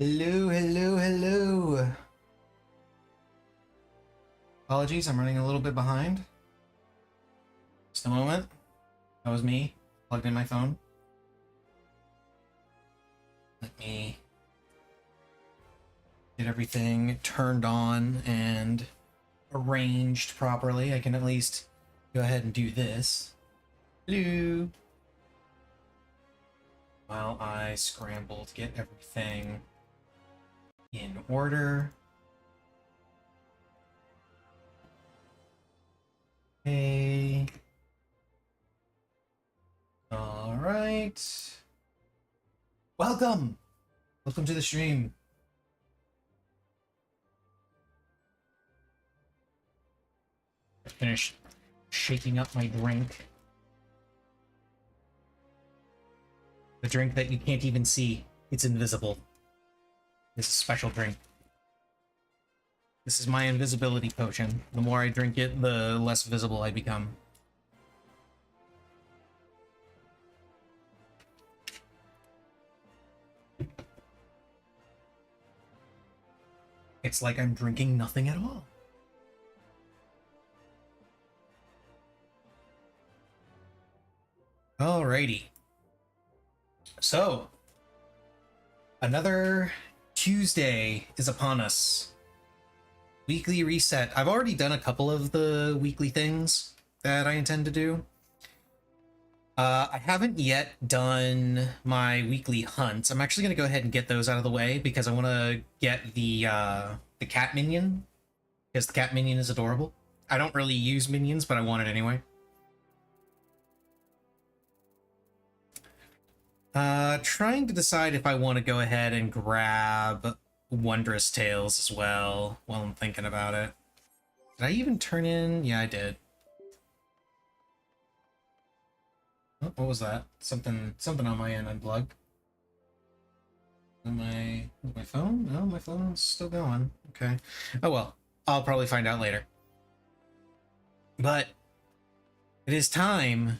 Hello, hello, hello. Apologies, I'm running a little bit behind. Just a moment. That was me. Plugged in my phone. Let me get everything turned on and arranged properly. I can at least go ahead and do this. Hello. While I scramble to get everything in order. Hey. All right. Welcome. Welcome to the stream. I finished shaking up my drink. The drink that you can't even see. It's invisible. It's a special drink. This is my invisibility potion. The more I drink it, the less visible I become. It's like I'm drinking nothing at all. Alrighty. So, another Tuesday is upon us. Weekly reset. I've already done a couple of the weekly things that I intend to do. I haven't yet done my weekly hunts. I'm actually going to go ahead and get those out of the way because I want to get the cat minion, because the cat minion is adorable. I don't really use minions, but I want it anyway. Trying to decide if I want to go ahead and grab Wondrous Tales as well while I'm thinking about it. Did I even turn in? Yeah, I did. Oh, what was that? Something on my end unplugged. My phone? No, my phone's still going. Okay. Oh well, I'll probably find out later. But it is time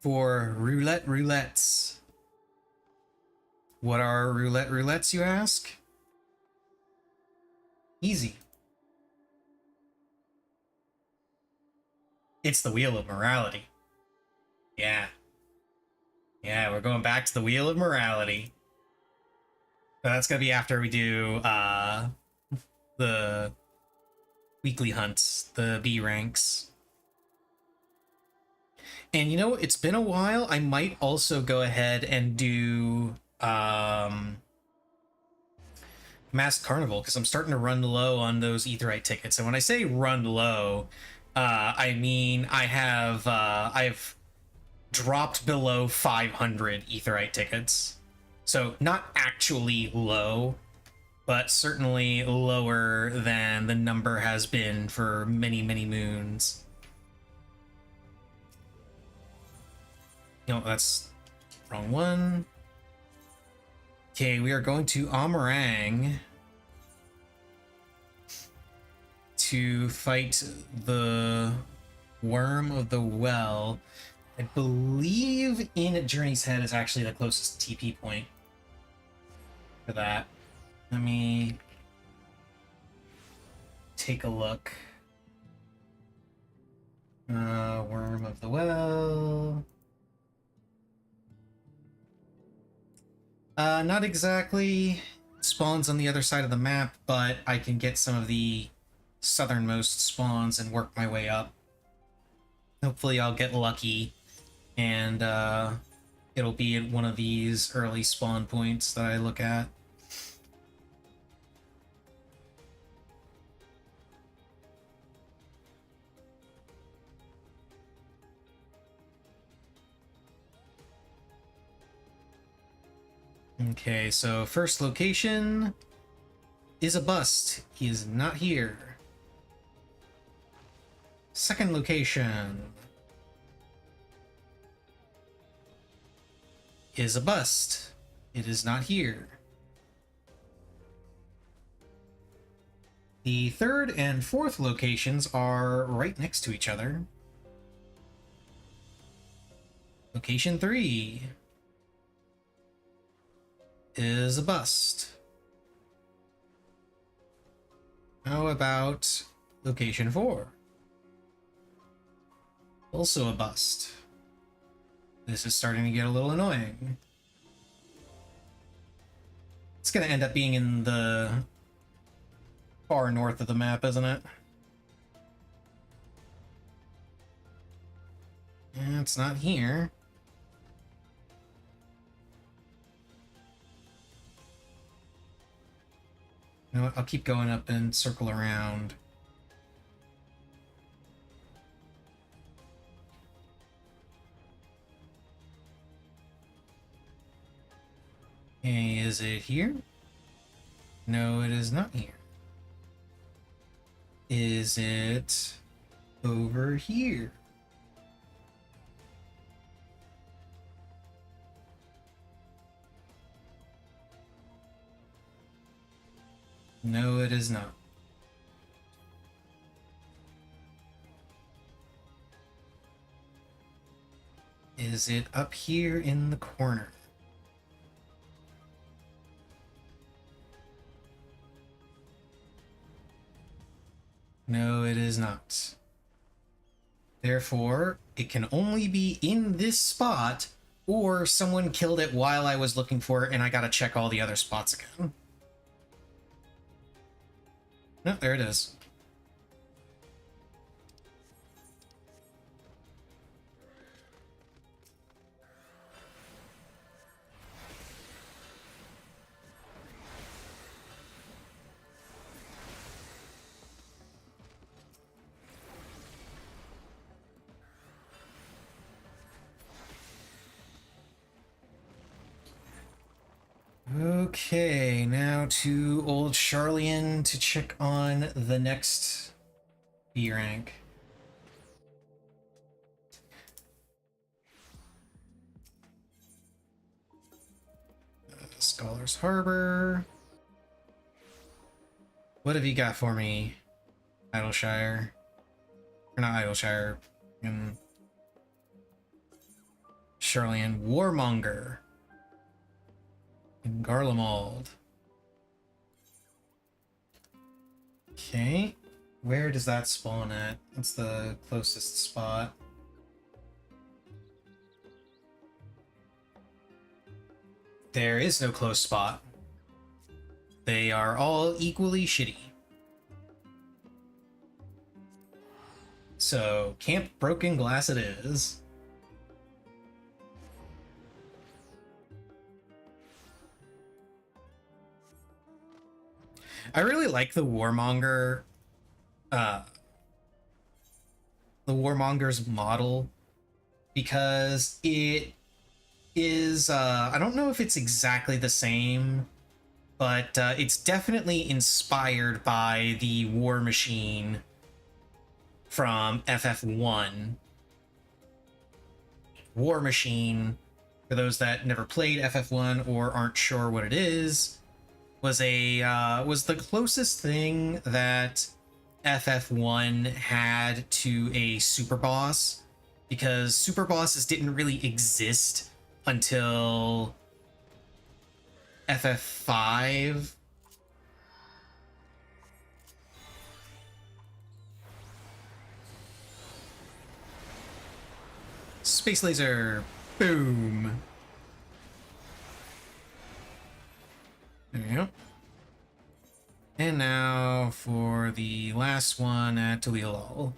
for Roulettes. What are Roulettes, you ask? Easy. It's the Wheel of Morality. Yeah. Yeah, we're going back to the Wheel of Morality. So that's gonna be after we do the weekly hunts, the B ranks. And you know, it's been a while. I might also go ahead and do Masked Carnival, because I'm starting to run low on those Aetheryte tickets. And when I say run low, I mean I've dropped below 500 Aetheryte tickets. So not actually low, but certainly lower than the number has been for many, many moons. No, that's wrong one. Okay, we are going to Amarang to fight the Worm of the Well. I believe in Journey's Head is actually the closest TP point for that. Let me take a look. Worm of the Well. Not exactly. Spawns on the other side of the map, but I can get some of the southernmost spawns and work my way up. Hopefully I'll get lucky, and it'll be at one of these early spawn points that I look at. Okay, so first location is a bust. He is not here. Second location is a bust. It is not here. The third and fourth locations are right next to each other. Location 3 is a bust. How about location 4? Also a bust. This is starting to get a little annoying. It's gonna end up being in the far north of the map, isn't it? Yeah, it's not here. You know what? I'll keep going up and circle around. Okay, is it here? No, it is not here. Is it over here? No, it is not. Is it up here in the corner? No, it is not. Therefore, it can only be in this spot, or someone killed it while I was looking for it and I gotta check all the other spots again. No, there it is. Okay, now to old Charlian to check on the next B rank. Scholar's Harbor. What have you got for me, Idleshire? Or not Idleshire. Charlian. Warmonger. In Garlemald. Okay. Where does that spawn at? What's the closest spot? There is no close spot. They are all equally shitty. So, Camp Broken Glass it is. I really like the Warmonger's model because it is, I don't know if it's exactly the same, but it's definitely inspired by the War Machine from FF1. War Machine, for those that never played FF1 or aren't sure what it is, was the closest thing that FF1 had to a super boss, because super bosses didn't really exist until FF5. Space laser, boom. There we go. And now for the last one at Tuliolol.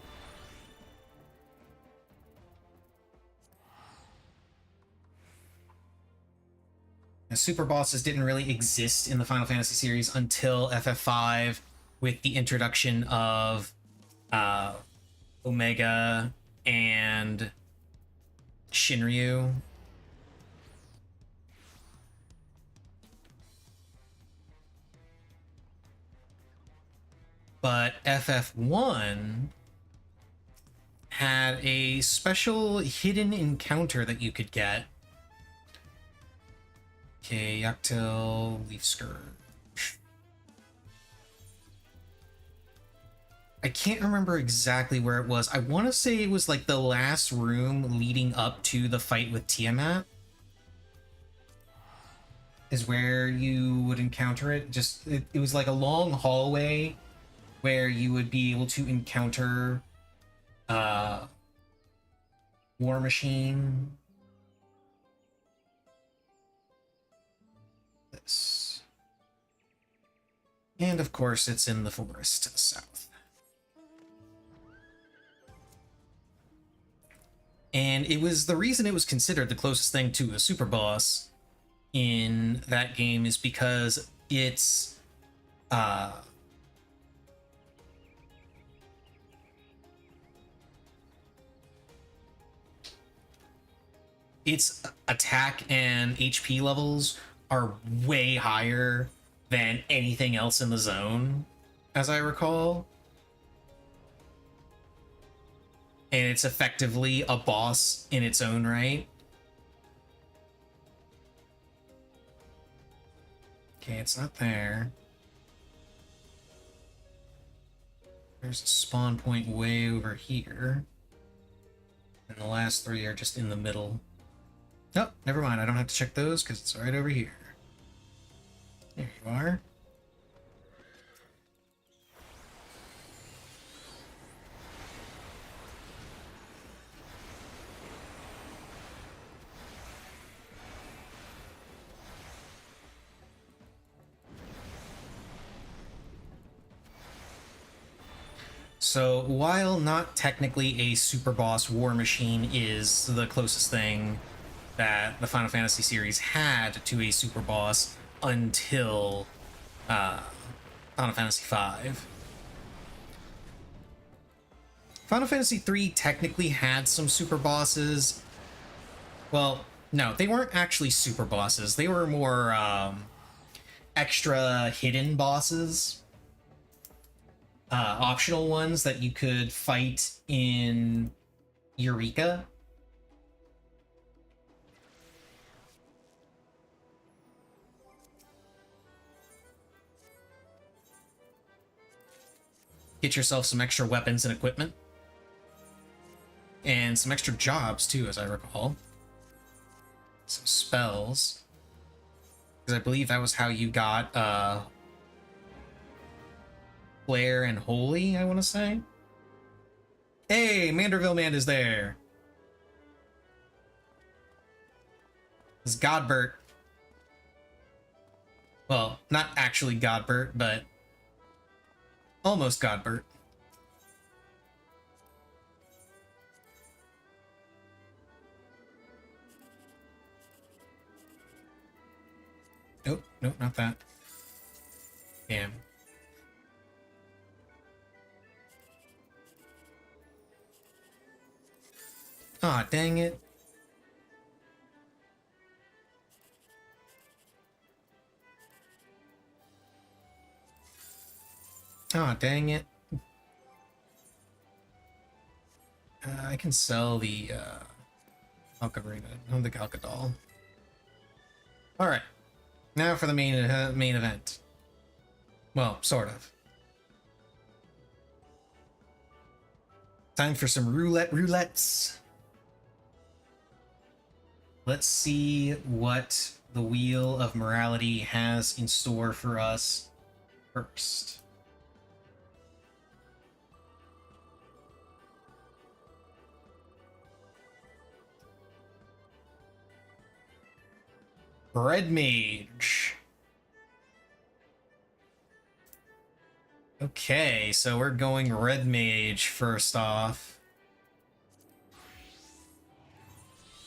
Super bosses didn't really exist in the Final Fantasy series until FF5 with the introduction of Omega and Shinryu. But FF1 had a special hidden encounter that you could get. Okay, Yaktil, Leaf Scourge. I can't remember exactly where it was. I want to say it was like the last room leading up to the fight with Tiamat. is where you would encounter it. Just it was like a long hallway where you would be able to encounter War Machine. This. And of course it's in the forest to the south. And it was the reason it was considered the closest thing to a super boss in that game is because it's its attack and HP levels are way higher than anything else in the zone, as I recall. And it's effectively a boss in its own right. Okay, it's not there. There's a spawn point way over here. And the last three are just in the middle. Oh, never mind. I don't have to check those because it's right over here. There you are. So, while not technically a super boss, War Machine is the closest thing that the Final Fantasy series had to a super boss until Final Fantasy V. Final Fantasy III technically had some super bosses. Well, no, they weren't actually super bosses. They were more extra hidden bosses. Optional ones that you could fight in Eureka. Get yourself some extra weapons and equipment. And some extra jobs, too, as I recall. Some spells. Because I believe that was how you got, Flare and Holy, I want to say. Hey, Manderville Man is there. It's Godbert. Well, not actually Godbert, but almost Godbert. Nope, nope, not that. Damn. Aw, dang it. Aw, dang it. I can sell the, Alcabrina, no, the Galgadol. Alright. Now for the main event. Well, sort of. Time for some roulettes. Let's see what the Wheel of Morality has in store for us first. Red Mage. Okay, so we're going Red Mage first off.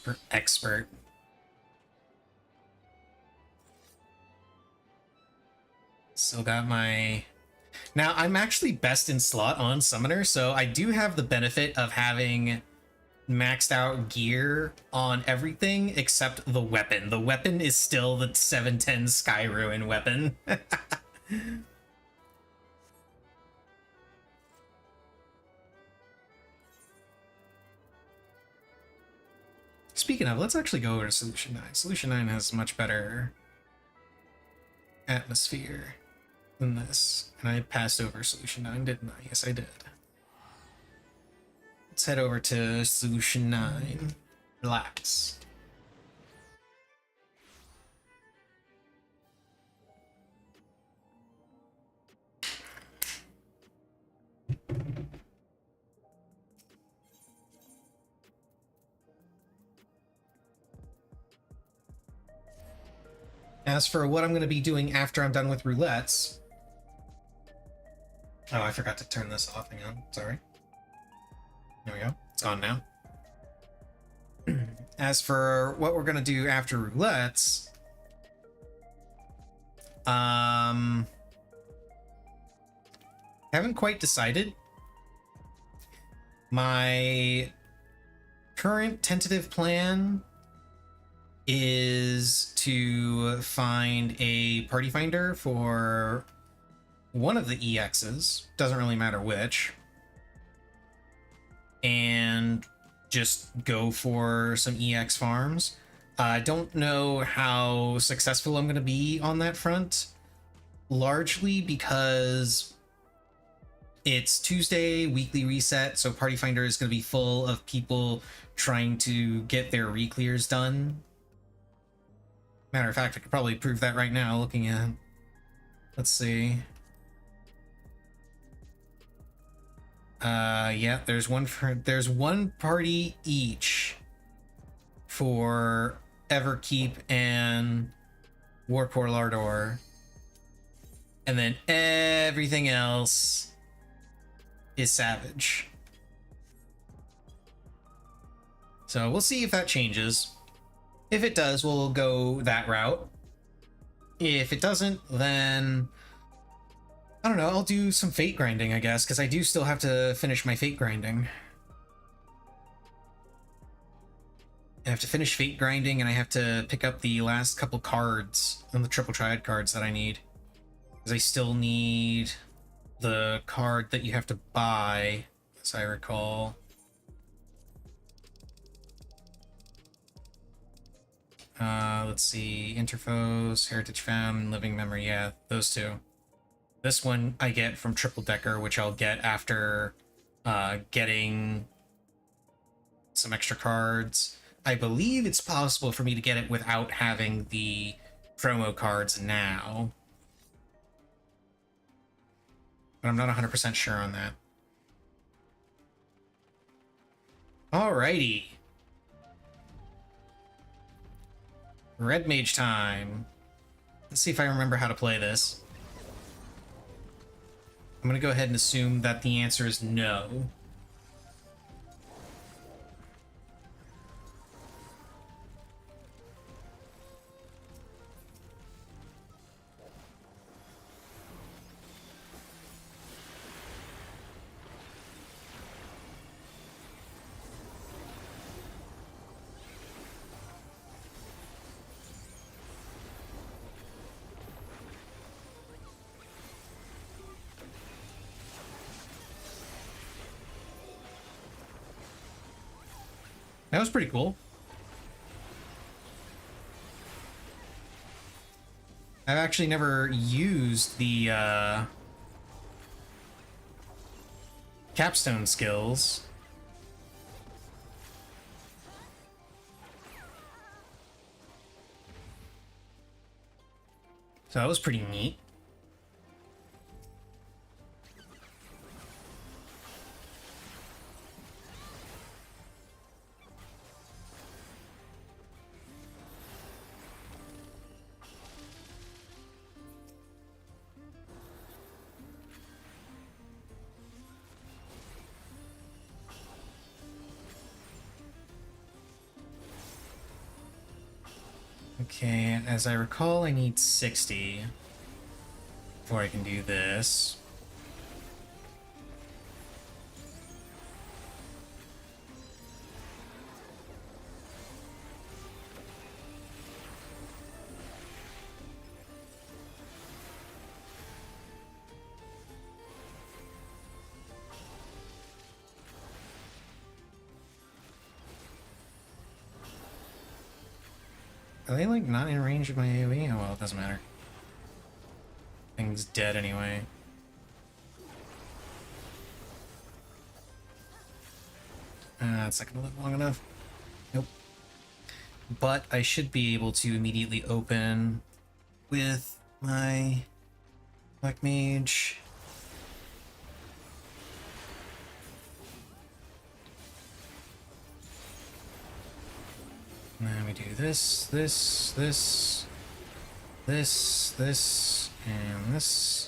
For Expert. Still got my... Now, I'm actually best in slot on Summoner, so I do have the benefit of having maxed out gear on everything except the weapon. The weapon is still the 710 Sky Ruin weapon. Speaking of, let's actually go over to Solution 9. Solution 9 has much better atmosphere than this. And I passed over Solution 9, didn't I? Yes, I did. Let's head over to Solution 9. Relax. As for what I'm going to be doing after I'm done with roulettes... Oh, I forgot to turn this off. Hang on. Sorry. There we go. It's on now. As for what we're going to do after roulettes... Haven't quite decided. My current tentative plan is to find a party finder for one of the EXs, doesn't really matter which, and just go for some EX farms. I don't know how successful I'm going to be on that front, largely because it's Tuesday, weekly reset, so Party Finder is going to be full of people trying to get their reclears done. Matter of fact, I could probably prove that right now looking at... Let's see. Yeah, there's one party each for Everkeep and Warcore Lardor. And then everything else is Savage. So we'll see if that changes. If it does, we'll go that route. If it doesn't, then I don't know, I'll do some fate grinding, I guess, because I do still have to finish my fate grinding. I have to finish fate grinding, and I have to pick up the last couple cards, and the triple triad cards that I need. Because I still need the card that you have to buy, as I recall. Let's see, Interfos, Heritage Found, Living Memory, yeah, those two. This one I get from Triple Decker, which I'll get after getting some extra cards. I believe it's possible for me to get it without having the promo cards now, but I'm not 100% sure on that. Alrighty. Red Mage time. Let's see if I remember how to play this. I'm gonna go ahead and assume that the answer is no. That was pretty cool. I've actually never used the capstone skills. So that was pretty neat. Okay, as I recall, I need 60 before I can do this. Are they, like, not in range of my AoE? Oh, well, it doesn't matter. Thing's dead anyway. It's not gonna live long enough. Nope. But I should be able to immediately open with my Black Mage. And then we do this, this, this. this, and this.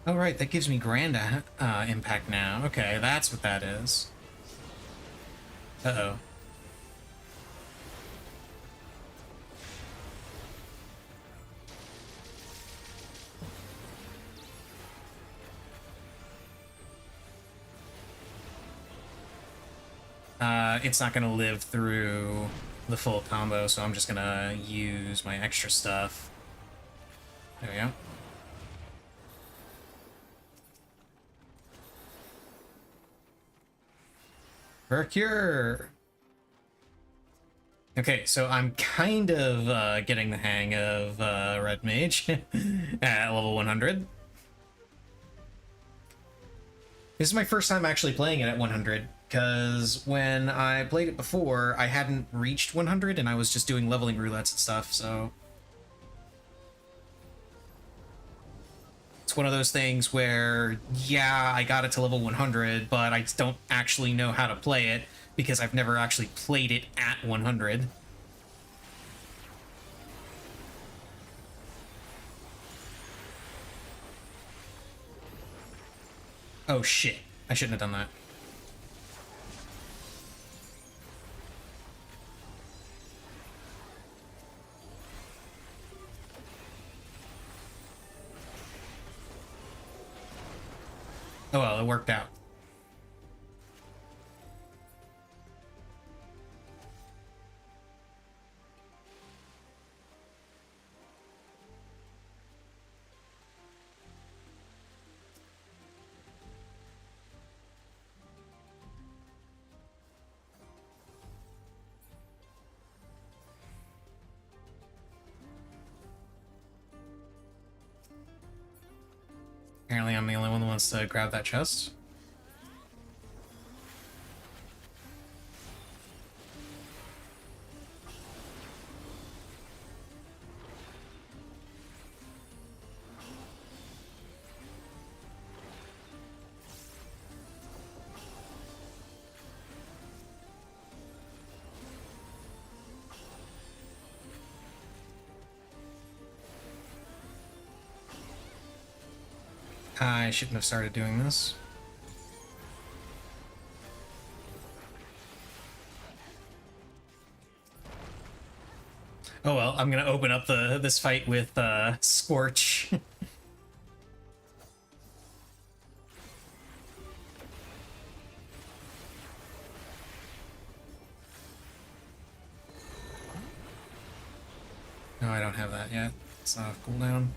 Oh, right, that gives me grand impact now. Okay, that's what that is. Uh-oh. It's not gonna live through the full combo, so I'm just gonna use my extra stuff. There we go. Procure! Okay, so I'm kind of getting the hang of Red Mage at level 100. This is my first time actually playing it at 100, because when I played it before, I hadn't reached 100 and I was just doing leveling roulettes and stuff, so... It's one of those things where, yeah, I got it to level 100, but I don't actually know how to play it, because I've never actually played it at 100. Oh shit, I shouldn't have done that. Oh well, it worked out. Apparently I'm the only one that wants to grab that chest. I shouldn't have started doing this. Oh well, I'm gonna open up this fight with Scorch. No, I don't have that yet. It's not a cooldown.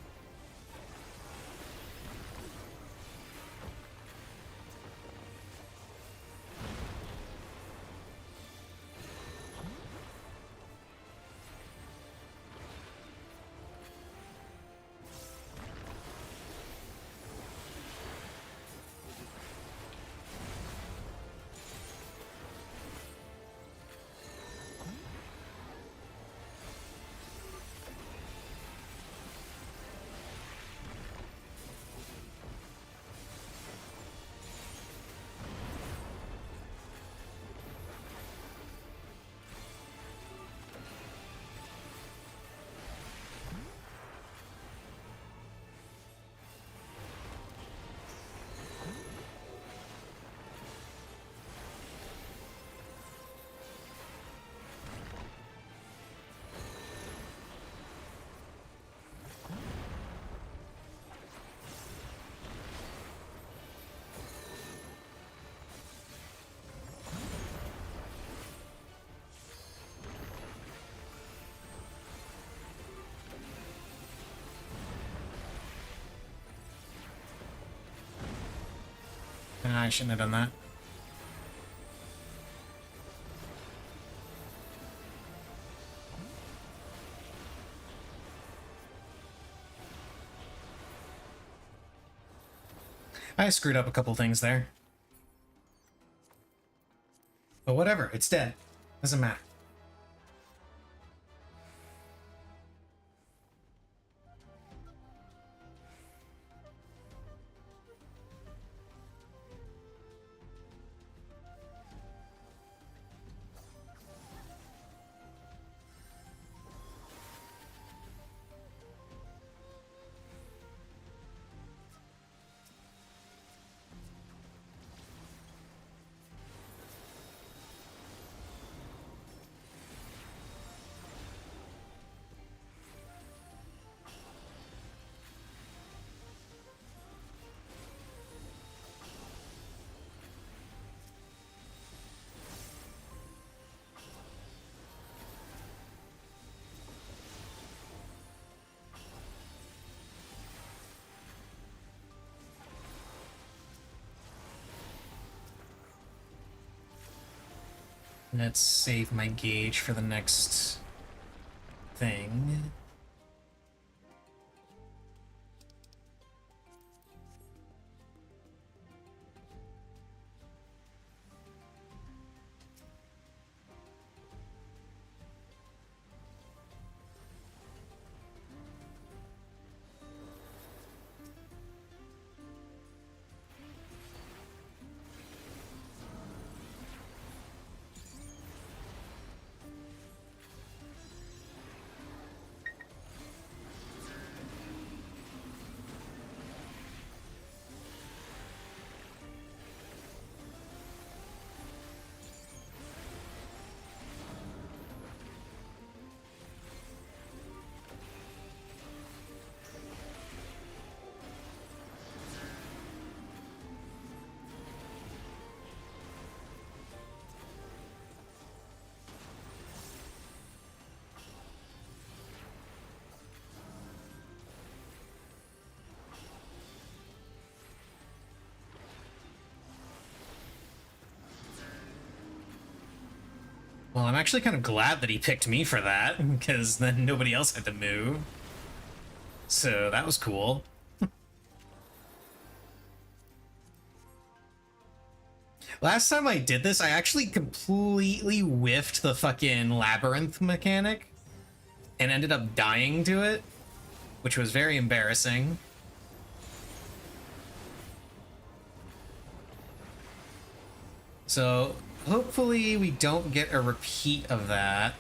I shouldn't have done that. I screwed up a couple things there. But whatever, it's dead. Doesn't matter. Let's save my gauge for the next thing. Well, I'm actually kind of glad that he picked me for that, because then nobody else had to move. So that was cool. Last time I did this, I actually completely whiffed the fucking labyrinth mechanic and ended up dying to it, which was very embarrassing. So hopefully we don't get a repeat of that.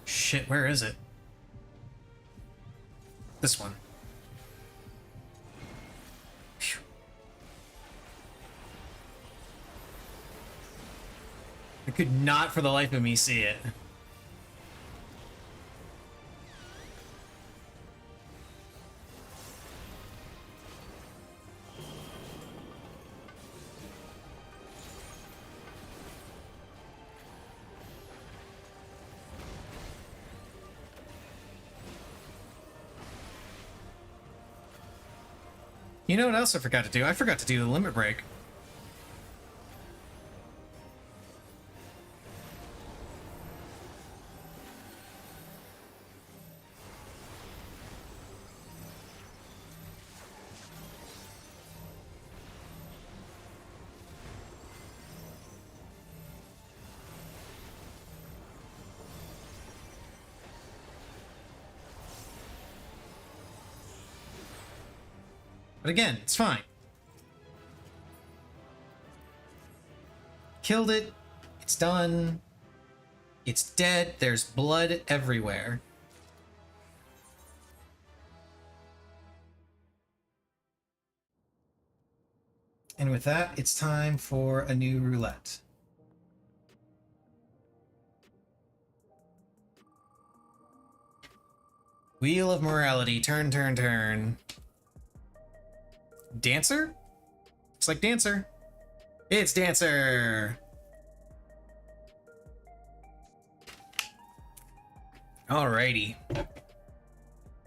Shit, where is it? This one. Phew. I could not for the life of me see it. You know what else I forgot to do? I forgot to do the limit break. But again, it's fine. Killed it. It's done. It's dead. There's blood everywhere. And with that, it's time for a new roulette. Wheel of Morality. Turn, turn, turn. Dancer? Looks like Dancer. It's Dancer! Alrighty.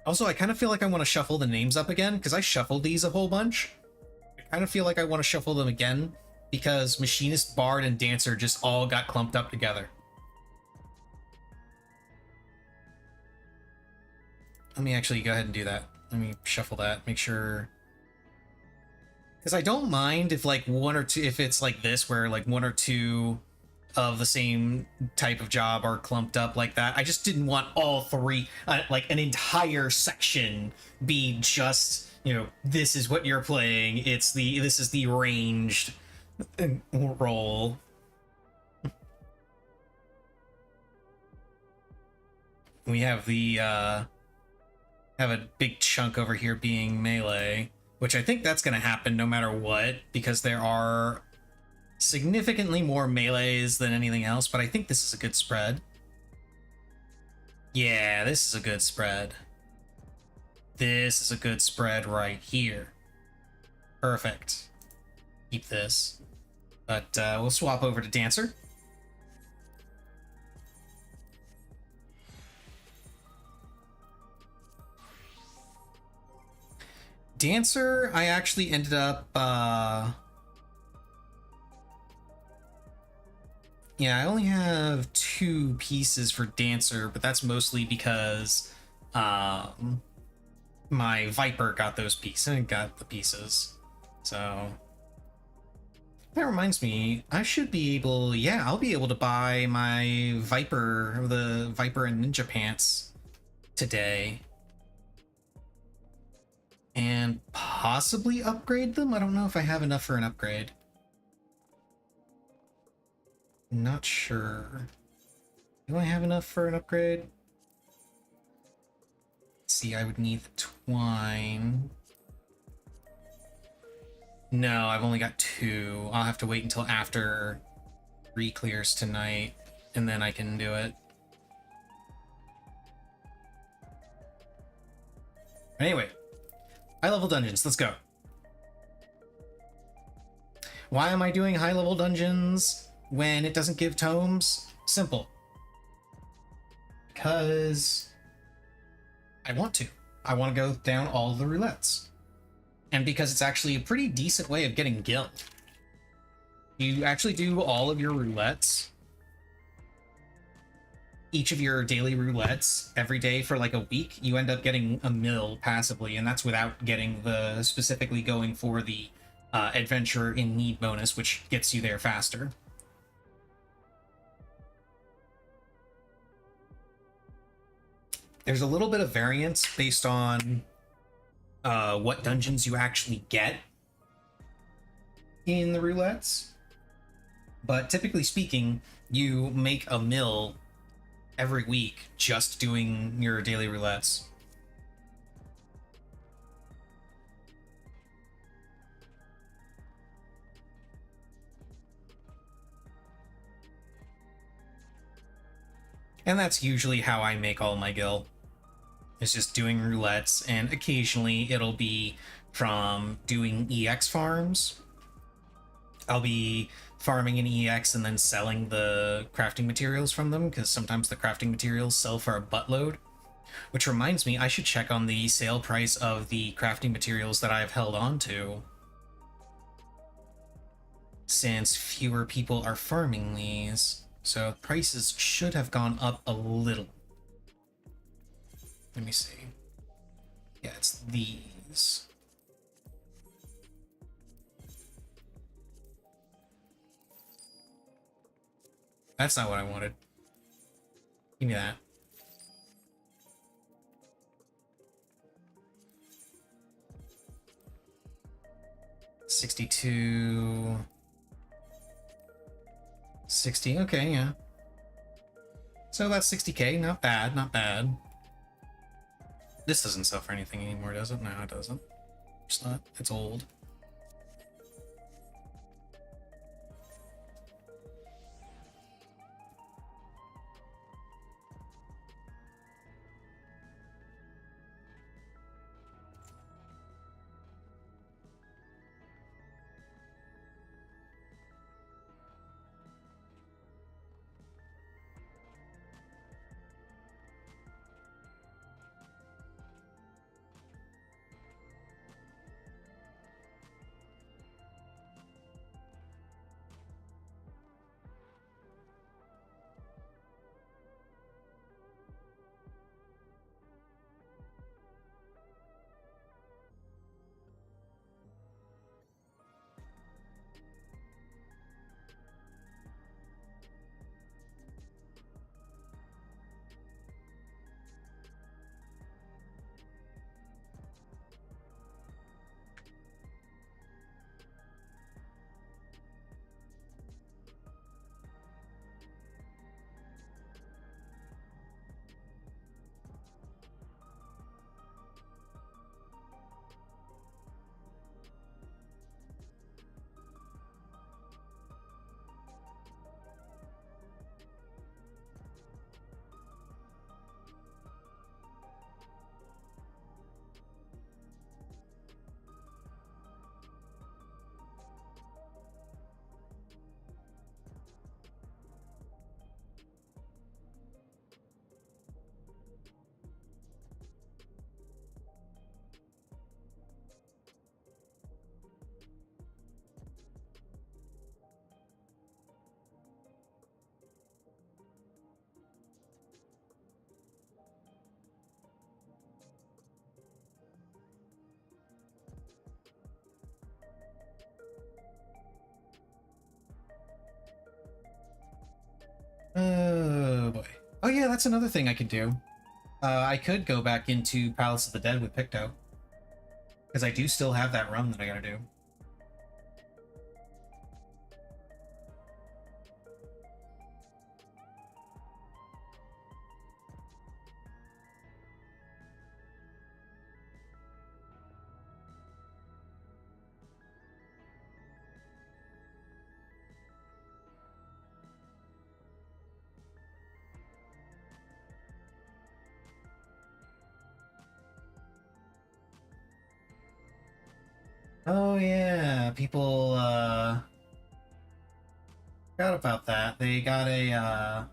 Also, I kind of feel like I want to shuffle the names up again, because I shuffled these a whole bunch. I kind of feel like I want to shuffle them again, because Machinist, Bard, and Dancer just all got clumped up together. Let me actually go ahead and do that. Let me shuffle that, make sure... Because I don't mind if like one or two, if it's like this, where like one or two of the same type of job are clumped up like that. I just didn't want all three, like an entire section be just, you know, this is what you're playing. This is the ranged role. We have the, have a big chunk over here being melee, which I think that's going to happen no matter what, because there are significantly more melees than anything else, but I think this is a good spread. Yeah, this is a good spread. This is a good spread right here. Perfect. Keep this. But we'll swap over to Dancer. Dancer, I actually ended up, yeah, I only have 2 pieces for Dancer, but that's mostly because, my Viper got those pieces, and got the pieces, so... That reminds me, I should be able, yeah, I'll be able to buy my Viper, the Viper and Ninja Pants today. And possibly upgrade them? I don't know if I have enough for an upgrade. Not sure. Do I have enough for an upgrade? Let's see, I would need the twine. No, I've only got 2. I'll have to wait until after re-clears tonight, and then I can do it. Anyway. High-level dungeons, let's go. Why am I doing high-level dungeons when it doesn't give tomes? Simple. Because I want to. I want to go down all the roulettes. And because it's actually a pretty decent way of getting gil. You actually do all of your roulettes, each of your daily roulettes every day for like a week, you end up getting a mill passively, and that's without getting the specifically going for the adventure in need bonus, which gets you there faster. There's a little bit of variance based on what dungeons you actually get in the roulettes, but typically speaking, you make a mill every week just doing your daily roulettes. And that's usually how I make all my gil. It's just doing roulettes, and occasionally it'll be from doing EX farms. I'll be farming an EX and then selling the crafting materials from them, because sometimes the crafting materials sell for a buttload. Which reminds me, I should check on the sale price of the crafting materials that I've held on to, since fewer people are farming these. So prices should have gone up a little. Let me see. Yeah, it's these. That's not what I wanted. Give me that. 62... 60, okay, yeah. So about 60k, not bad, not bad. This doesn't sell for anything anymore, does it? No, it doesn't. It's not. It's old. Oh boy. Oh yeah, that's another thing I could do. I could go back into Palace of the Dead with Picto. Because I do still have that run that I gotta do. Oh yeah, people forgot about that. They got a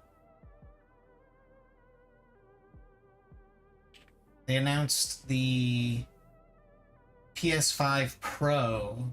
they announced the PS5 Pro.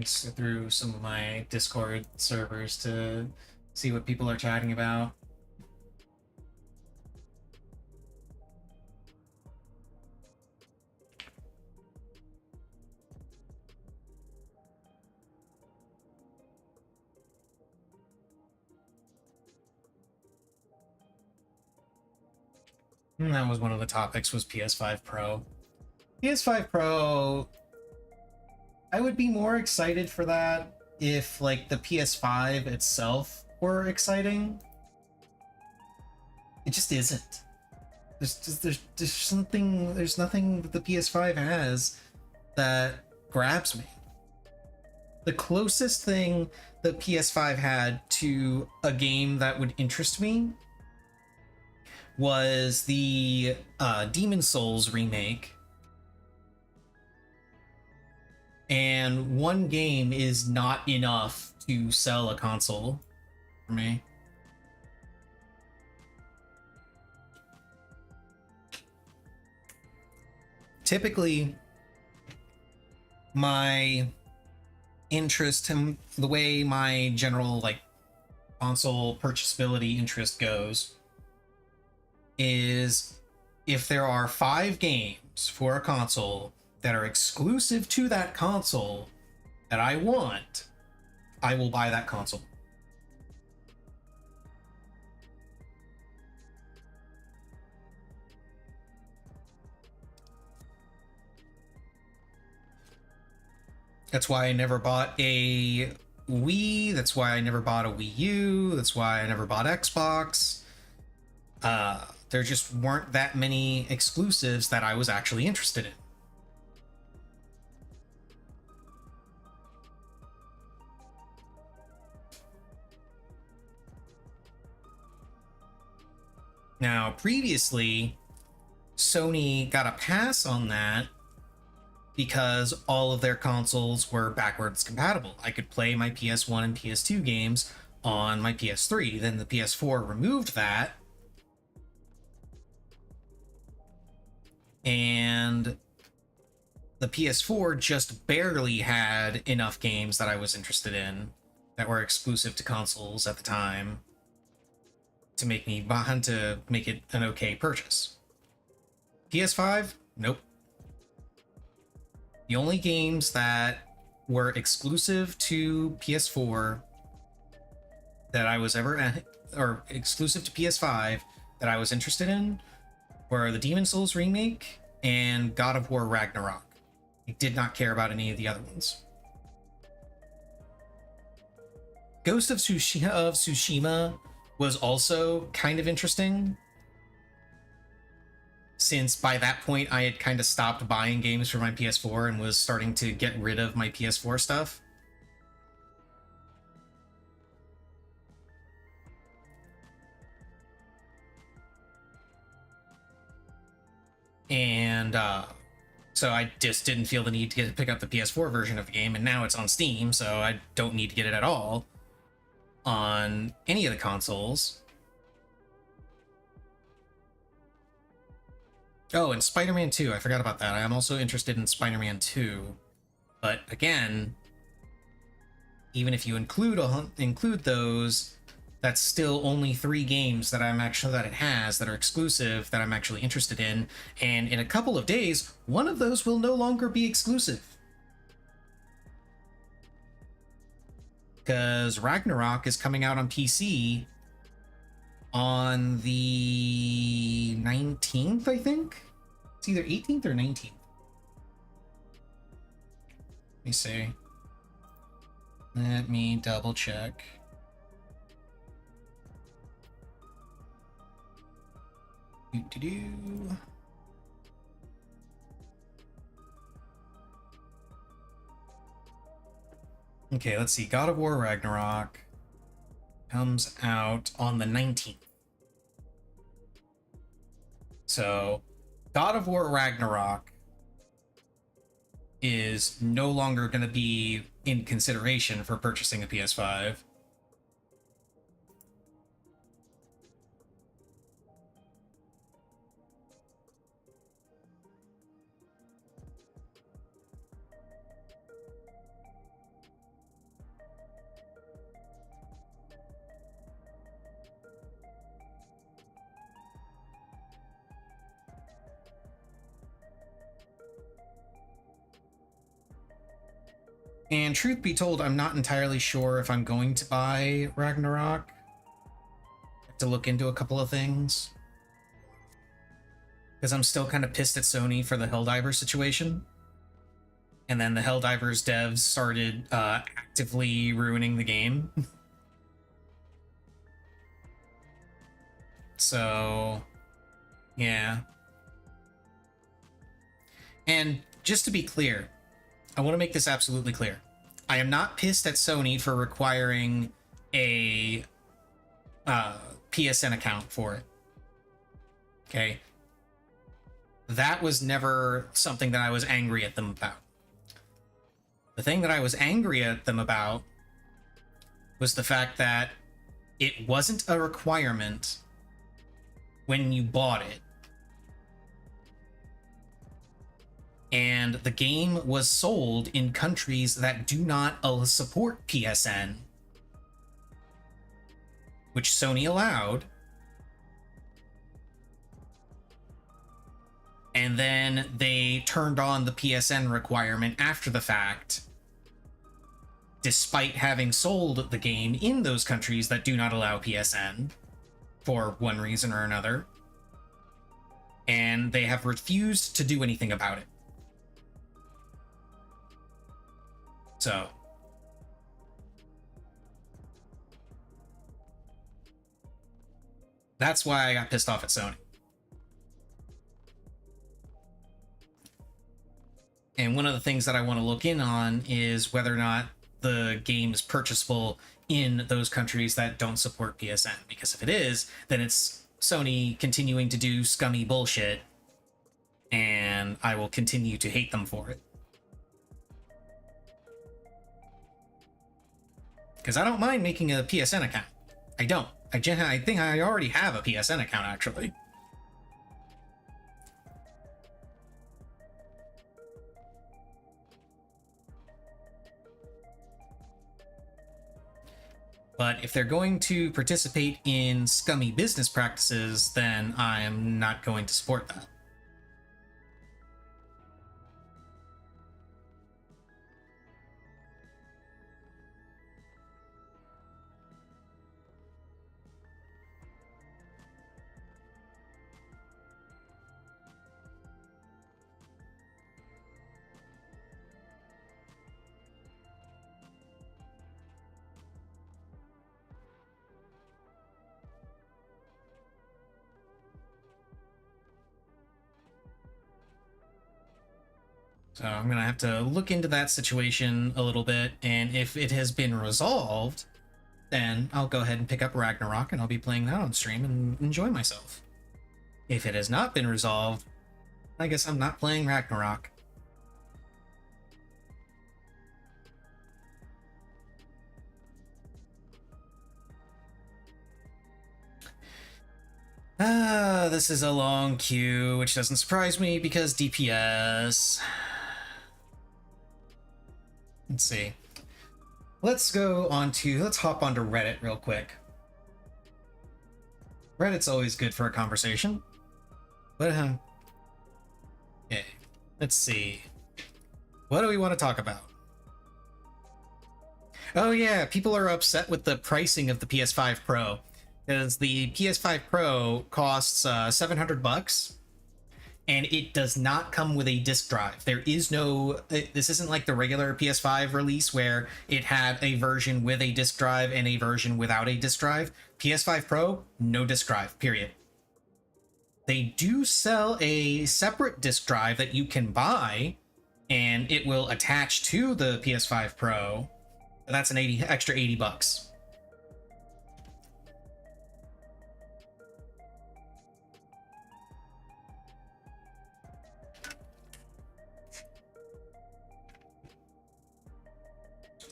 Through some of my Discord servers to see what people are chatting about. And that was one of the topics, was PS5 Pro. PS5 Pro, I would be more excited for that if like the PS5 itself were exciting. It just isn't. There's nothing that the PS5 has that grabs me. The closest thing the PS5 had to a game that would interest me was the Demon Souls remake And one game is not enough to sell a console for me. Typically, my interest and the way my general like console purchasability interest goes is if there are 5 games for a console that are exclusive to that console that I want, I will buy that console. That's why I never bought a Wii. That's why I never bought a Wii U. That's why I never bought Xbox. There just weren't that many exclusives that I was actually interested in. Now, previously, Sony got a pass on that because all of their consoles were backwards compatible. I could play my PS1 and PS2 games on my PS3. Then the PS4 removed that. And the PS4 just barely had enough games that I was interested in that were exclusive to consoles at the time to make me to make it an okay purchase. PS5, nope. The only games that were exclusive to PS4 that I was ever, or exclusive to PS5 that I was interested in were the Demon Souls remake and God of War Ragnarok. I did not care about any of the other ones. Ghost of Tsushima was also kind of interesting, since by that point I had kind of stopped buying games for my PS4 and was starting to get rid of my PS4 stuff. And so I just didn't feel the need to pick up the PS4 version of the game, and now it's on Steam, so I don't need to get it at all on any of the consoles. Oh, and Spider-Man 2, I forgot about that. I am also interested in Spider-Man 2. But again, even if you include those, that's still only 3 games that it has that are exclusive that I'm actually interested in. And in a couple of days, one of those will no longer be exclusive. Because Ragnarok is coming out on PC on the 19th, I think? It's either 18th or 19th. Let me see. Let me double check. Do-do-do. Okay, let's see. God of War Ragnarok comes out on the 19th. So, God of War Ragnarok is no longer going to be in consideration for purchasing a PS5. And truth be told, I'm not entirely sure if I'm going to buy Ragnarok. I have to look into a couple of things. Because I'm still kind of pissed at Sony for the Helldivers situation. And then the Helldivers devs started actively ruining the game. So, yeah. And just to be clear, I want to make this absolutely clear. I am not pissed at Sony for requiring a PSN account for it. Okay? That was never something that I was angry at them about. The thing that I was angry at them about was the fact that it wasn't a requirement when you bought it. And the game was sold in countries that do not support PSN, which Sony allowed. And then they turned on the PSN requirement after the fact, despite having sold the game in those countries that do not allow PSN for one reason or another. And they have refused to do anything about it. So that's why I got pissed off at Sony. And one of the things that I want to look in on is whether or not the game is purchasable in those countries that don't support PSN. Because if it is, then it's Sony continuing to do scummy bullshit, and I will continue to hate them for it. Because I don't mind making a PSN account. I don't. I think I already have a PSN account, actually. But if they're going to participate in scummy business practices, then I am not going to support that. So I'm going to have to look into that situation a little bit, and if it has been resolved, then I'll go ahead and pick up Ragnarok, and I'll be playing that on stream and enjoy myself. If it has not been resolved, I guess I'm not playing Ragnarok. This is a long queue, which doesn't surprise me because DPS. Let's see. Let's hop onto Reddit real quick. Reddit's always good for a conversation. But, okay. Let's see. What do we want to talk about? Oh yeah, people are upset with the pricing of the PS5 Pro. Because the PS5 Pro costs $700, and it does not come with a disc drive. There is no... This isn't like the regular PS5 release where it had a version with a disc drive and a version without a disc drive. PS5 Pro, no disc drive, period. They do sell a separate disc drive that you can buy, and it will attach to the PS5 Pro. That's an extra $80.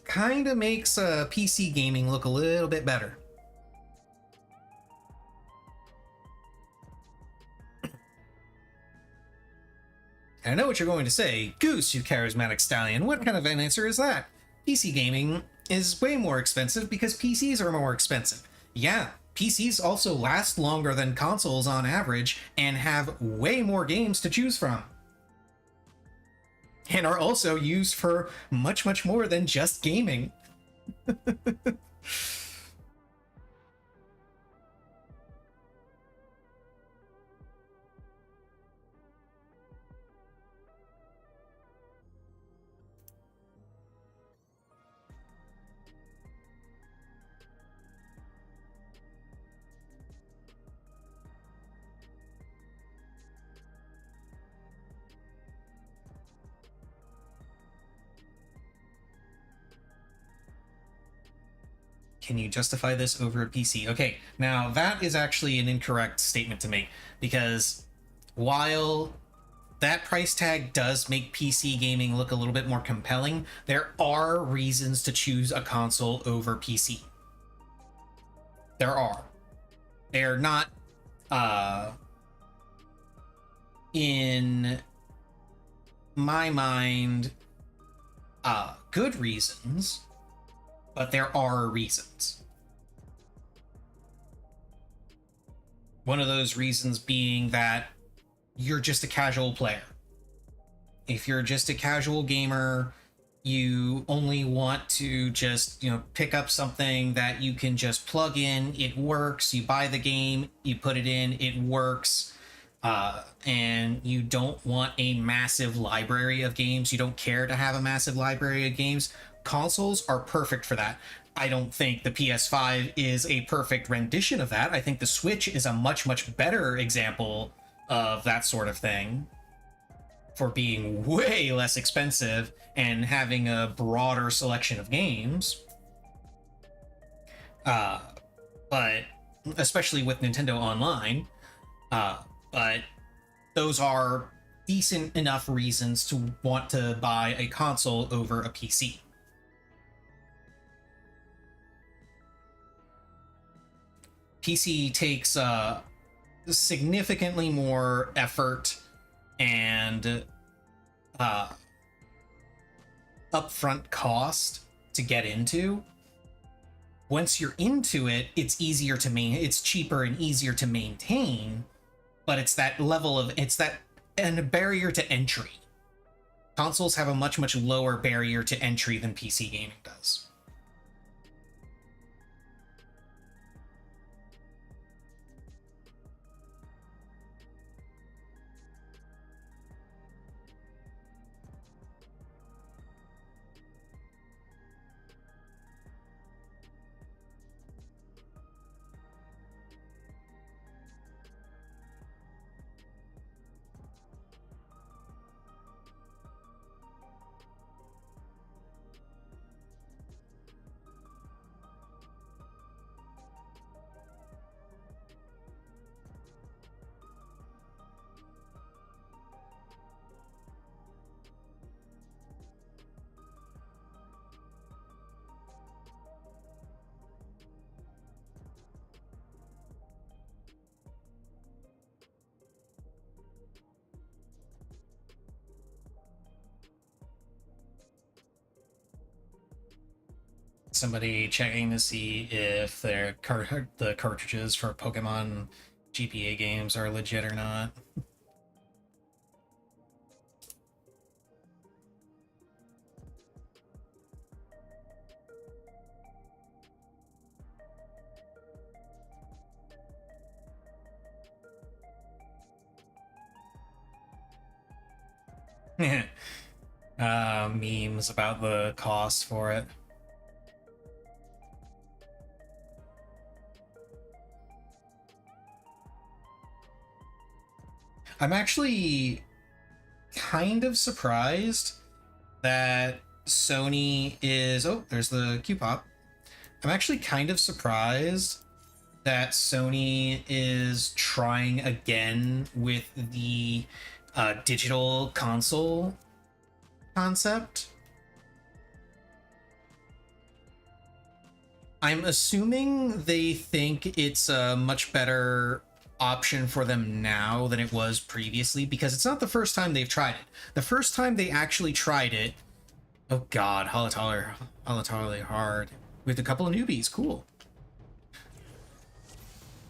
Kind of makes PC gaming look a little bit better. And I know what you're going to say. Goose, you charismatic stallion. What kind of an answer is that? PC gaming is way more expensive because PCs are more expensive. Yeah, PCs also last longer than consoles on average and have way more games to choose from. And are also used for much, much more than just gaming. Can you justify this over a PC? Okay, now that is actually an incorrect statement to make, because while that price tag does make PC gaming look a little bit more compelling. There are reasons to choose a console over PC. There are. They're not in my mind good reasons, but there are reasons. One of those reasons being that you're just a casual player. If you're just a casual gamer, you only want to just, pick up something that you can just plug in, it works, you buy the game, you put it in, it works, and you don't want a massive library of games, you don't care to have a massive library of games. Consoles are perfect for that. I don't think the PS5 is a perfect rendition of that. I think the Switch is a much, much better example of that sort of thing, for being way less expensive and having a broader selection of games. But especially with Nintendo Online, but those are decent enough reasons to want to buy a console over a PC. PC takes significantly more effort and upfront cost to get into. Once you're into it, it's easier to it's cheaper and easier to maintain, but it's that level of and a barrier to entry. Consoles have a much, much lower barrier to entry than PC gaming does. Somebody checking to see if the cartridges for Pokemon GPA games are legit or not. Memes about the cost for it. I'm actually kind of surprised that Sony is... Oh, there's the Q-Pop. I'm actually kind of surprised that Sony is trying again with the digital console concept. I'm assuming they think it's a much better option for them now than it was previously, because it's not the first time they've tried it. The first time they actually tried it, oh god, Halatarly hard with a couple of newbies, cool.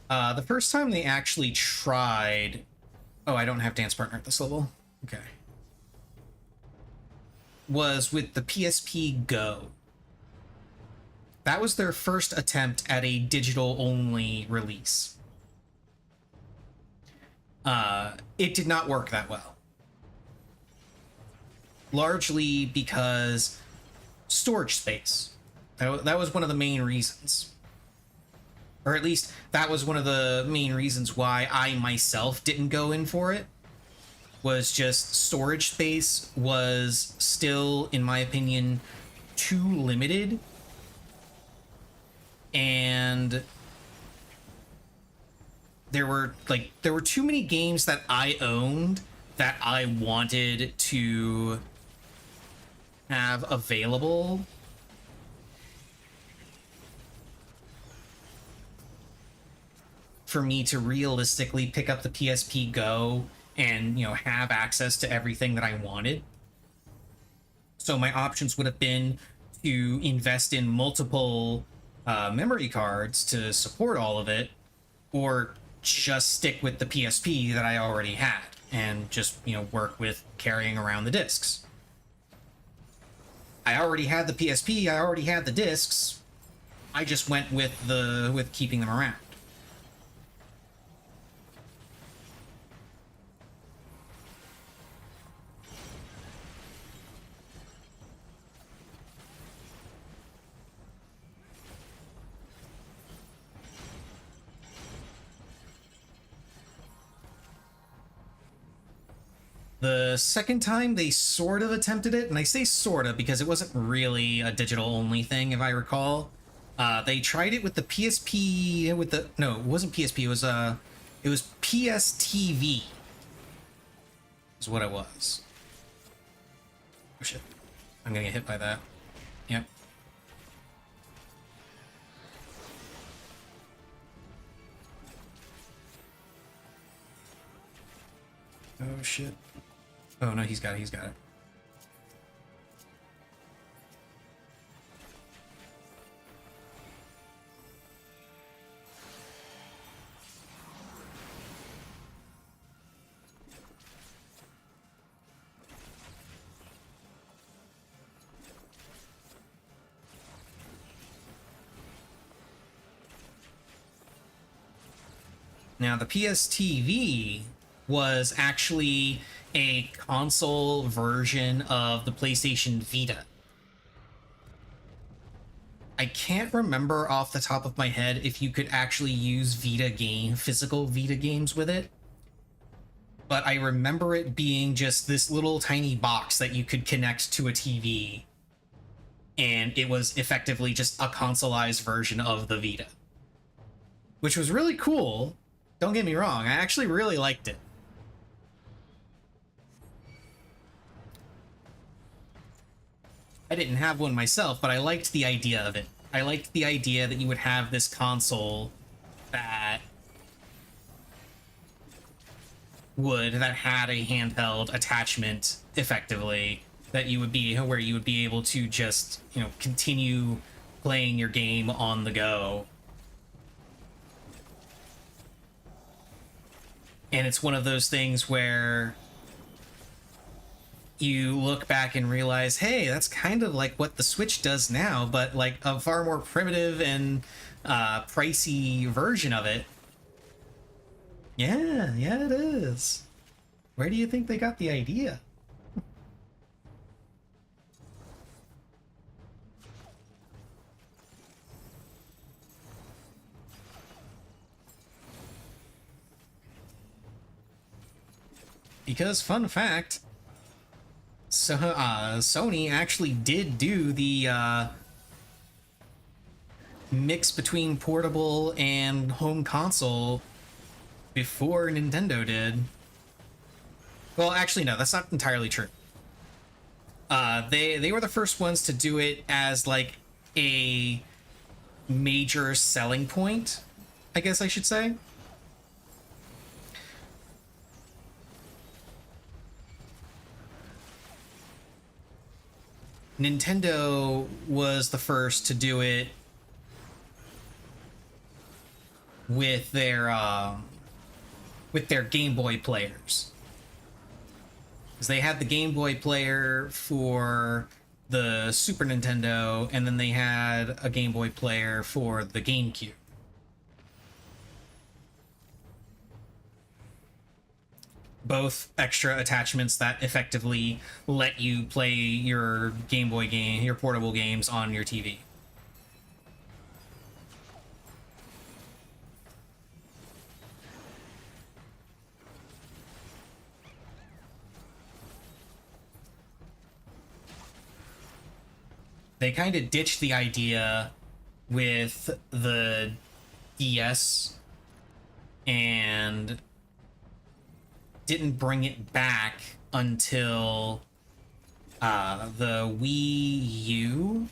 The first time they actually tried, oh, I don't have dance partner at this level, okay, was with the PSP Go. That was their first attempt at a digital only release. It did not work that well. Largely because storage space. That was one of the main reasons. Or at least that was one of the main reasons why I myself didn't go in for it. Was just storage space was still, in my opinion, too limited. And there were too many games that I owned that I wanted to have available for me to realistically pick up the PSP Go and, you know, have access to everything that I wanted. So my options would have been to invest in multiple memory cards to support all of it, or just stick with the PSP that I already had and just, you know, work with carrying around the discs. I already had the PSP, I already had the discs. I just went with keeping them around. The second time they sort of attempted it, and I say sort of because it wasn't really a digital only thing, if I recall. They tried it with the PSP, with the, no, it wasn't PSP, it was PSTV is what it was. Oh shit, I'm gonna get hit by that. Yep. Oh shit. Oh no, he's got it, he's got it. Now the PSTV was actually a console version of the PlayStation Vita. I can't remember off the top of my head if you could actually use physical Vita games with it, but I remember it being just this little tiny box that you could connect to a TV, and it was effectively just a consoleized version of the Vita, which was really cool. Don't get me wrong, I actually really liked it. I didn't have one myself, but I liked the idea of it. I liked the idea that you would have this console that had a handheld attachment, effectively, that you would be, where you would be able to just, you know, continue playing your game on the go. And it's one of those things where you look back and realize, hey, that's kind of like what the Switch does now, but like a far more primitive and pricey version of it. Yeah, it is. Where do you think they got the idea? Because, fun fact, so Sony actually did do the mix between portable and home console before Nintendo did. Well, actually, no, that's not entirely true. They were the first ones to do it as like a major selling point, I guess I should say. Nintendo was the first to do it with their Game Boy players, because they had the Game Boy player for the Super Nintendo, and then they had a Game Boy player for the GameCube. Both extra attachments that effectively let you play your Game Boy game, your portable games on your TV. They kind of ditched the idea with the DS and didn't bring it back until the Wii U,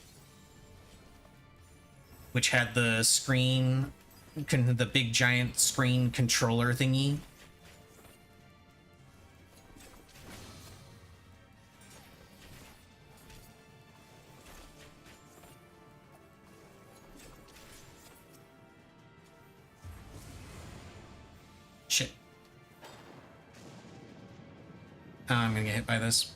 which had the screen, the big giant screen controller thingy. Shit. Oh, I'm gonna get hit by this.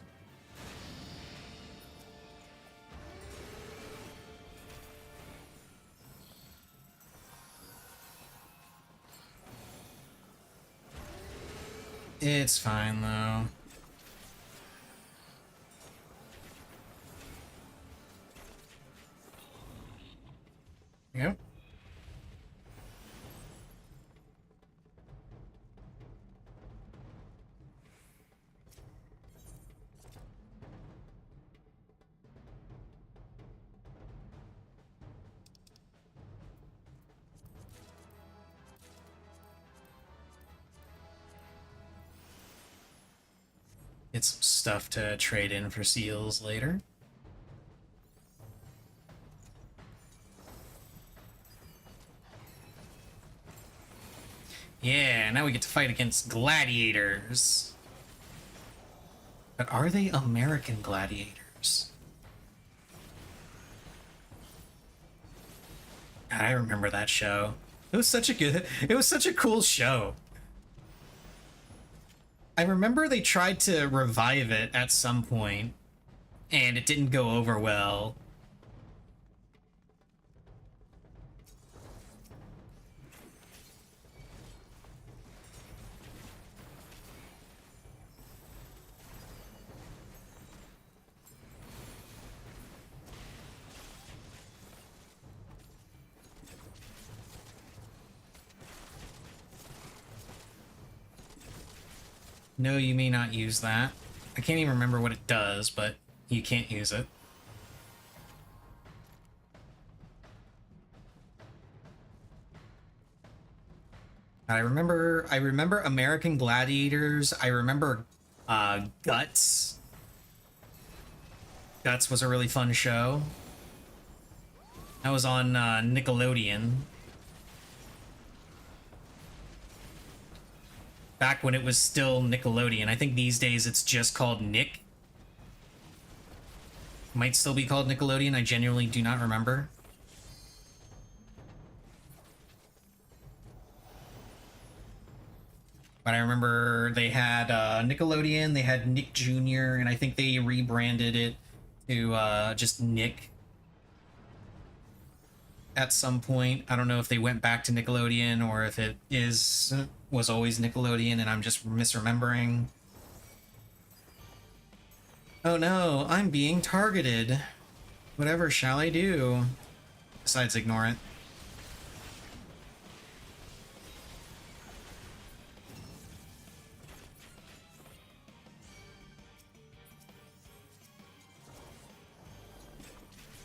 It's fine, though. Yep. Get some stuff to trade in for seals later. Yeah, now we get to fight against gladiators. But are they American gladiators? God, I remember that show. It was such a cool show. I remember they tried to revive it at some point, and it didn't go over well. No, you may not use that. I can't even remember what it does, but you can't use it. I remember American Gladiators. I remember Guts. Guts was a really fun show. That was on Nickelodeon. Back when it was still Nickelodeon. I think these days it's just called Nick. Might still be called Nickelodeon. I genuinely do not remember. But I remember they had Nickelodeon, they had Nick Jr., and I think they rebranded it to just Nick at some point. I don't know if they went back to Nickelodeon or if it was always Nickelodeon and I'm just misremembering. Oh no, I'm being targeted. Whatever shall I do? Besides ignore it.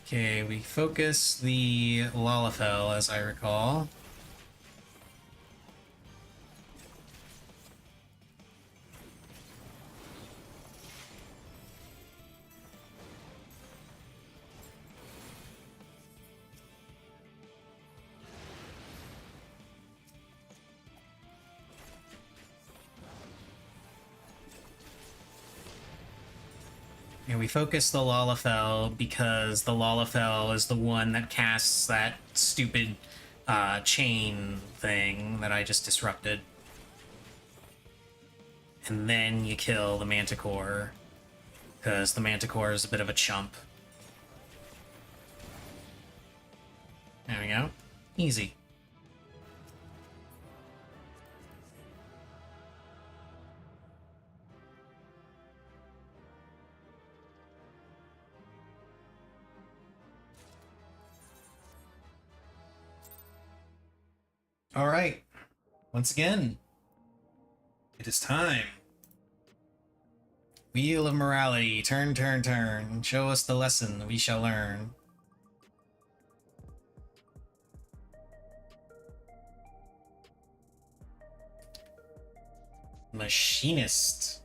Okay, we focus the Lalafell, as I recall. And we focus the Lalafell because the Lalafell is the one that casts that stupid chain thing that I just disrupted. And then you kill the Manticore, because the Manticore is a bit of a chump. There we go. Easy. All right. Once again, it is time. Wheel of Morality. Turn, turn, turn. Show us the lesson we shall learn. Machinist.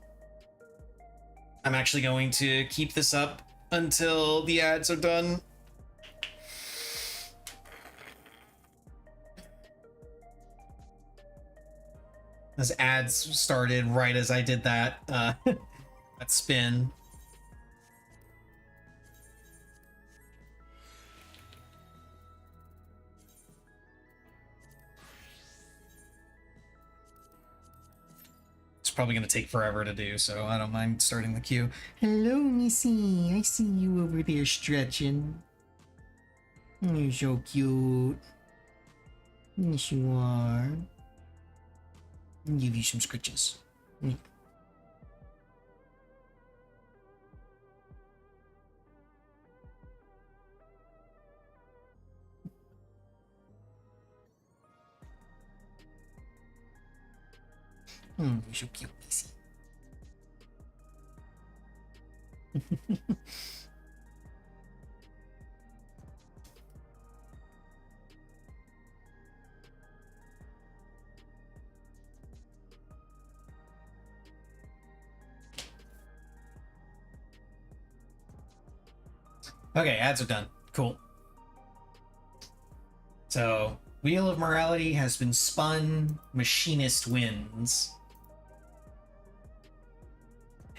I'm actually going to keep this up until the ads are done. As ads started right as I did that, that spin. It's probably going to take forever to do, so I don't mind starting the queue. Hello, Missy. I see you over there stretching. You're so cute. Yes, you are. I'll give you some scritches. You're so cute, Missy. Okay, ads are done. Cool. So, Wheel of Morality has been spun. Machinist wins.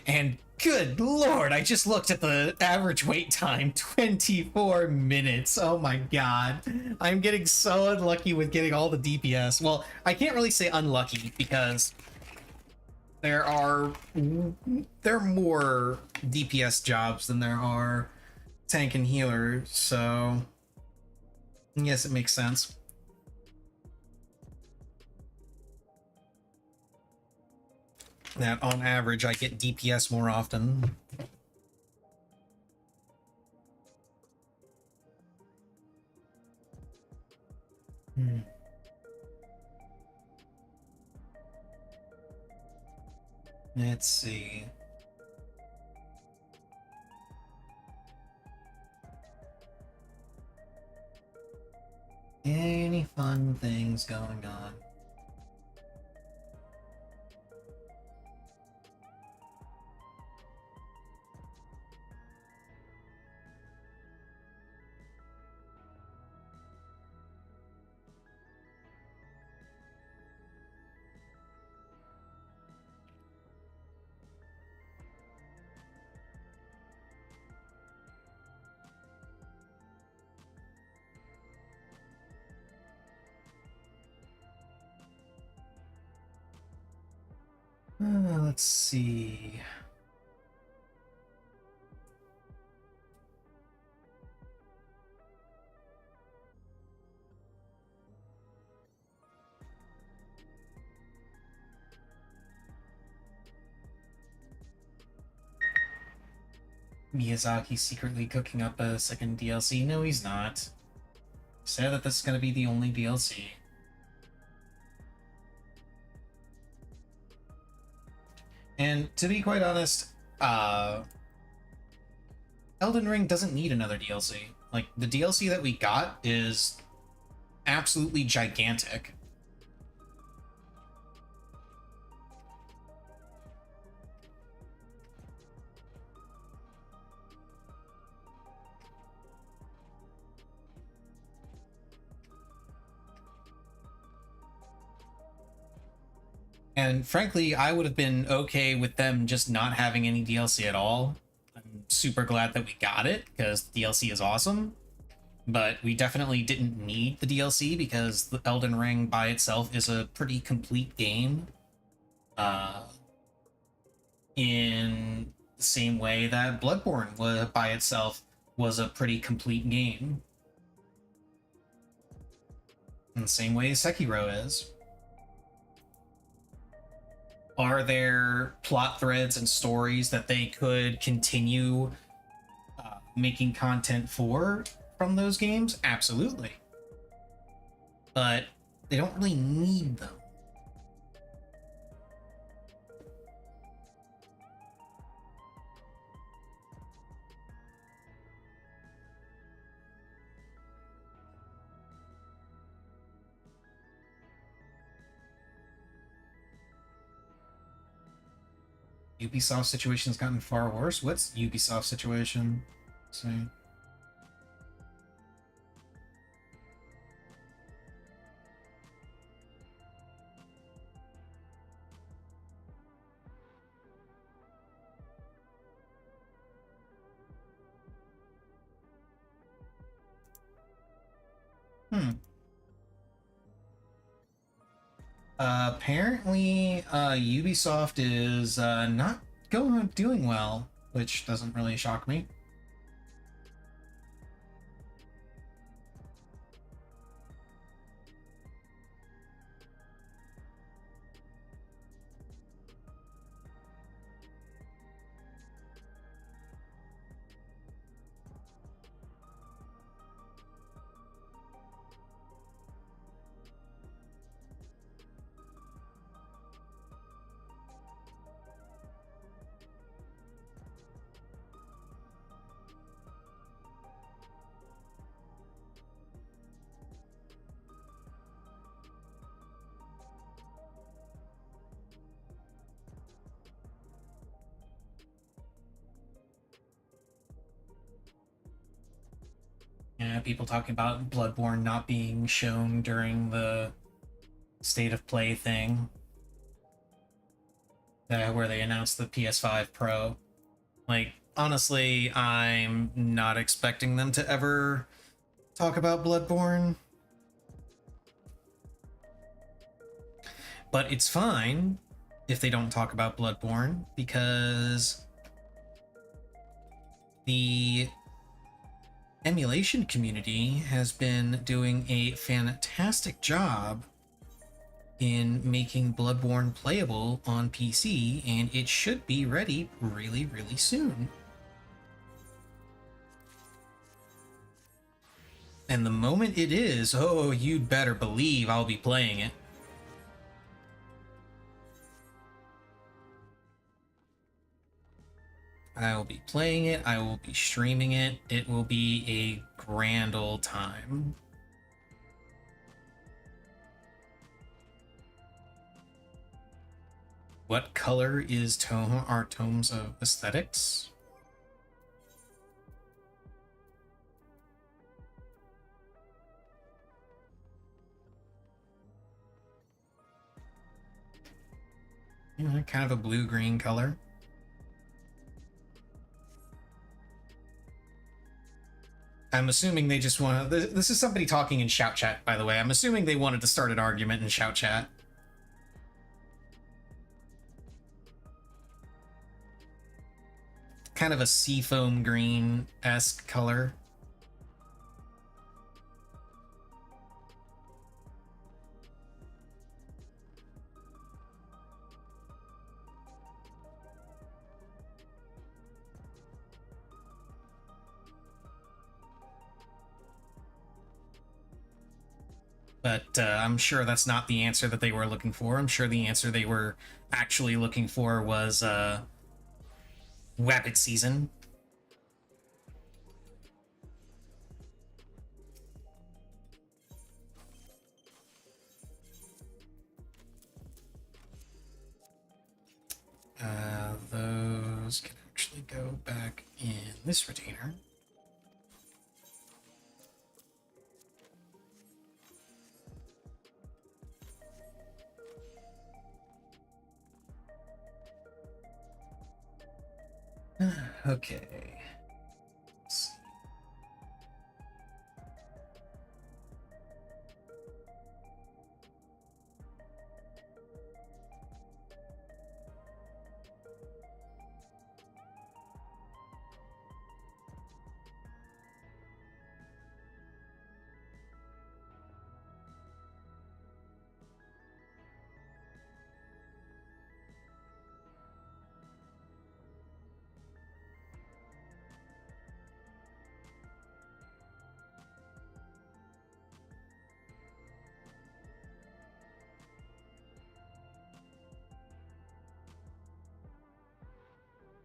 And good lord, I just looked at the average wait time, 24 minutes. Oh my god. I'm getting so unlucky with getting all the DPS. Well, I can't really say unlucky because there are more DPS jobs than there are tank and healer, so yes, it makes sense. That on average I get DPS more often. Let's see. Any fun things going on? Let's see. Miyazaki secretly cooking up a second DLC? No, he's not. He said that this is going to be the only DLC. And to be quite honest, Elden Ring doesn't need another DLC. Like, the DLC that we got is absolutely gigantic. And frankly, I would have been okay with them just not having any DLC at all. I'm super glad that we got it, because the DLC is awesome. But we definitely didn't need the DLC, because the Elden Ring by itself is a pretty complete game. In the same way that Bloodborne by itself was a pretty complete game. In the same way Sekiro is. Are there plot threads and stories that they could continue making content for from those games? Absolutely. But they don't really need them. Ubisoft situation's gotten far worse. What's Ubisoft situation? Let's see. Apparently, Ubisoft is not doing well, which doesn't really shock me. Yeah, people talking about Bloodborne not being shown during the State of Play thing, where they announced the PS5 Pro. Like, honestly, I'm not expecting them to ever talk about Bloodborne. But it's fine if they don't talk about Bloodborne, because the emulation community has been doing a fantastic job in making Bloodborne playable on PC, and it should be ready really, really soon. And the moment it is, oh, you'd better believe I'll be playing it. I will be playing it, I will be streaming it, it will be a grand old time. What color is our tomes of aesthetics? Yeah, kind of a blue-green color. I'm assuming they just want to... This is somebody talking in shout chat, by the way. I'm assuming they wanted to start an argument in shout chat. Kind of a seafoam green-esque color. But I'm sure that's not the answer that they were looking for. I'm sure the answer they were actually looking for was Rapid Season. Those can actually go back in this retainer. Okay. Let's see.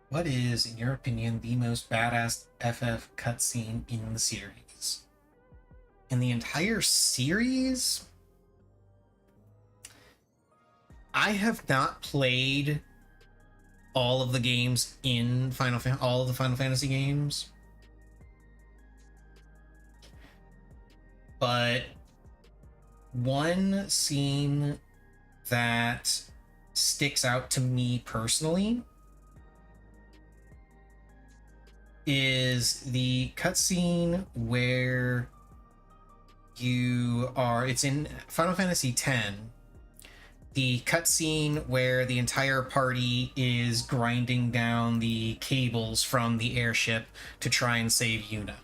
What is, in your opinion, the most badass FF cutscene in the series? In the entire series? I have not played all of the games in all of the Final Fantasy games. But one scene that sticks out to me personally is the cutscene where it's in Final Fantasy X, the cutscene where the entire party is grinding down the cables from the airship to try and save Yuna.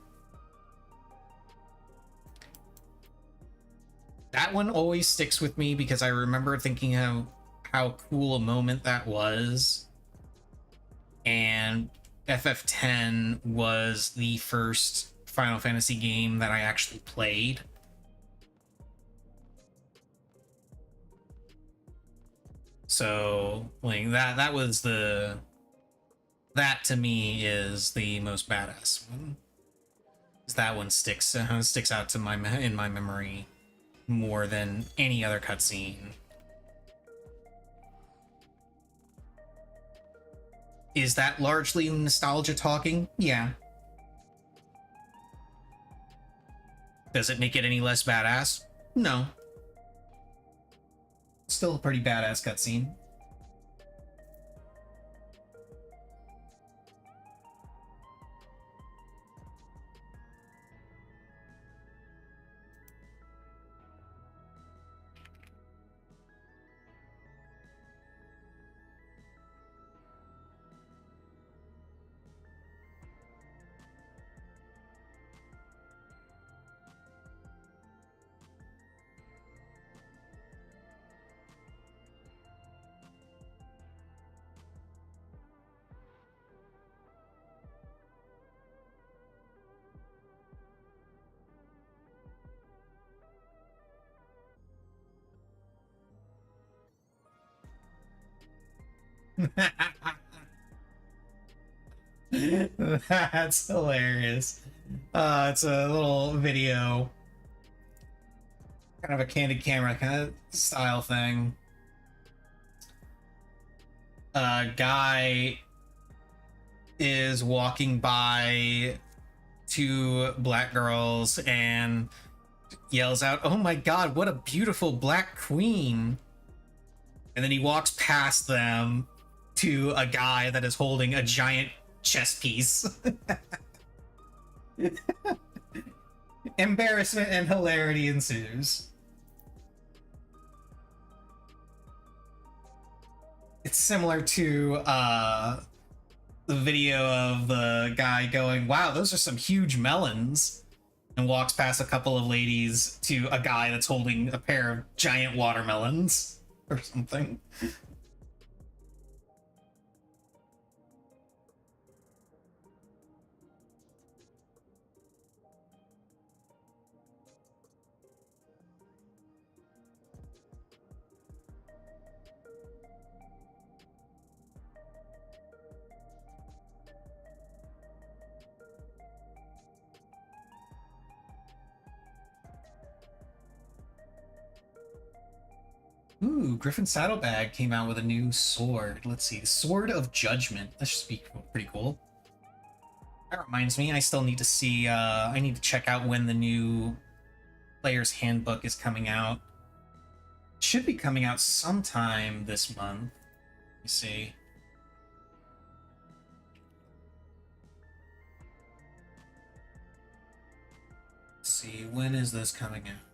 That one always sticks with me because I remember thinking how cool a moment that was. And FF10 was the first Final Fantasy game that I actually played. So, like, that was that to me is the most badass one. That one sticks out to in my memory more than any other cutscene. Is that largely nostalgia talking? Yeah. Does it make it any less badass? No. Still a pretty badass cutscene. That's hilarious. It's a little video, kind of a candid camera kind of style thing. A guy is walking by two black girls and yells out, "Oh my god, what a beautiful black queen!" And then he walks past them to a guy that is holding a giant chess piece. Embarrassment and hilarity ensues. It's similar to the video of the guy going, "Wow, those are some huge melons," and walks past a couple of ladies to a guy that's holding a pair of giant watermelons or something. Ooh, Griffin Saddlebag came out with a new sword. Let's see, the Sword of Judgment. That should be pretty cool. That reminds me, I still need to see, I need to check out when the new Player's Handbook is coming out. It should be coming out sometime this month. Let me see. Let's see, when is this coming out?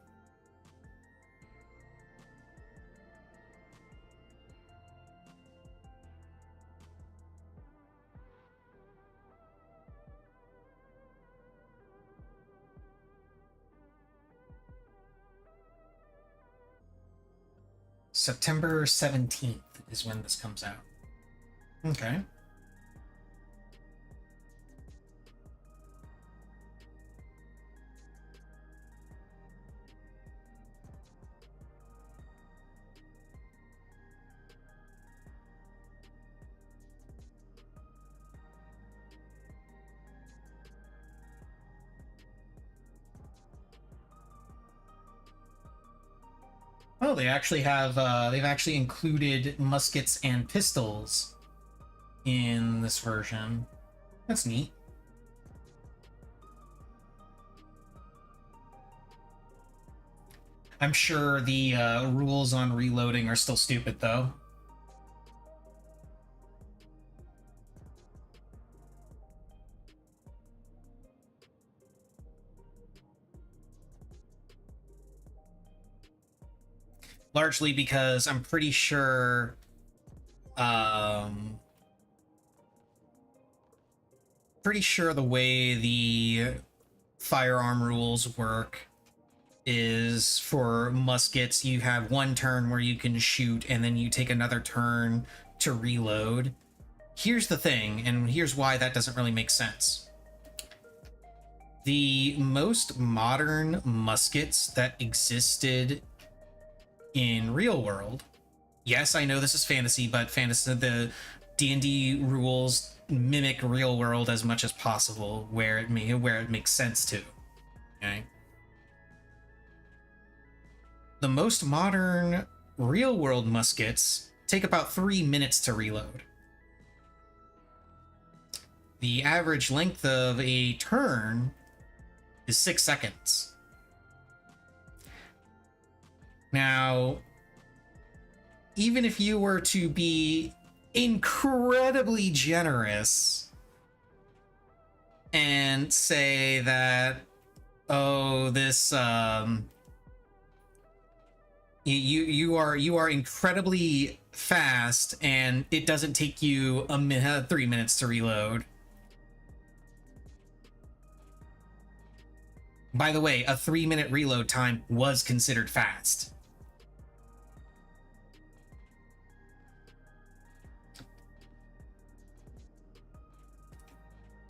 September 17th is when this comes out. Okay. Oh, they actually have, they've actually included muskets and pistols in this version. That's neat. I'm sure the rules on reloading are still stupid, though. Largely because I'm pretty sure the way the firearm rules work is for muskets, you have one turn where you can shoot and then you take another turn to reload. Here's the thing, and here's why that doesn't really make sense. The most modern muskets that existed in real world, yes, I know this is fantasy, but fantasy, the D&D rules mimic real world as much as possible where it makes sense to. Okay. The most modern real world muskets take about 3 minutes to reload. The average length of a turn is 6 seconds. Now, even if you were to be incredibly generous and say that, oh, this you are incredibly fast and it doesn't take you 3 minutes to reload. By the way, a 3-minute reload time was considered fast.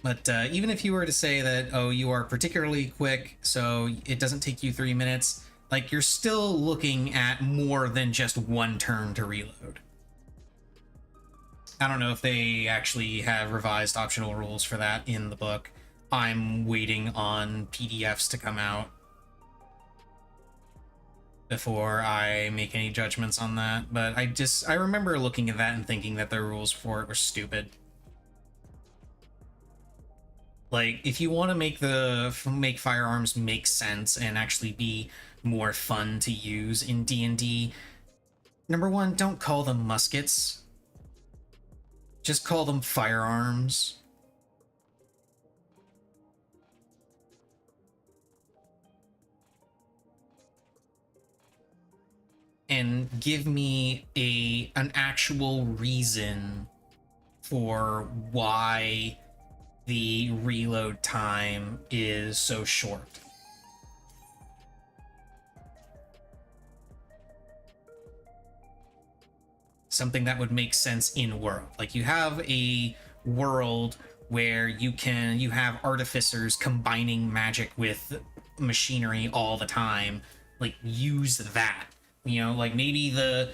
But even if you were to say that, oh, you are particularly quick, so it doesn't take you 3 minutes, like, you're still looking at more than just one turn to reload. I don't know if they actually have revised optional rules for that in the book. I'm waiting on PDFs to come out before I make any judgments on that, but I remember looking at that and thinking that the rules for it were stupid. Like, if you want to make firearms make sense and actually be more fun to use in D&D, number one, don't call them muskets. Just call them firearms. And give me an actual reason for why the reload time is so short. Something that would make sense in world. Like, you have a world where you have artificers combining magic with machinery all the time. Like, use that. You know, like, maybe the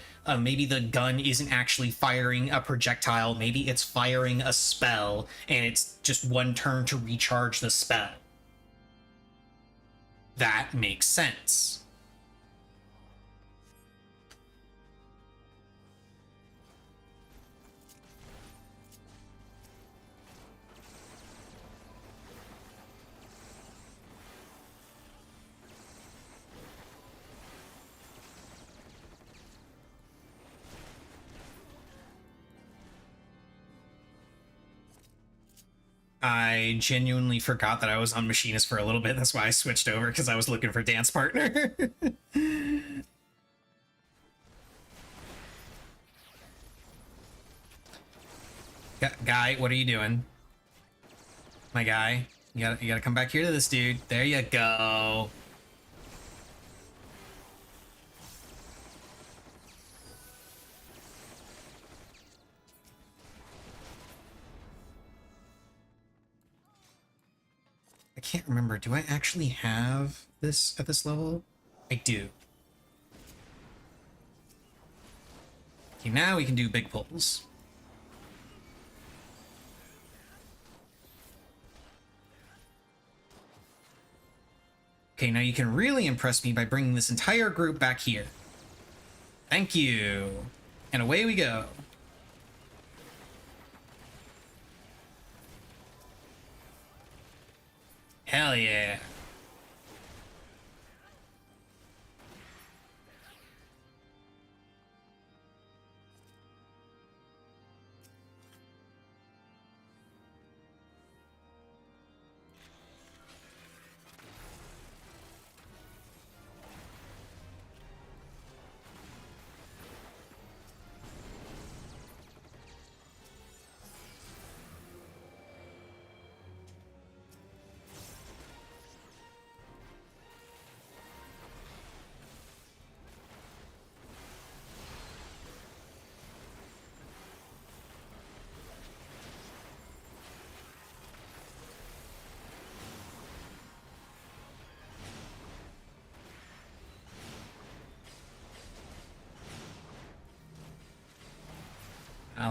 gun isn't actually firing a projectile, maybe it's firing a spell, and it's just one turn to recharge the spell. That makes sense. I genuinely forgot that I was on Machinist for a little bit. That's why I switched over, because I was looking for dance partner. Guy, what are you doing? My guy, you gotta come back here to this dude. There you go. I can't remember. Do I actually have this at this level? I do. Okay, now we can do big pulls. Okay, now you can really impress me by bringing this entire group back here. Thank you. And away we go. Hell yeah.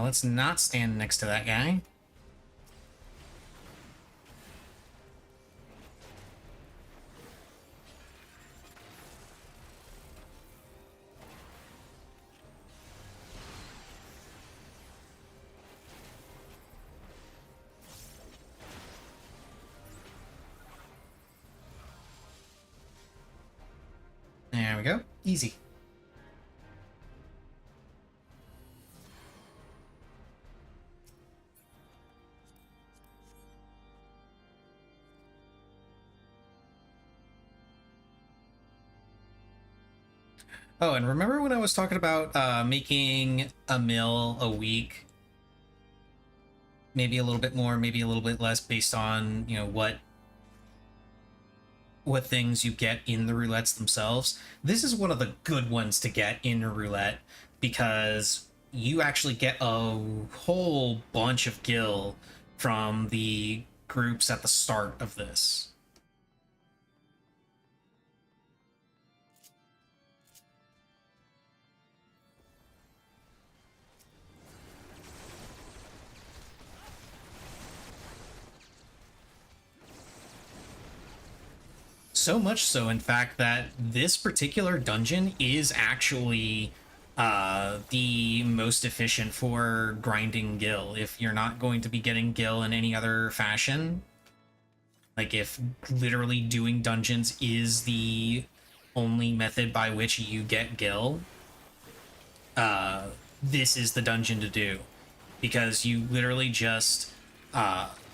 Let's not stand next to that guy. There we go. Easy. Oh, and remember when I was talking about making a mill a week? Maybe a little bit more, maybe a little bit less based on, you know, what things you get in the roulettes themselves. This is one of the good ones to get in a roulette because you actually get a whole bunch of gil from the groups at the start of this. So much so, in fact, that this particular dungeon is actually the most efficient for grinding gil. If you're not going to be getting gil in any other fashion, like if literally doing dungeons is the only method by which you get gil, this is the dungeon to do. Because you literally just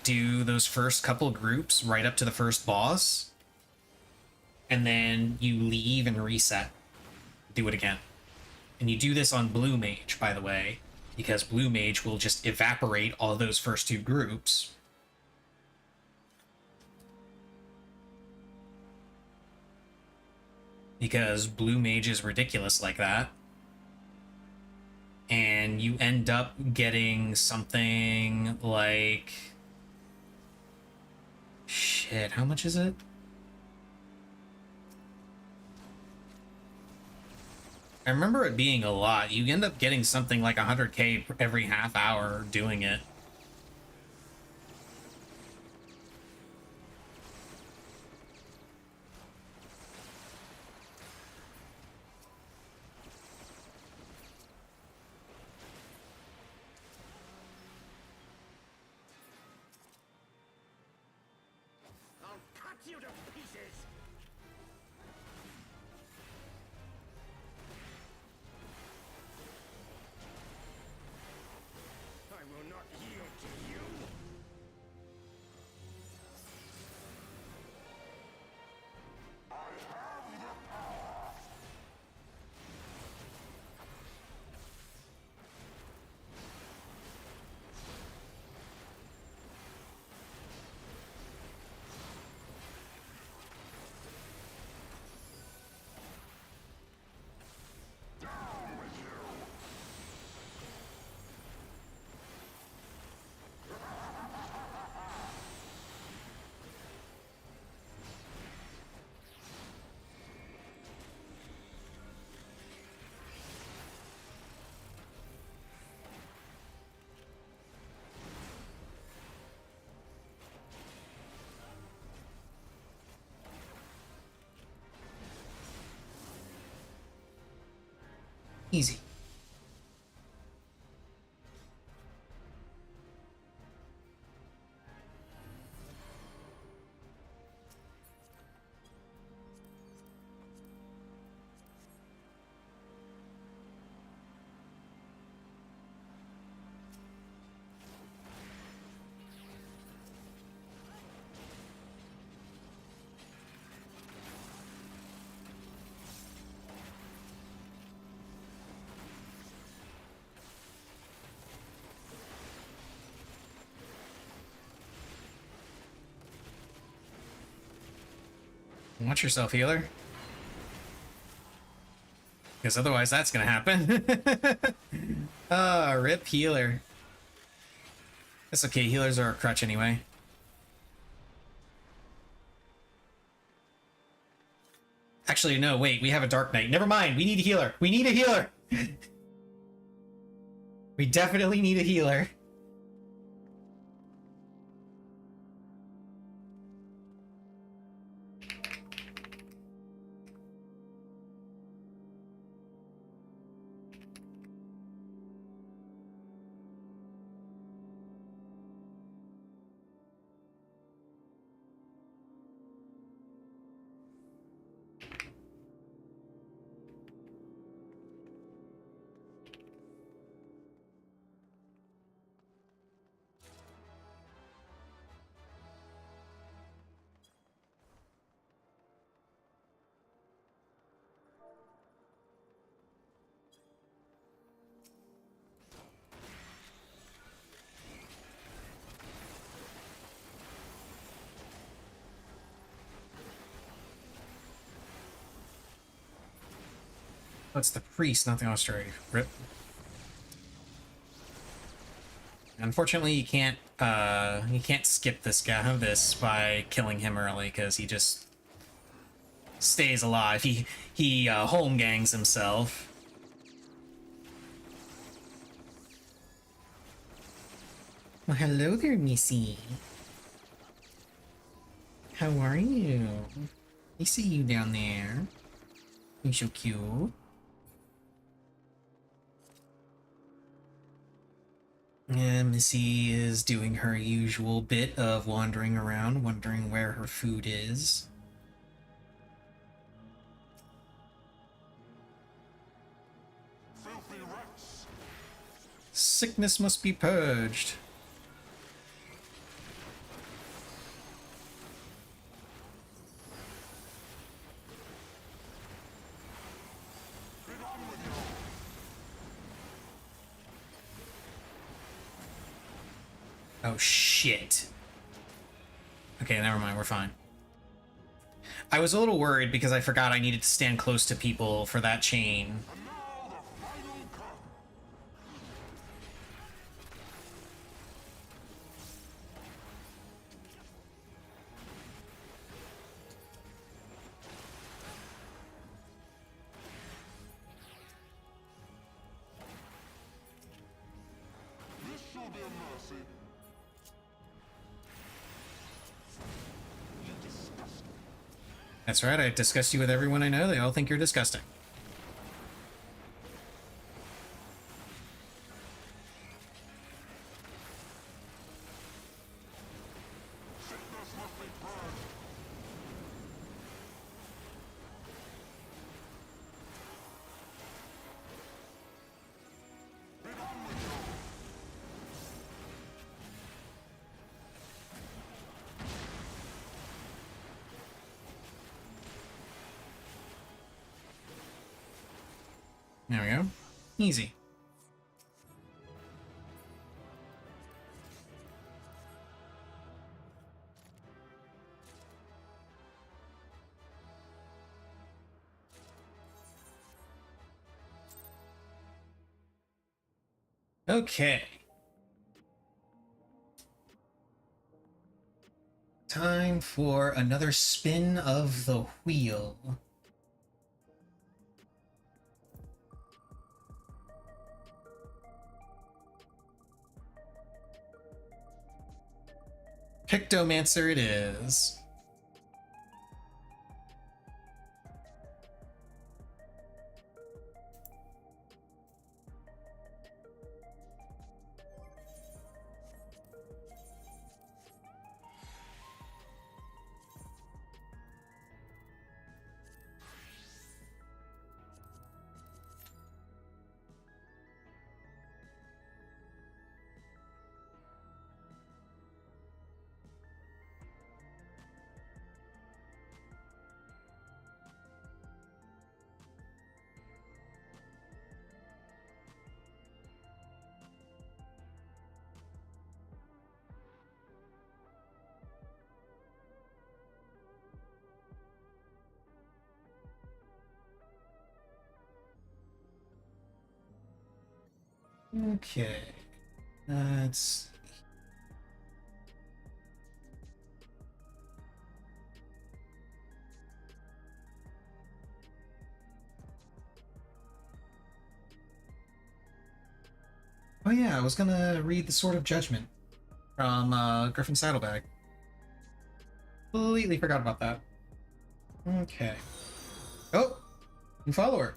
do those first couple groups right up to the first boss, and then you leave and reset. Do it again. And you do this on Blue Mage, by the way, because Blue Mage will just evaporate all those first two groups. Because Blue Mage is ridiculous like that. And you end up getting something like... Shit, how much is it? I remember it being a lot. You end up getting something like 100k every half hour doing it. I'll cut you to pieces! I will not yield to you! Easy. Watch yourself, healer. Because otherwise that's gonna happen. Ah, rip healer. That's okay, healers are a crutch anyway. Actually, no, wait, we have a Dark Knight. Never mind, we need a healer. We need a healer! We definitely need a healer. That's the priest, not the Australian. Rip. Unfortunately, you can't skip this guy by killing him early because he just stays alive. He home gangs himself. Well, hello there, Missy. How are you? I see you down there. You're so cute. And Missy is doing her usual bit of wandering around, wondering where her food is. Filthy rats! Sickness must be purged. Get on with you! Oh shit. Okay, never mind, we're fine. I was a little worried because I forgot I needed to stand close to people for that chain. And now the final cut! This shall be a mercy. You disgust me. That's right, I discussed you with everyone I know. They all think you're disgusting. Sickness must be purged. Get on with you! There we go. Easy. Okay. Time for another spin of the wheel. Pictomancer it is. Okay. Let's... Oh yeah, I was gonna read the Sword of Judgment from Griffin Saddlebag. Completely forgot about that. Okay. Oh! New follower!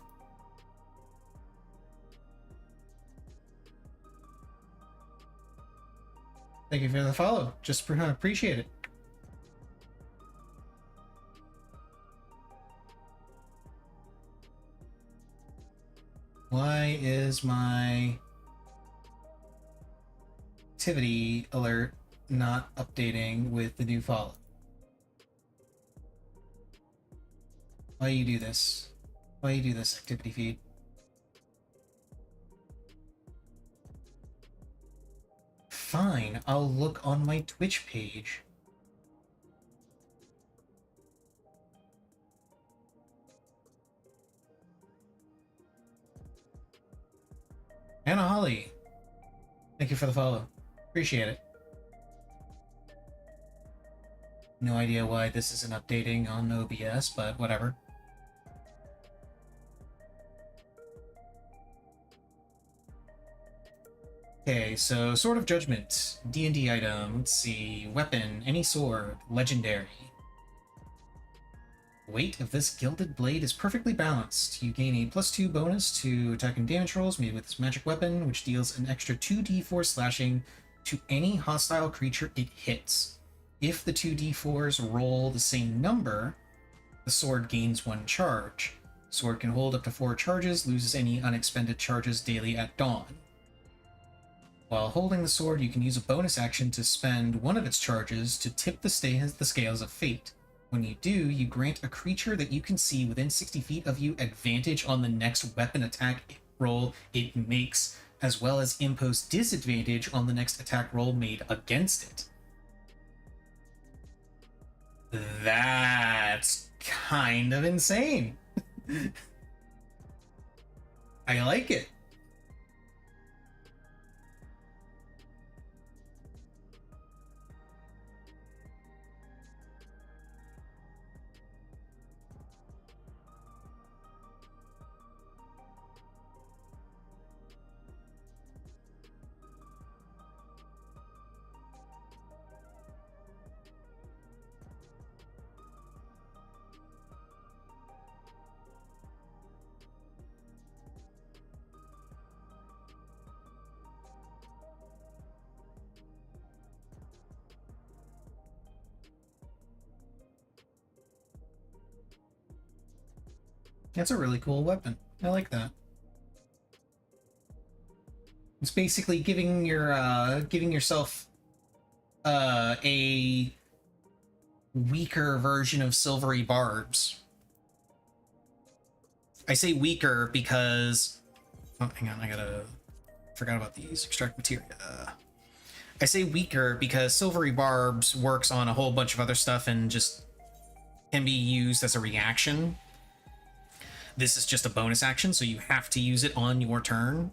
Thank you for the follow. Just appreciate it. Why is my activity alert not updating with the new follow? Why you do this? Why you do this, activity feed? Fine, I'll look on my Twitch page. Anna Holly, thank you for the follow. Appreciate it. No idea why this isn't updating on OBS, but whatever. Okay, so Sword of Judgment, D&D item, let's see, weapon, any sword, legendary. Weight of this gilded blade is perfectly balanced. You gain a +2 bonus to attack and damage rolls made with this magic weapon, which deals an extra 2d4 slashing to any hostile creature it hits. If the 2d4s roll the same number, the sword gains 1 charge. Sword can hold up to 4 charges, loses any unexpended charges daily at dawn. While holding the sword, you can use a bonus action to spend one of its charges to tip the scales of fate. When you do, you grant a creature that you can see within 60 feet of you advantage on the next weapon attack roll it makes, as well as impose disadvantage on the next attack roll made against it. That's kind of insane. I like it. That's a really cool weapon. I like that. It's basically giving yourself a weaker version of silvery barbs. I say weaker because hang on, forgot about these extract materia. I say weaker because silvery barbs works on a whole bunch of other stuff and just can be used as a reaction. This is just a bonus action, so you have to use it on your turn.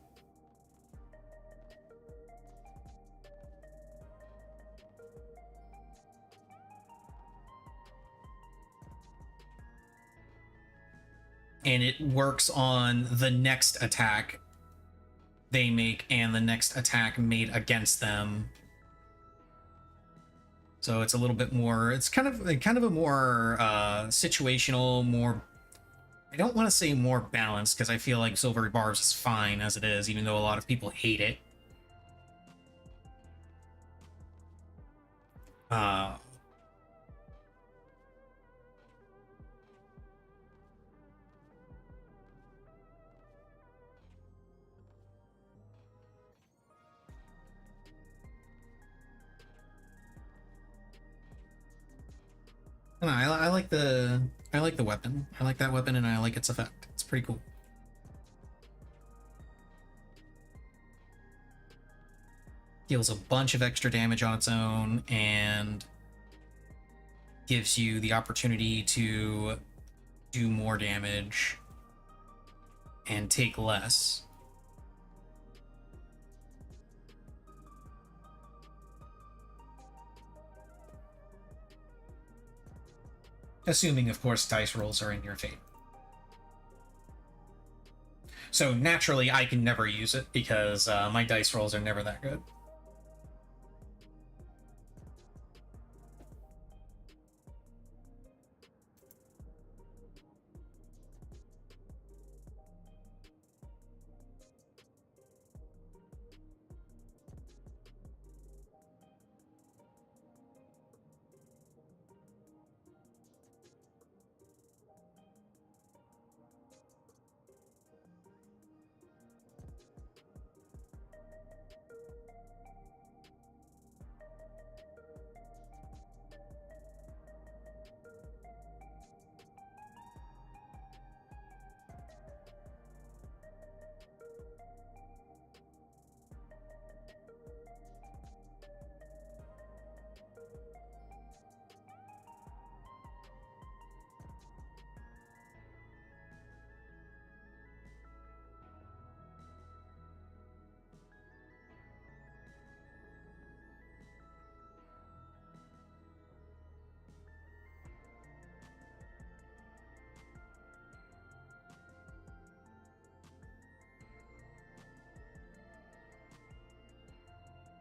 And it works on the next attack they make and the next attack made against them. So it's a little bit more, it's kind of a more situational, more, I don't want to say more balanced, because I feel like Silvery Barbs is fine as it is, even though a lot of people hate it. I like the weapon. I like that weapon, and I like its effect. It's pretty cool. Deals a bunch of extra damage on its own, and gives you the opportunity to do more damage and take less. Assuming, of course, dice rolls are in your favor. So naturally, I can never use it because my dice rolls are never that good.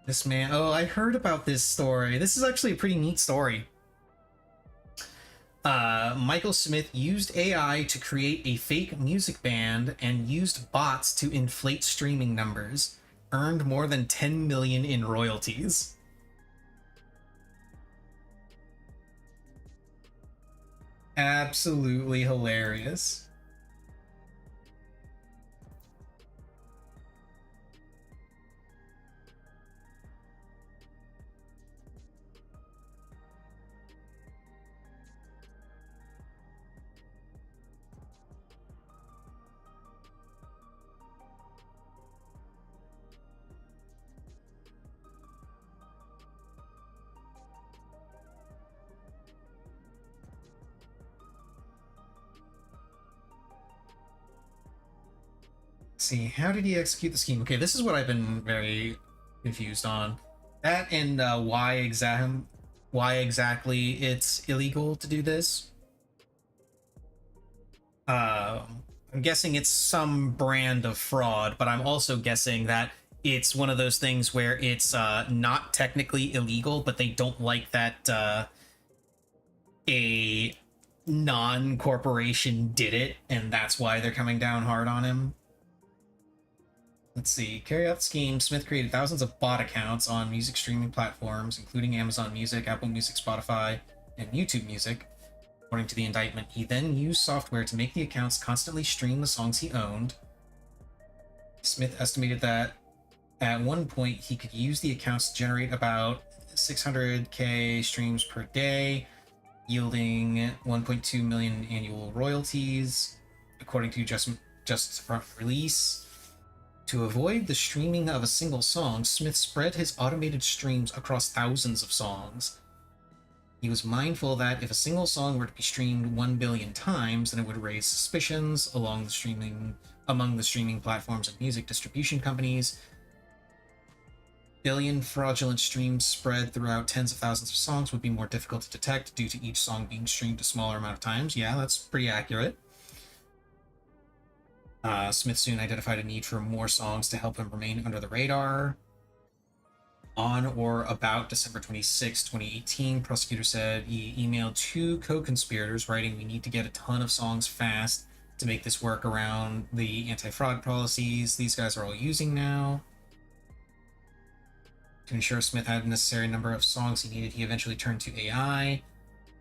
This man, oh, I heard about this story. This is actually a pretty neat story. Michael Smith used AI to create a fake music band and used bots to inflate streaming numbers. Earned more than 10 million in royalties. Absolutely hilarious. See, how did he execute the scheme? Okay, this is what I've been very confused on. That and why exactly it's illegal to do this. I'm guessing it's some brand of fraud, but I'm also guessing that it's one of those things where it's not technically illegal, but they don't like that a non-corporation did it, and that's why they're coming down hard on him. Let's see. Carry out the scheme. Smith created thousands of bot accounts on music streaming platforms, including Amazon Music, Apple Music, Spotify, and YouTube Music. According to the indictment, he then used software to make the accounts constantly stream the songs he owned. Smith estimated that at one point he could use the accounts to generate about 600k streams per day, yielding 1.2 million annual royalties, according to Just Front Release. To avoid the streaming of a single song, Smith spread his automated streams across thousands of songs. He was mindful that if a single song were to be streamed 1 billion times, then it would raise suspicions among the streaming platforms and music distribution companies. Billion fraudulent streams spread throughout tens of thousands of songs would be more difficult to detect due to each song being streamed a smaller amount of times. Yeah, that's pretty accurate. Smith soon identified a need for more songs to help him remain under the radar. On or about December 26, 2018, prosecutor said he emailed 2 co-conspirators writing, "We need to get a ton of songs fast to make this work around the anti-fraud policies these guys are all using now." To ensure Smith had the necessary number of songs he needed, he eventually turned to AI.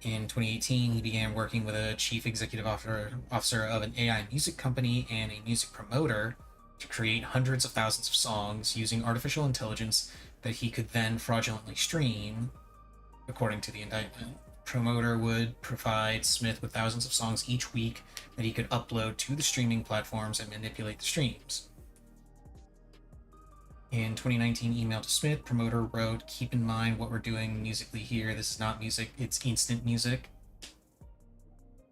In 2018, he began working with a chief executive officer of an AI music company and a music promoter to create hundreds of thousands of songs using artificial intelligence that he could then fraudulently stream, according to the indictment. The promoter would provide Smith with thousands of songs each week that he could upload to the streaming platforms and manipulate the streams. In 2019 email to Smith, promoter wrote, "Keep in mind what we're doing musically here. This is not music, it's instant music."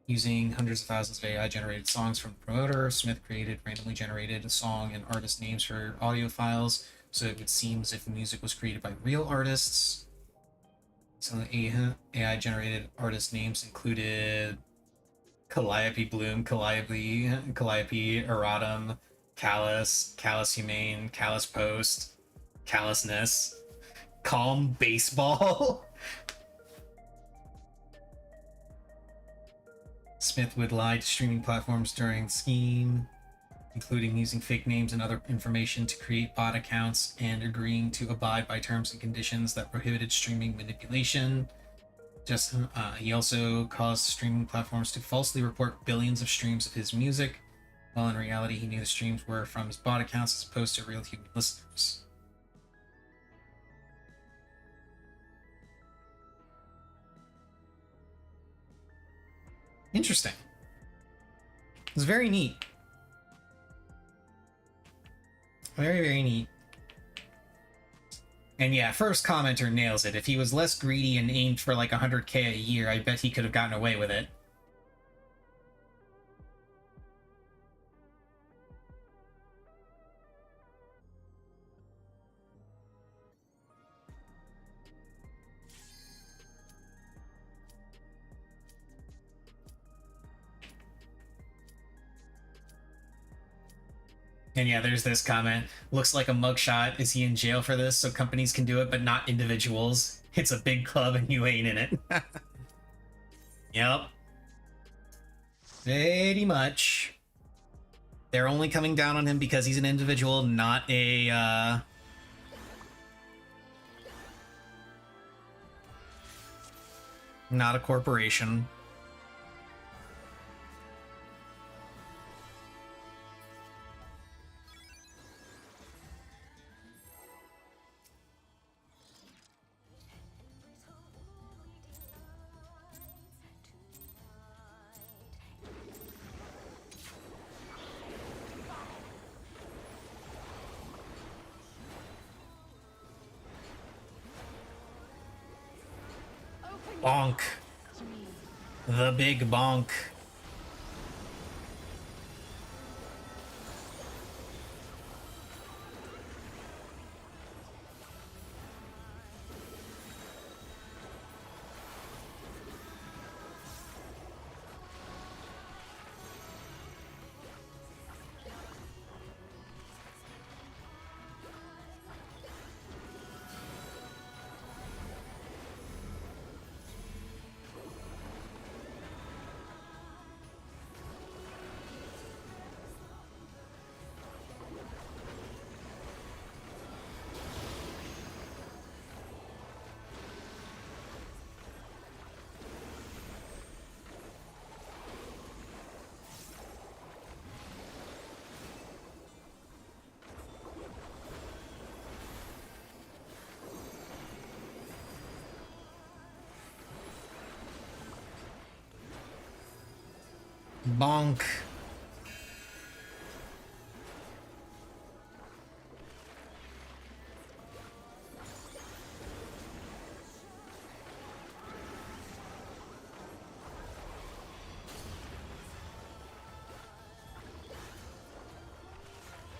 Using hundreds of thousands of AI-generated songs from the promoter, Smith randomly generated song and artist names for audio files, so it would seem as if the music was created by real artists. Some of the AI-generated artist names included Calliope Bloom, Calliope Erratum, Callus, Callus Humane, Callus Post, Callousness, Calm Baseball. Smith would lie to streaming platforms during the scheme, including using fake names and other information to create bot accounts and agreeing to abide by terms and conditions that prohibited streaming manipulation. He also caused streaming platforms to falsely report billions of streams of his music, while in reality he knew the streams were from his bot accounts as opposed to real human listeners. Interesting. It's very neat. Very, very neat. And yeah, first commenter nails it. If he was less greedy and aimed for like 100k a year, I bet he could have gotten away with it. And yeah, there's this comment. Looks like a mugshot. Is he in jail for this? So companies can do it, but not individuals. It's a big club and you ain't in it. Yep. Pretty much. They're only coming down on him because he's an individual, not a, not a corporation. Bonk. The big bonk. Bonk.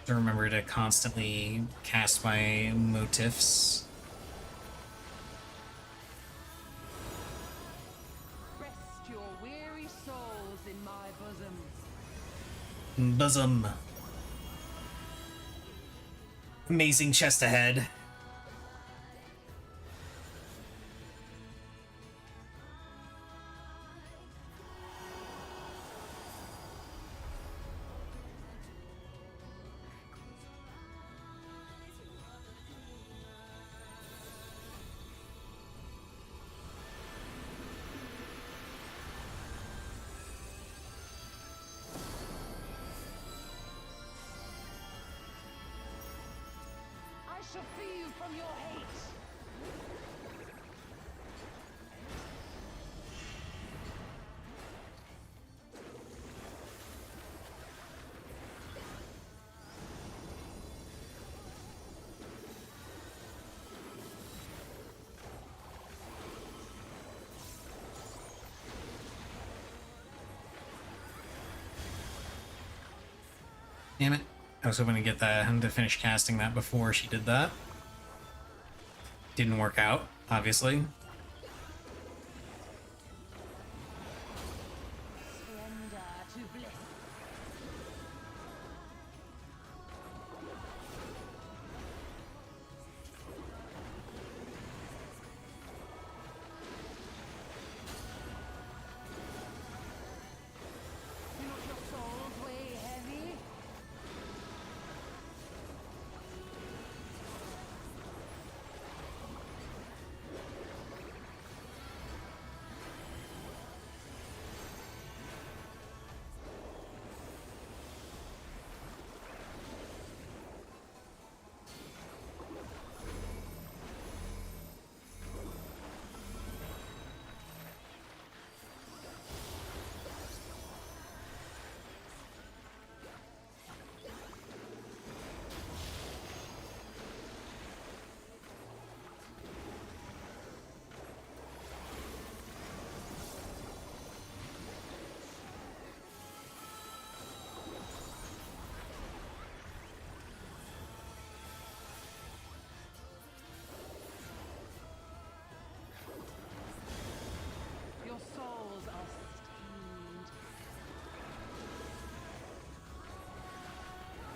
To remember to constantly cast my motifs. Rest your weary souls in my bosom. Bosom. Amazing chest ahead. I shall free you from your hate. Damn it. I was hoping to get that to finish casting that before she did that. Didn't work out, obviously.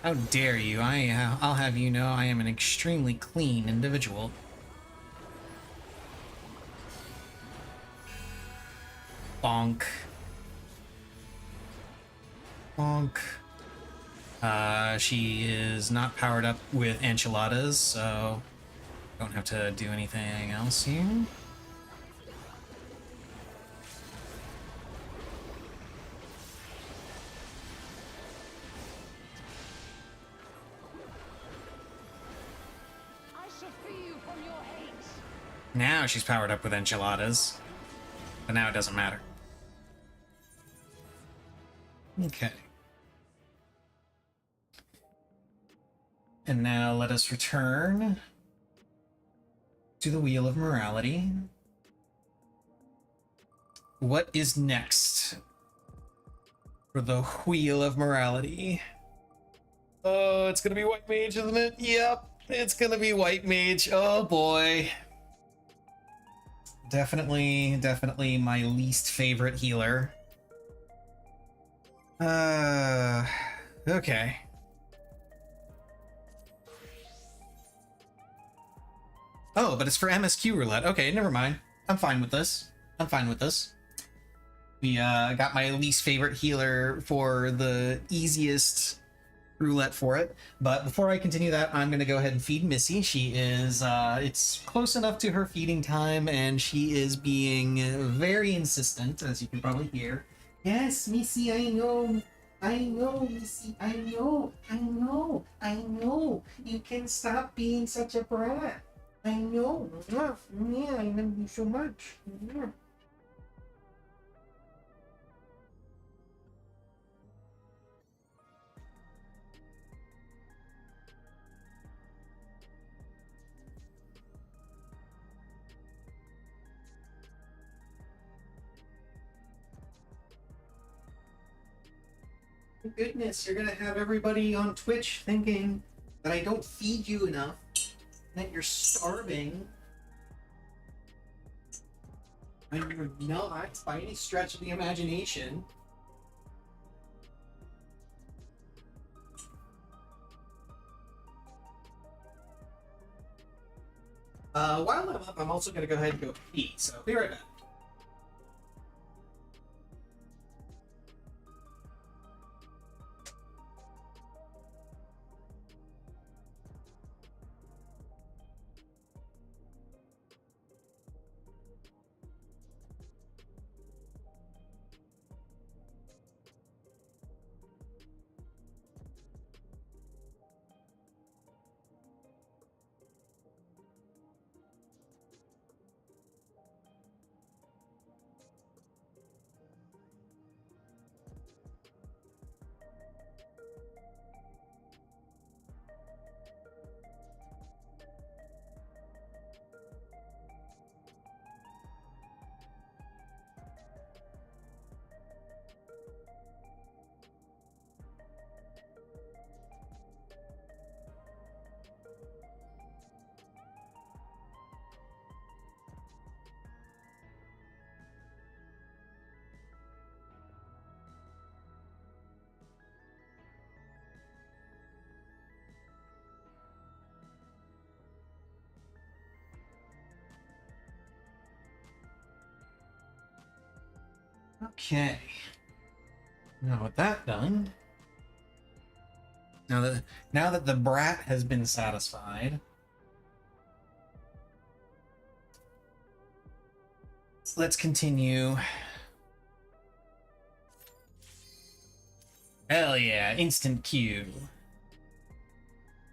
How dare you? I'll have you know I am an extremely clean individual. Bonk. Bonk. She is not powered up with enchiladas, so don't have to do anything else here. I shall free you from your hate. Now she's powered up with enchiladas, but now it doesn't matter. Okay. And now let us return to the Wheel of Morality. What is next for the Wheel of Morality? Oh, it's gonna be White Mage, isn't it? Yep, it's gonna be White Mage. Oh boy. Definitely my least favorite healer. Okay. Oh, but it's for MSQ roulette. Okay, never mind. I'm fine with this. We got my least favorite healer for the easiest roulette for it. But before I continue that, I'm going to go ahead and feed Missy. She is, it's close enough to her feeding time, and she is being very insistent, as you can probably hear. Yes, Missy, I know. Missy, I know. You can stop being such a brat. I know. Yeah, I love you so much. Yeah. Goodness, you're gonna have everybody on Twitch thinking that I don't feed you enough, that you're starving. I'm not by any stretch of the imagination. While I'm up, I'm also gonna go ahead and go pee, so be right back. Okay. Now with that done, now that the brat has been satisfied, let's continue. Hell yeah, instant queue.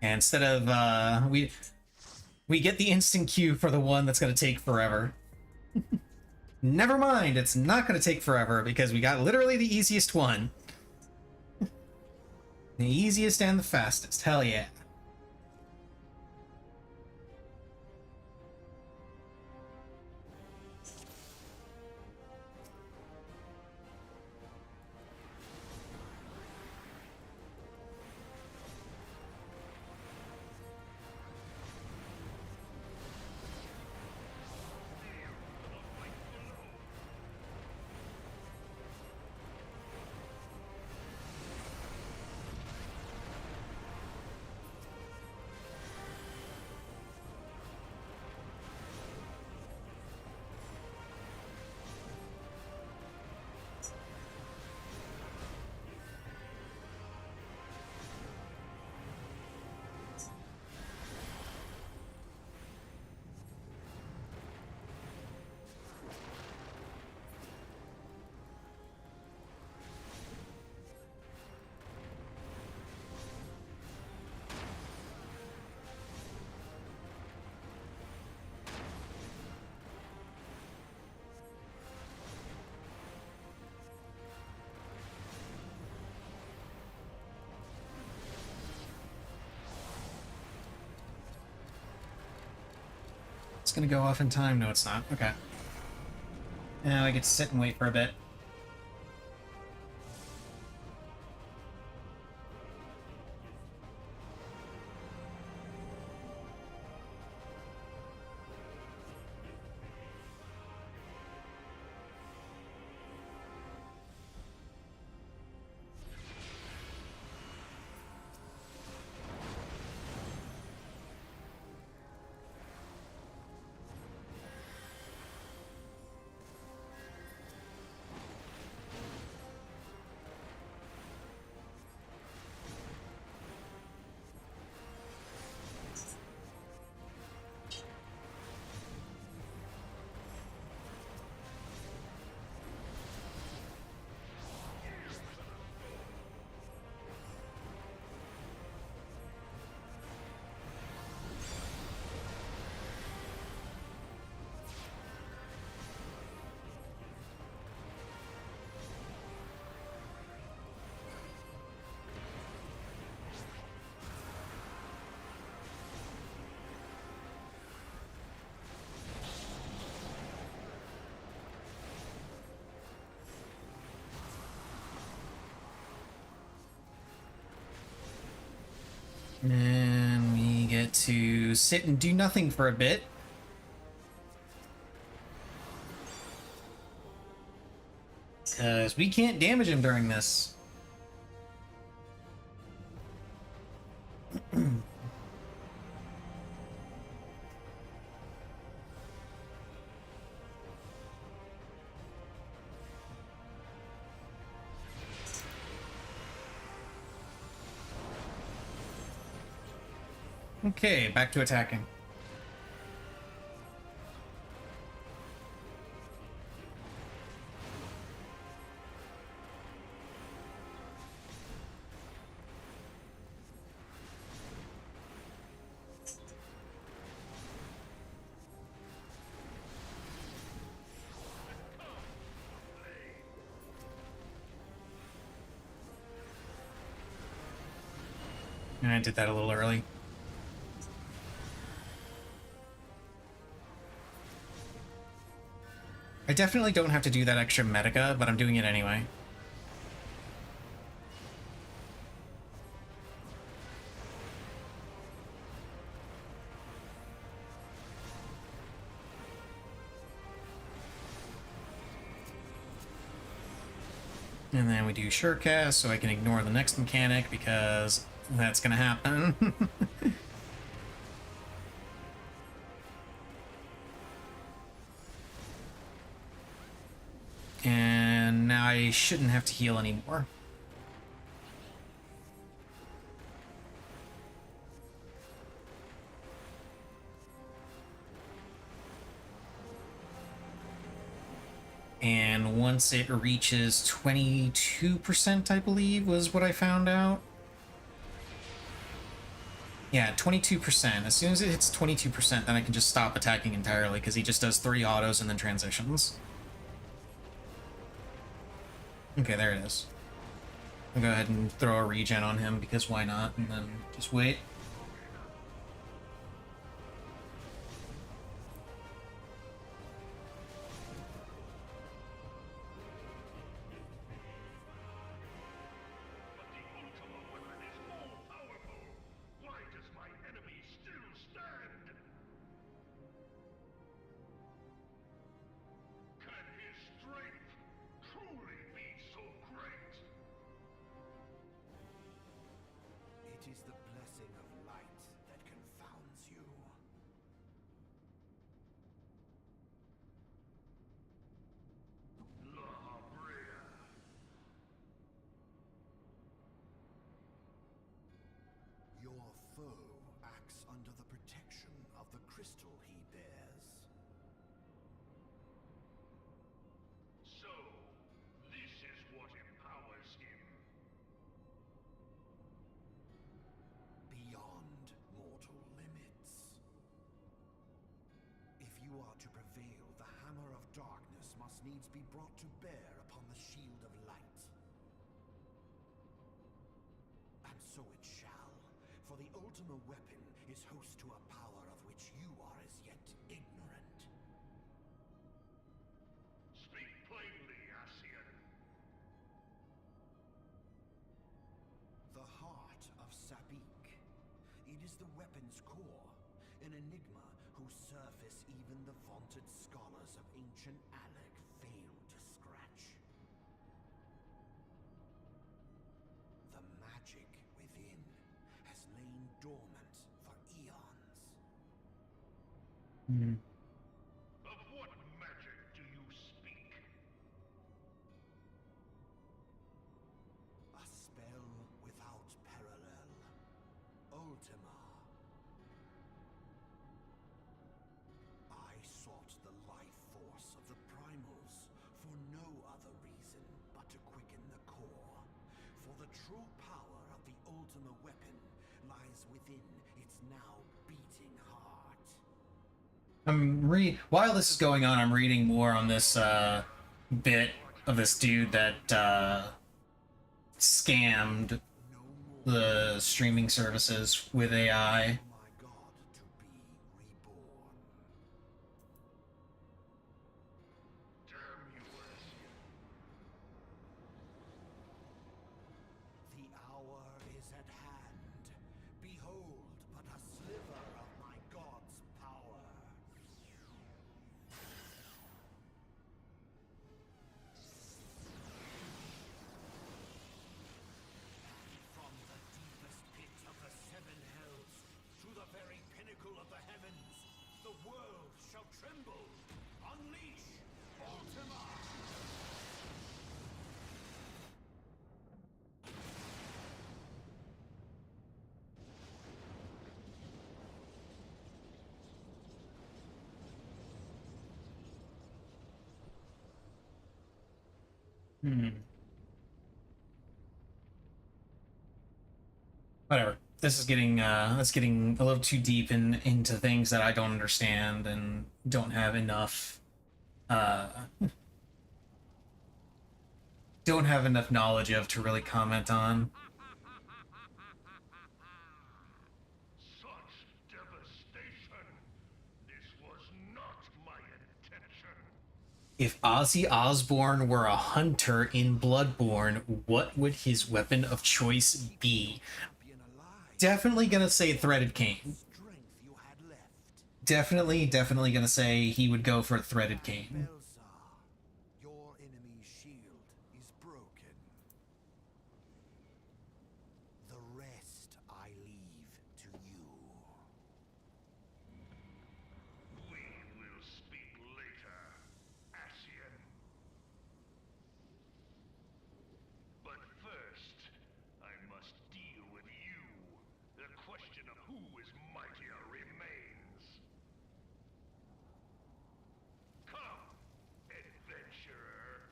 And instead of we get the instant queue for the one that's gonna take forever. Never mind, it's not going to take forever because we got literally the easiest one. The easiest and the fastest, hell yeah. gonna go off in time? No, it's not. Okay. Now I get to sit and wait for a bit. And we get to sit and do nothing for a bit. Because we can't damage him during this. Okay, back to attacking. And I did that a little early. I definitely don't have to do that extra medica, but I'm doing it anyway. And then we do Surecast, so I can ignore the next mechanic, because that's gonna happen. And now I shouldn't have to heal anymore. And once it reaches 22%, I believe, was what I found out. Yeah, 22%. As soon as it hits 22%, then I can just stop attacking entirely, because he just does 3 autos and then transitions. Okay, there it is. I'll go ahead and throw a regen on him, because why not? And then just wait. Why does my enemy still stand? Can his strength truly be so great? It is the blessing of light that confounds you. La Brea. Your foe acts under the protection of the crystal he bears. So, this is what empowers him. Beyond mortal limits. If you are to prevail, the hammer of darkness must needs be brought to bear upon the shield of light. And so it shall, for the Ultima weapon is host to a power of which you are as yet ignorant. is the weapon's core? An enigma whose surface even the vaunted scholars of ancient Alec failed to scratch. The magic within has lain dormant for eons. Of what magic do you speak? A spell without parallel. Ultima. I sought the life force of the primals for no other reason but to quicken the core. For the true power of the Ultima weapon lies within its now beating heart. While this is going on, I'm reading more on this bit of this dude that scammed No more the streaming services with AI. for my god to be reborn. Damn you, Asian. The hour is at hand. Behold but a sliver of my god's power. From the deepest pit of the seven hells to the very pinnacle of the heavens, the world shall tremble. Unleash Ultima! Whatever. This is getting that's getting a little too deep into things that I don't understand and don't have enough don't have enough knowledge of to really comment on. Such devastation! This was not my intention! If Ozzy Osbourne were a hunter in Bloodborne, what would his weapon of choice be? Champion alive. Definitely gonna say threaded cane. Strength you had left. Definitely gonna say he would go for a threaded cane. Belzar, your enemy's shield is broken. The rest I leave to you. We will speak later, Asian. But first, I must deal with you. The question of who is mightier remains. Come, adventurer.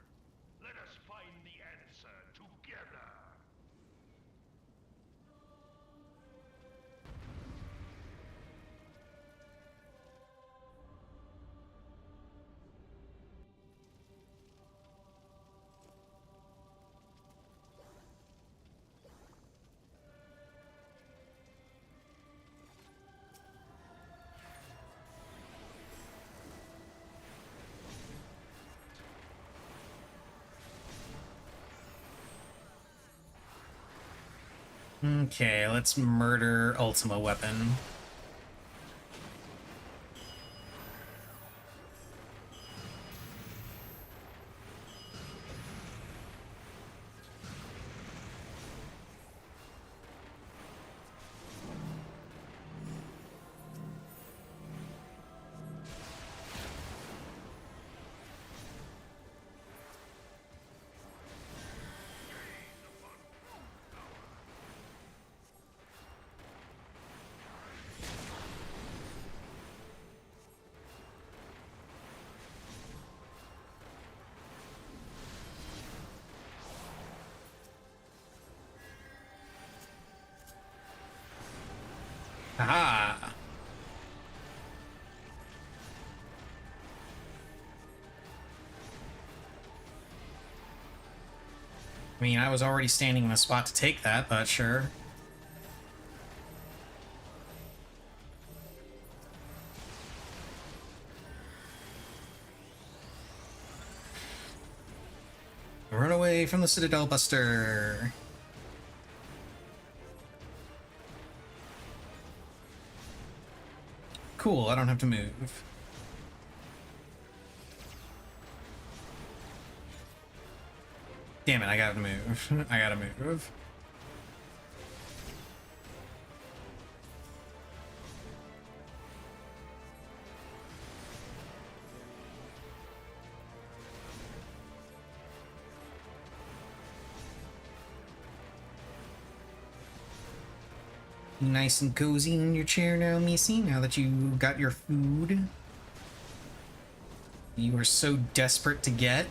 Let us find the answer together. Okay, let's murder Ultima weapon. Aha! I mean, I was already standing in the spot to take that, but sure. Run away from the Citadel Buster! Cool, I don't have to move. Damn it, I gotta move. I gotta move. Nice and cozy in your chair now, Missy, now that you got your food you were so desperate to get.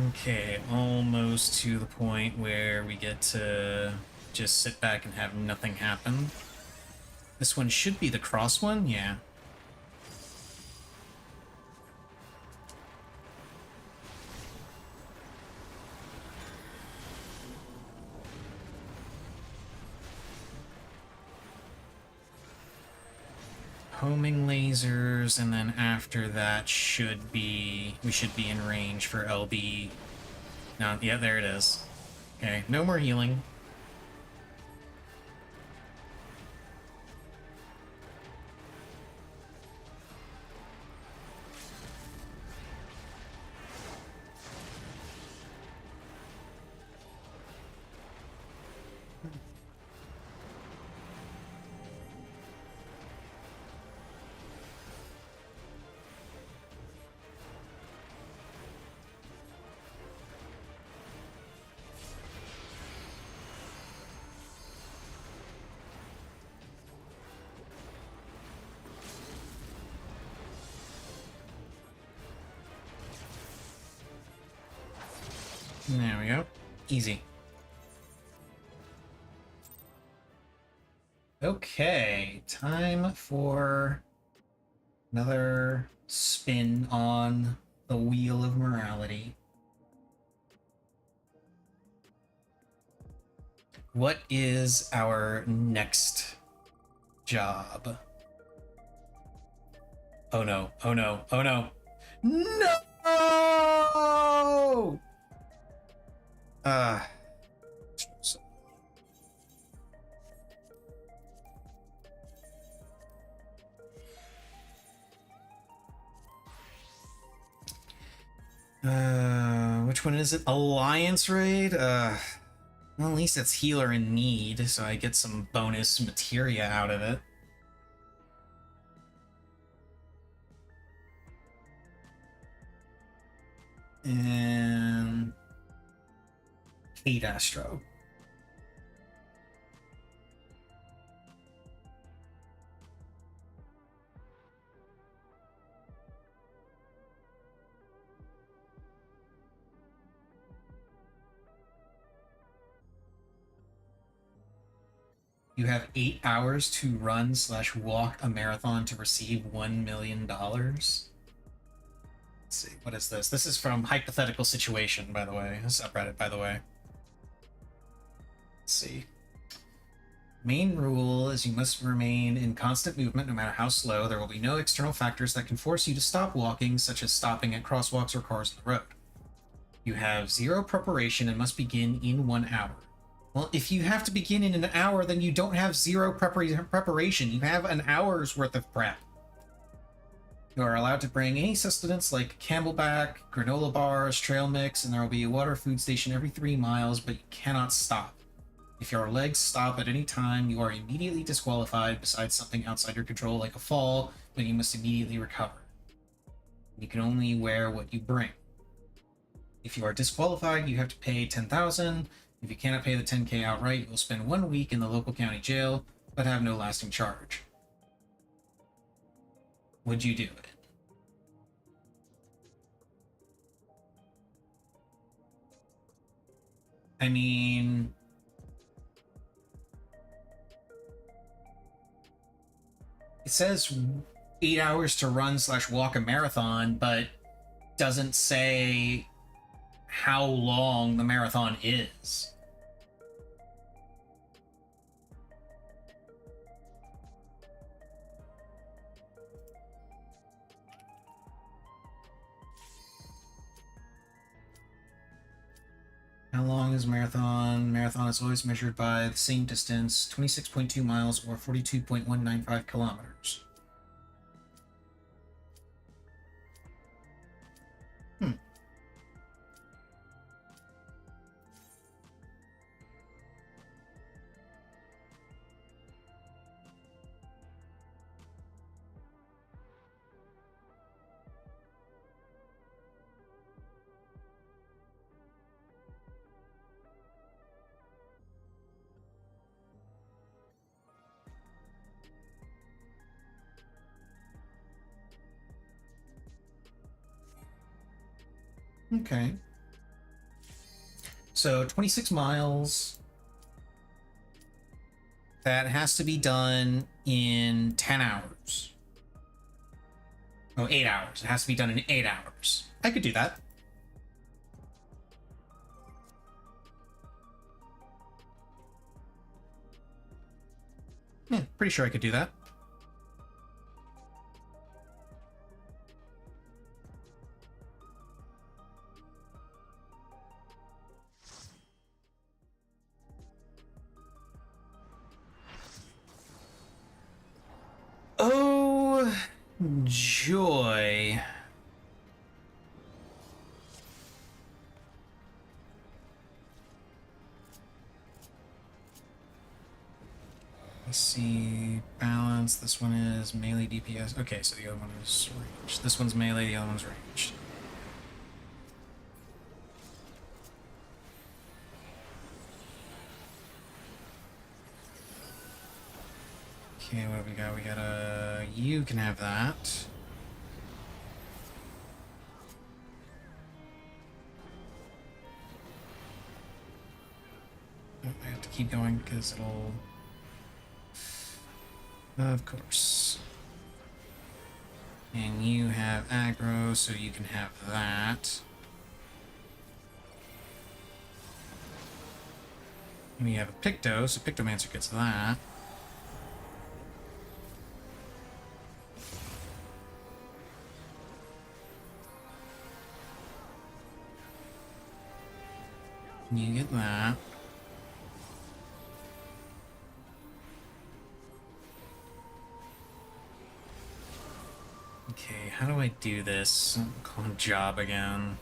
Okay, almost to the point where we get to just sit back and have nothing happen. This one should be the cross one, yeah. Homing lasers, and then after that we should be in range for LB. No, yeah, there it is. Okay, no more healing. There we go. Easy. Okay, time for another spin on the wheel of morality. What is our next job? Oh no, oh no, oh no. No! Which one is it? Alliance raid? Well, at least it's healer in need, so I get some bonus materia out of it. And Kate Astro. You have 8 hours to run/walk a marathon to receive $1 million. Let's see, what is this? This is from Hypothetical Situation, by the way. A subreddit, by the way. Let's see. Main rule is you must remain in constant movement no matter how slow. There will be no external factors that can force you to stop walking, such as stopping at crosswalks or cars on the road. You have 0 preparation and must begin in 1 hour. Well, if you have to begin in an hour, then you don't have 0 preparation. You have an hour's worth of prep. You are allowed to bring any sustenance like Camelback, granola bars, trail mix, and there will be a water food station every 3 miles, but you cannot stop. If your legs stop at any time, you are immediately disqualified, besides something outside your control like a fall, but you must immediately recover. You can only wear what you bring. If you are disqualified, you have to pay 10,000, If you cannot pay the 10K outright, you will spend 1 week in the local county jail, but have no lasting charge. Would you do it? I mean, it says 8 hours to run / walk a marathon, but doesn't say how long the marathon is. How long is marathon? Marathon is always measured by the same distance, 26.2 miles or 42.195 kilometers. Okay. So 26 miles. That has to be done in 10 hours. Oh, 8 hours. It has to be done in 8 hours. I could do that. Yeah, pretty sure I could do that. Oh, joy. Let's see. Balance. This one is melee DPS. Okay, so the other one is ranged. This one's melee, the other one's ranged. Okay, what do we got? We got a... You can have that. Oh, I have to keep going because it'll... Of course. And you have aggro, so you can have that. And we have a Picto, so Pictomancer gets that. You get that. Okay, how do I do this? Call him job again.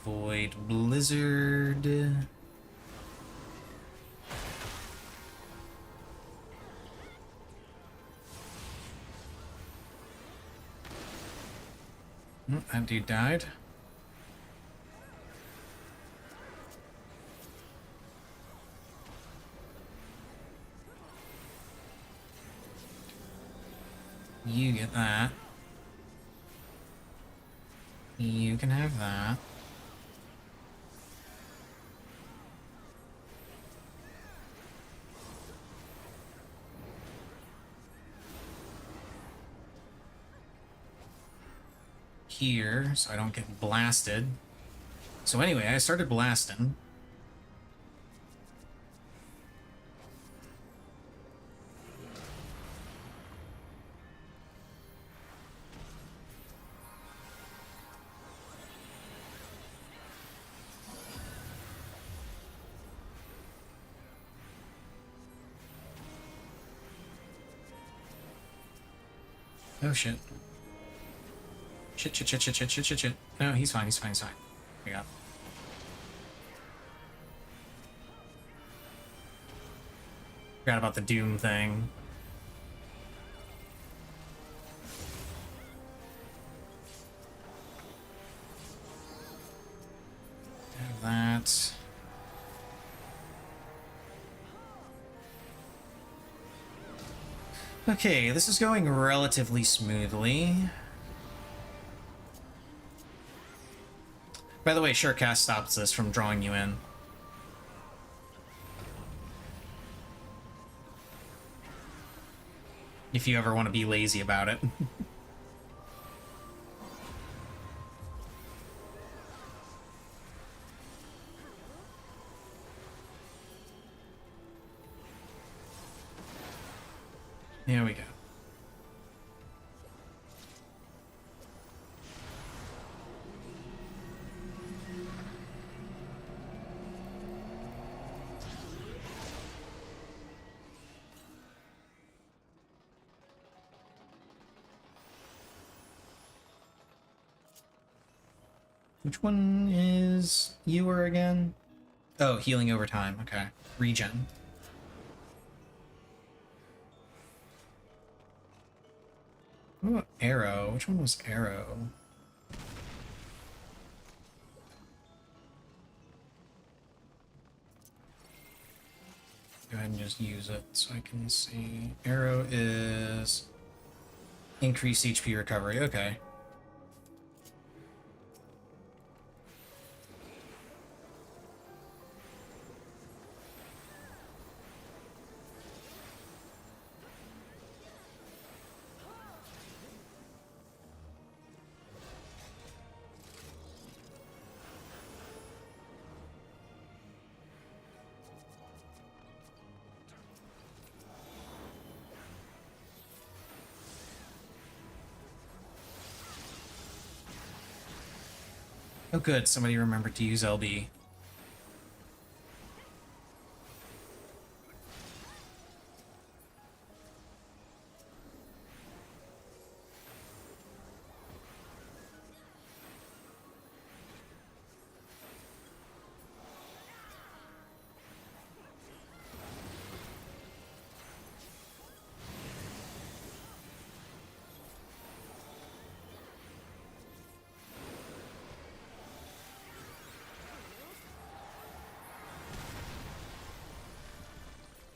Void Blizzard. Oh, that dude died. You get that. You can have that. Here, so I don't get blasted. So anyway, I started blasting. Oh shit. Shit. No, he's fine. We got. Forgot about the Doom thing. that. Okay, this is going relatively smoothly. By the way, Surecast stops this from drawing you in. If you ever want to be lazy about it. Here we go. Which one is Ewer again? Oh, healing over time. Okay. Regen. Ooh, Arrow. Which one was Arrow? Go ahead and just use it so I can see. Arrow is increased HP recovery. Okay. Oh good, somebody remembered to use LB.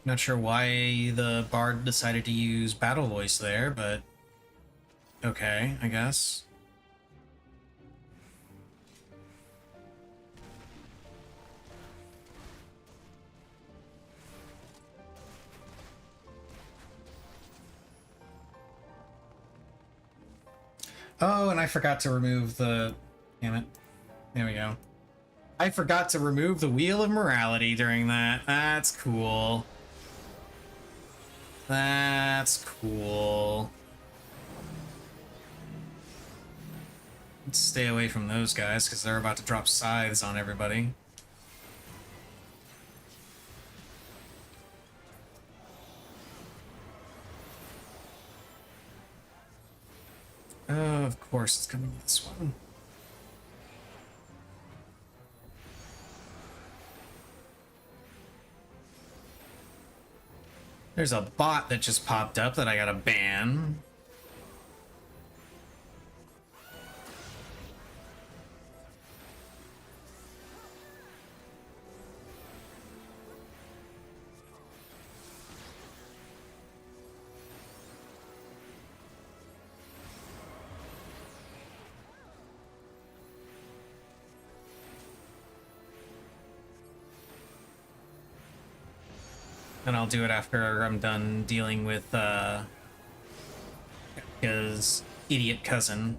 Not sure why the bard decided to use battle voice there, but okay, I guess. Oh, and I forgot to remove the... Damn it. There we go. I forgot to remove the Wheel of Morality during that. That's cool. That's cool. Let's stay away from those guys, because they're about to drop scythes on everybody. Oh, of course, it's coming to this one. There's a bot that just popped up that I gotta ban. And I'll do it after I'm done dealing with his idiot cousin.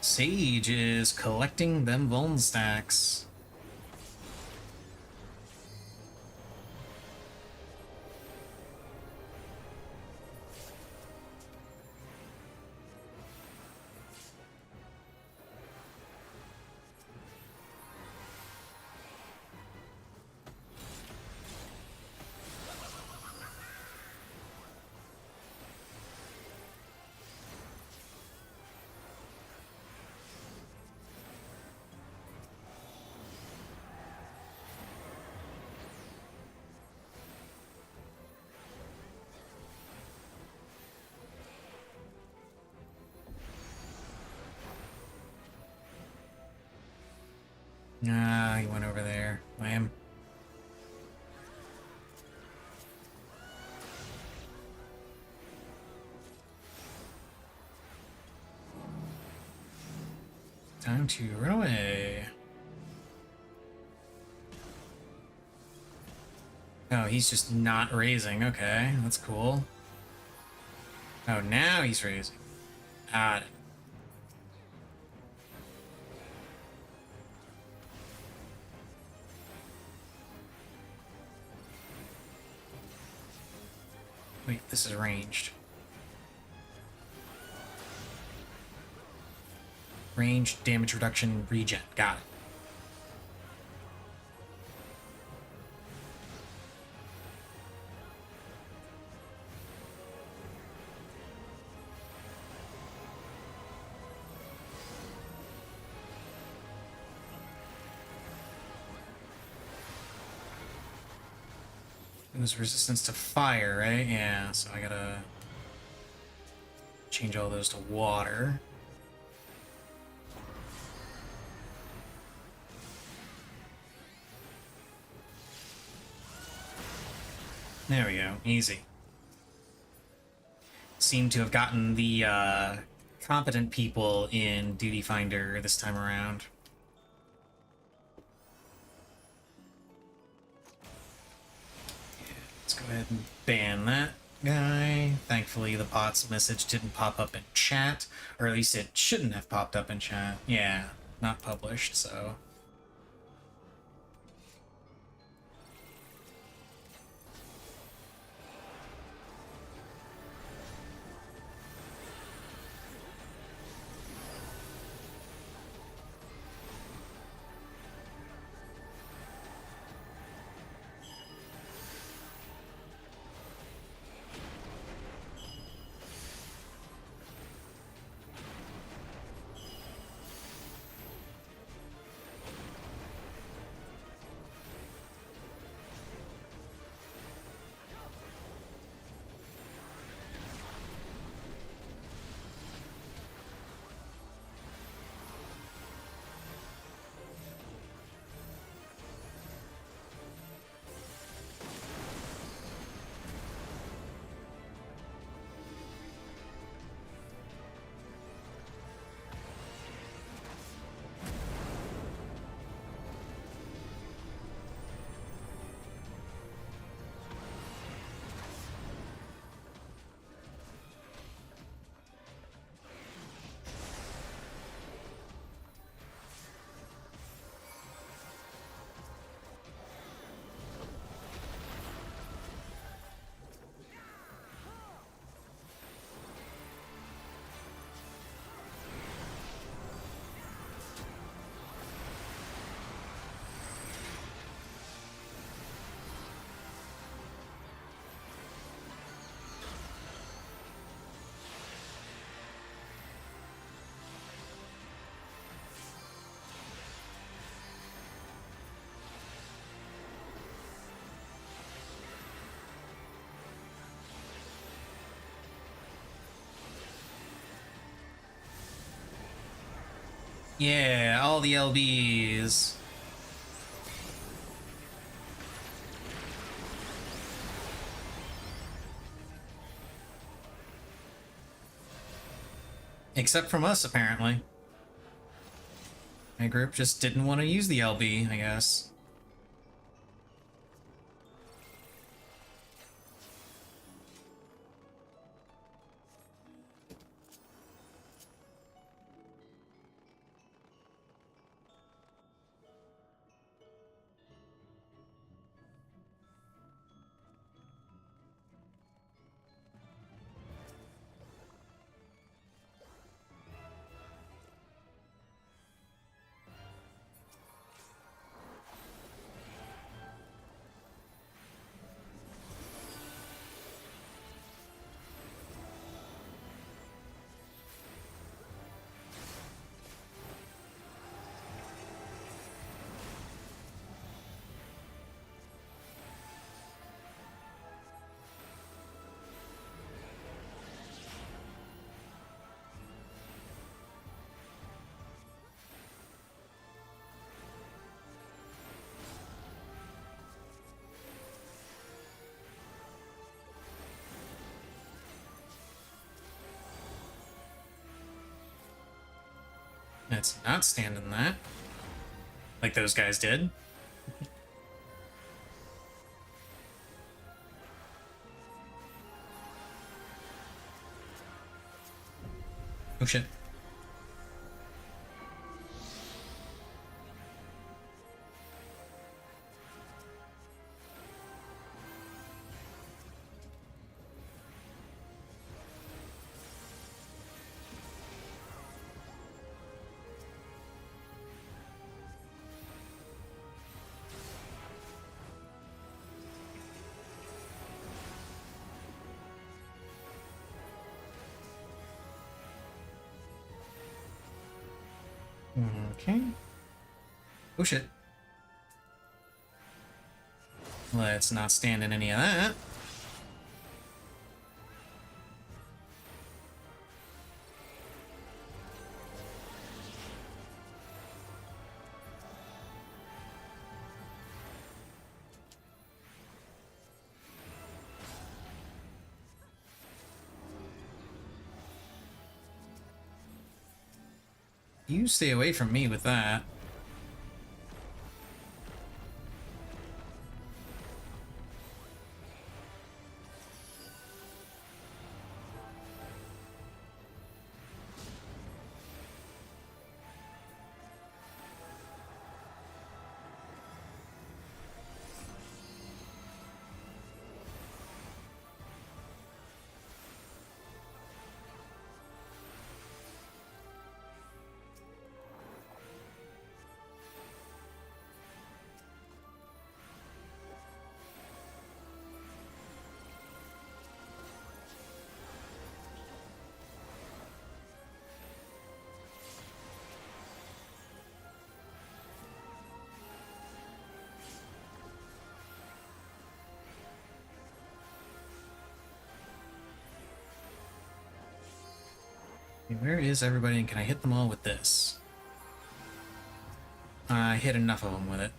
Sage is collecting them Vuln stacks. Ah, he went over there. Wham. Time to run away. Oh, he's just not raising. Okay, that's cool. Oh, now he's raising. Got it. Wait, this is ranged. Range, damage reduction, regen. Got it. It was resistance to fire, right? Yeah, so I gotta change all those to water. There we go. Easy. Seem to have gotten the competent people in Duty Finder this time around. Let's go ahead and ban that guy. Thankfully, the bot's message didn't pop up in chat, or at least it shouldn't have popped up in chat. Yeah, not published, so... Yeah, all the LBs. Except from us, apparently. My group just didn't want to use the LB, I guess. Let's not stand in that. Like those guys did. Oh shit. Okay. Oh shit. Let's not stand in any of that. You stay away from me with that. Where is everybody, and can I hit them all with this? I hit enough of them with it.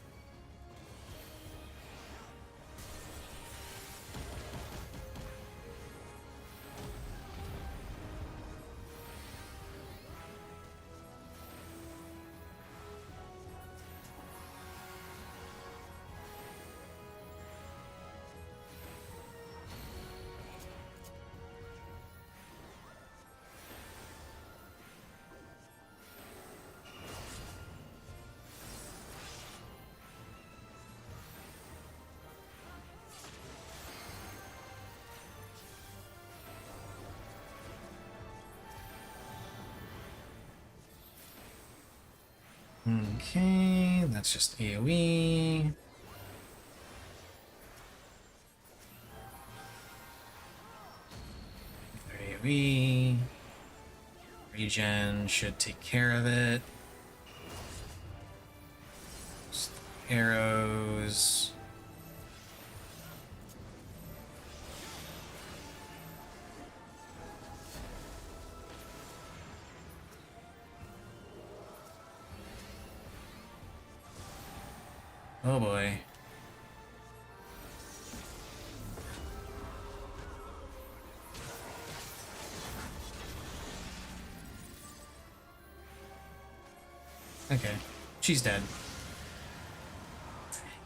Okay, that's just AoE. AoE. Regen should take care of it. Just arrows. Oh boy. Okay, she's dead.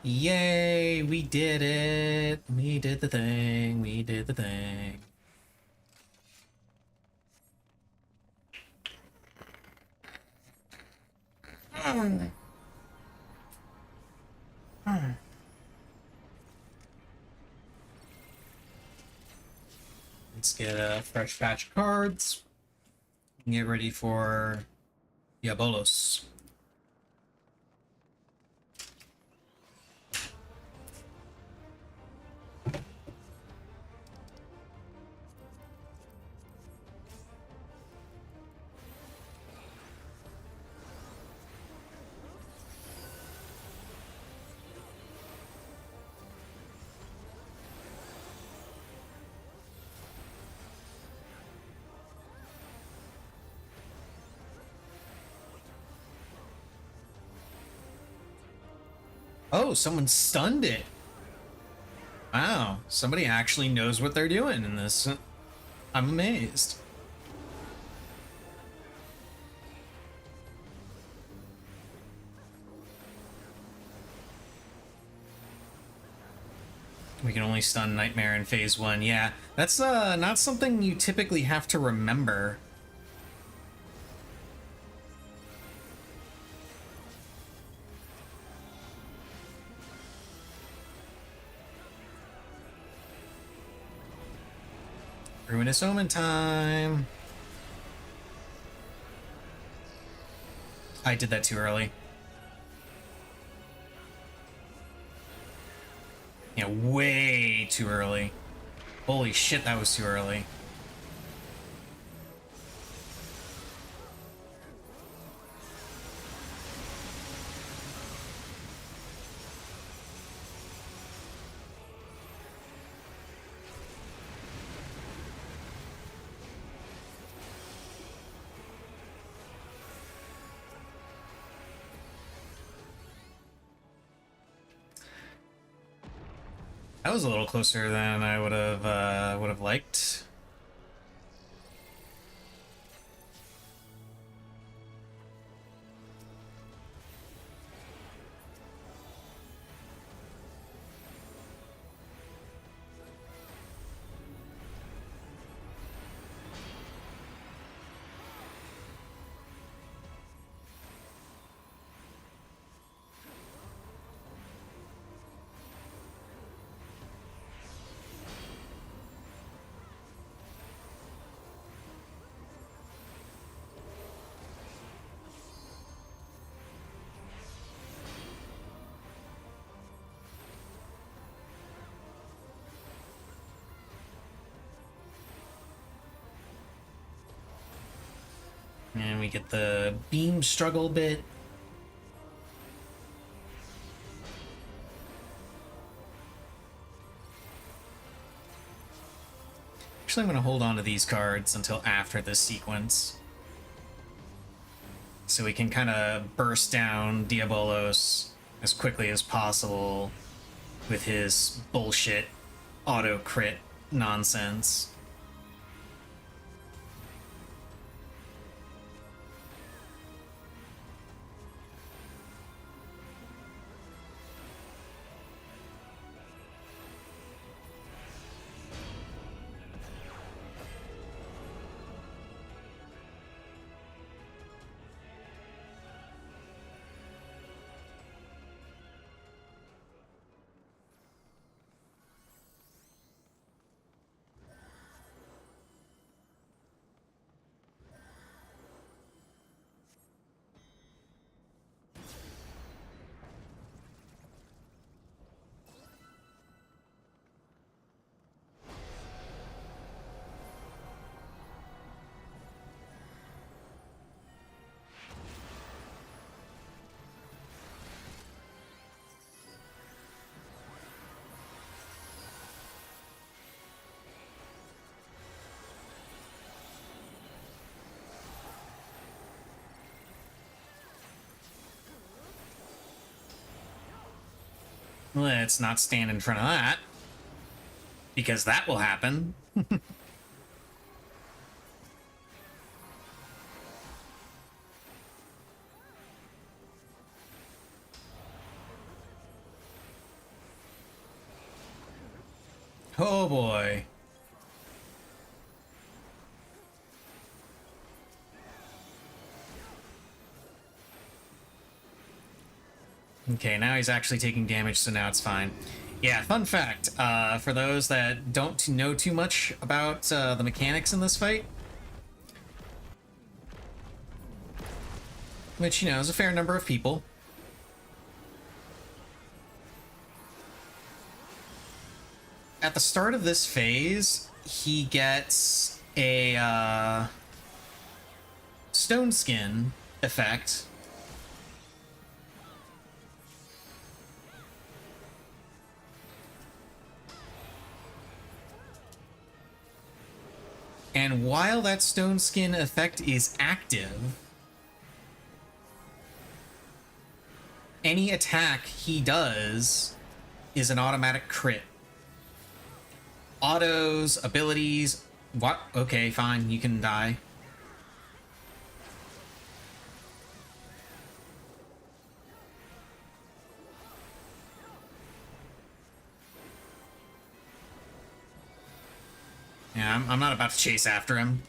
Yay, we did it. We did the thing. We did the thing. Let's get a fresh batch of cards. Get ready for Diabolos. Oh, someone stunned it. Wow, somebody actually knows what they're doing in this. I'm amazed. We can only stun Nightmare in phase 1. Yeah, that's not something you typically have to remember. Ruinous Omen time. I did that too early. Yeah, way too early. Holy shit, that was too early. That was a little closer than I would have liked. And we get the beam struggle bit. Actually, I'm going to hold on to these cards until after this sequence. So we can kind of burst down Diabolos as quickly as possible with his bullshit auto crit nonsense. Let's not stand in front of that, because that will happen. Oh boy. Okay, now he's actually taking damage, so now it's fine. Yeah, fun fact, for those that don't know too much about the mechanics in this fight, which, you know, is a fair number of people, at the start of this phase, he gets a stone skin effect. And while that stone skin effect is active, any attack he does is an automatic crit. Autos, abilities, what? Okay, fine, you can die. Yeah, I'm not about to chase after him.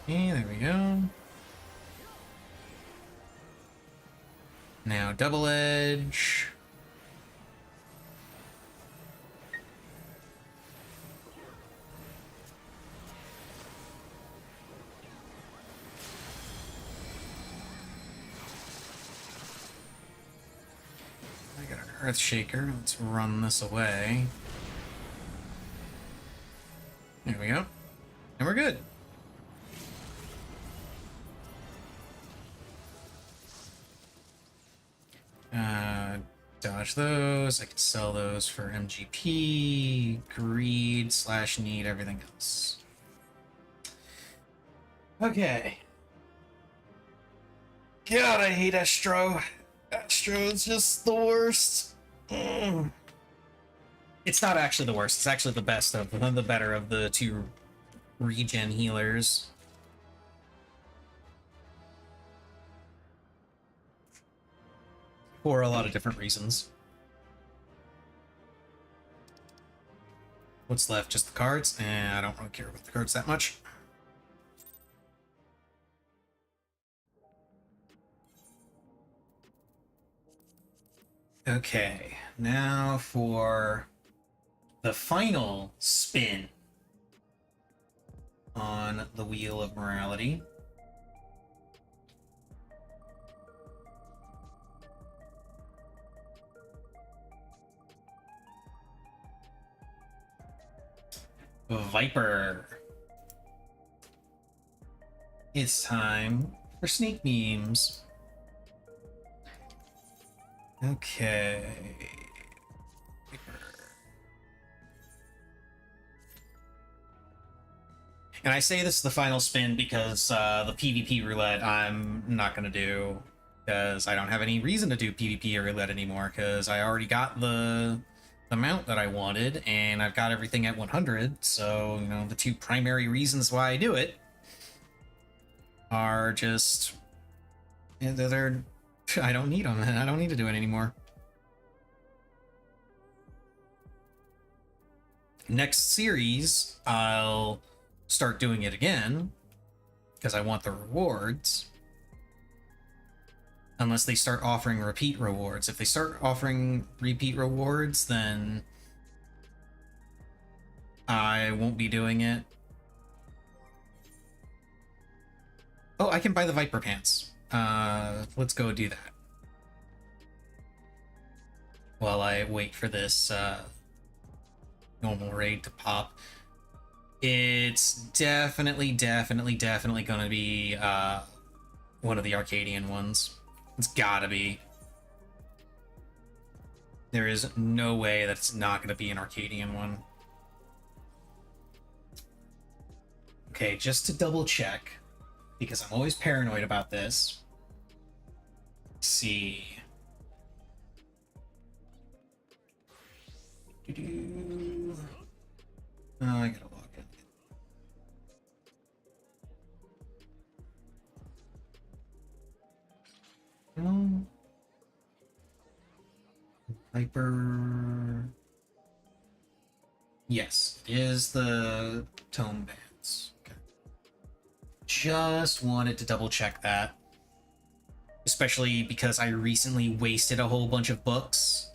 Okay, there we go. Now double edge. I got an earth shaker. Let's run this away. There we go. And we're good. Dodge those. I can sell those for MGP, greed / need, everything else. Okay. God, I hate Astro. Astro's just the worst. It's not actually the worst. It's actually the best of the better of the two regen healers. For a lot of different reasons. What's left? Just the cards? I don't really care about the cards that much. Okay, now for the final spin on the Wheel of Morality. Viper. It's time for sneak memes. Okay. Viper. And I say this is the final spin because the PvP roulette I'm not going to do because I don't have any reason to do PvP roulette anymore because I already got the mount that I wanted, and I've got everything at 100, so, you know, the two primary reasons why I do it are just... They're I don't need them. I don't need to do it anymore. Next series, I'll start doing it again, because I want the rewards. Unless they start offering repeat rewards. If they start offering repeat rewards, then I won't be doing it. Oh, I can buy the Viper pants. Let's go do that. While I wait for this normal raid to pop. It's definitely gonna be one of the Arcadian ones. It's gotta be. There is no way that it's not gonna be an Arcadian one. Okay, just to double check, because I'm always paranoid about this. Let's see. Oh, I gotta log in. Viper. Yes, it is the tome bands. Okay. Just wanted to double check that. Especially because I recently wasted a whole bunch of books.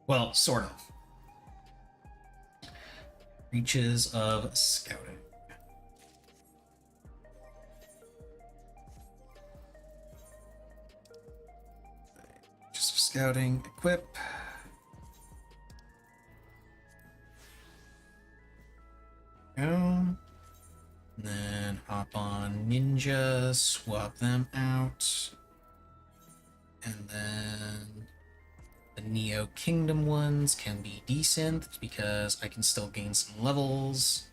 Well, sort of. Reaches of scouting. Just scouting, equip. Go. And then hop on ninja, swap them out. And then the Neo Kingdom ones can be decent because I can still gain some levels.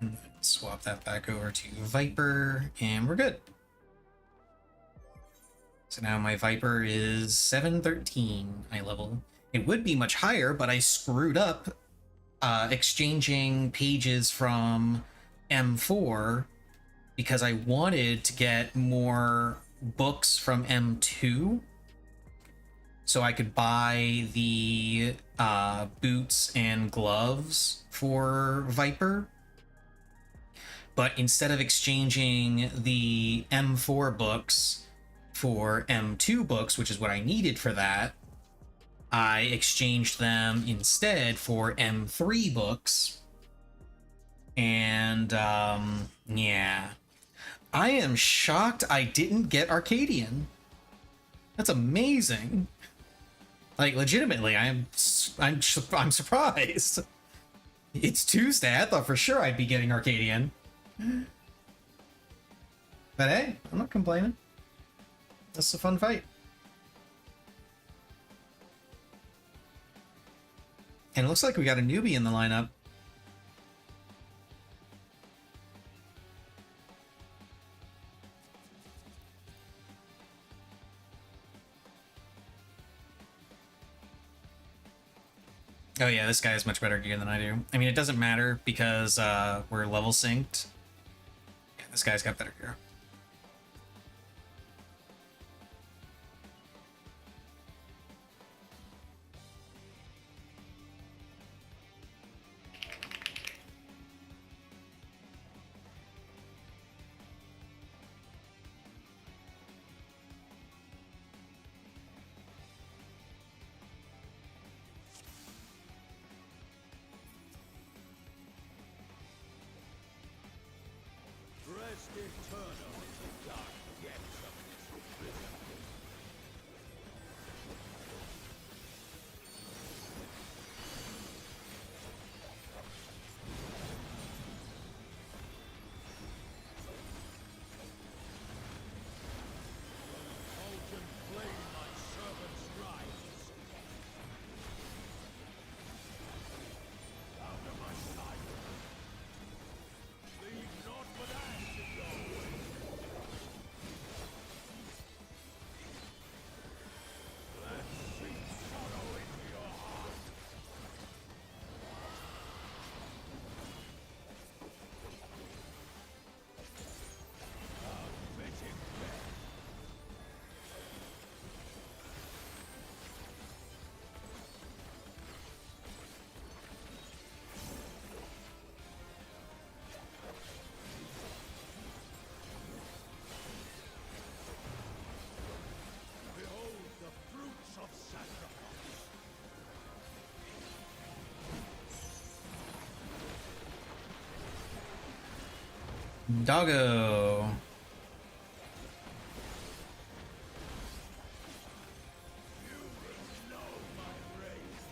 And then swap that back over to Viper, and we're good. So now my Viper is 713 eye level. It would be much higher, but I screwed up exchanging pages from M4 because I wanted to get more books from M2 so I could buy the boots and gloves for Viper. But instead of exchanging the M4 books for M2 books, which is what I needed for that, I exchanged them instead for M3 books. And yeah, I am shocked I didn't get Arcadian. That's amazing. Like, legitimately, I'm surprised. It's Tuesday. I thought for sure I'd be getting Arcadian. But hey, I'm not complaining. That's a fun fight. And it looks like we got a newbie in the lineup. Oh yeah, this guy has much better gear than I do. I mean, it doesn't matter because we're level synced. Yeah, this guy's got better gear. Rest eternal in the dark depths of this prison. Fulgent flame my servants rise. Out of my sight. Leave not but ash in your way. Let sweet sorrow into your heart. A fitting death. Behold the fruits of sacrifice. Doggo. You will know my rage.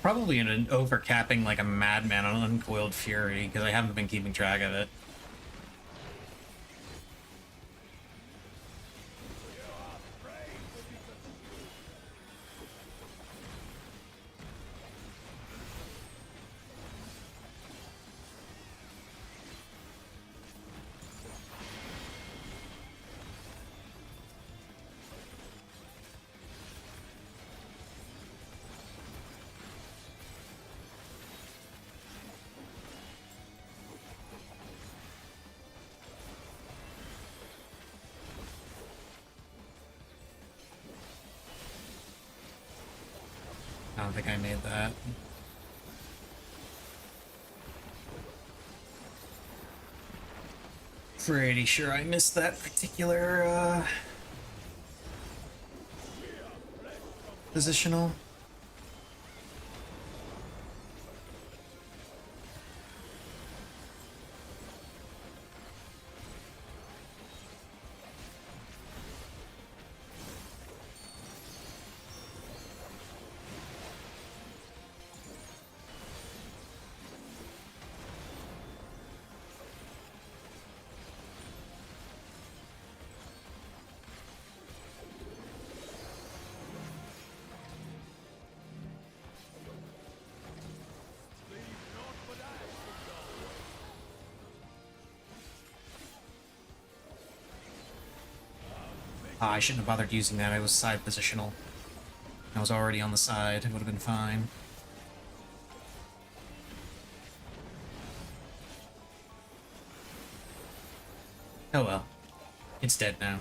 Probably an overcapping like a madman on Uncoiled Fury, because I haven't been keeping track of it. I don't think I made that. Pretty sure I missed that particular positional. I shouldn't have bothered using that. I was side positional. I was already on the side. It would have been fine. Oh well. It's dead now.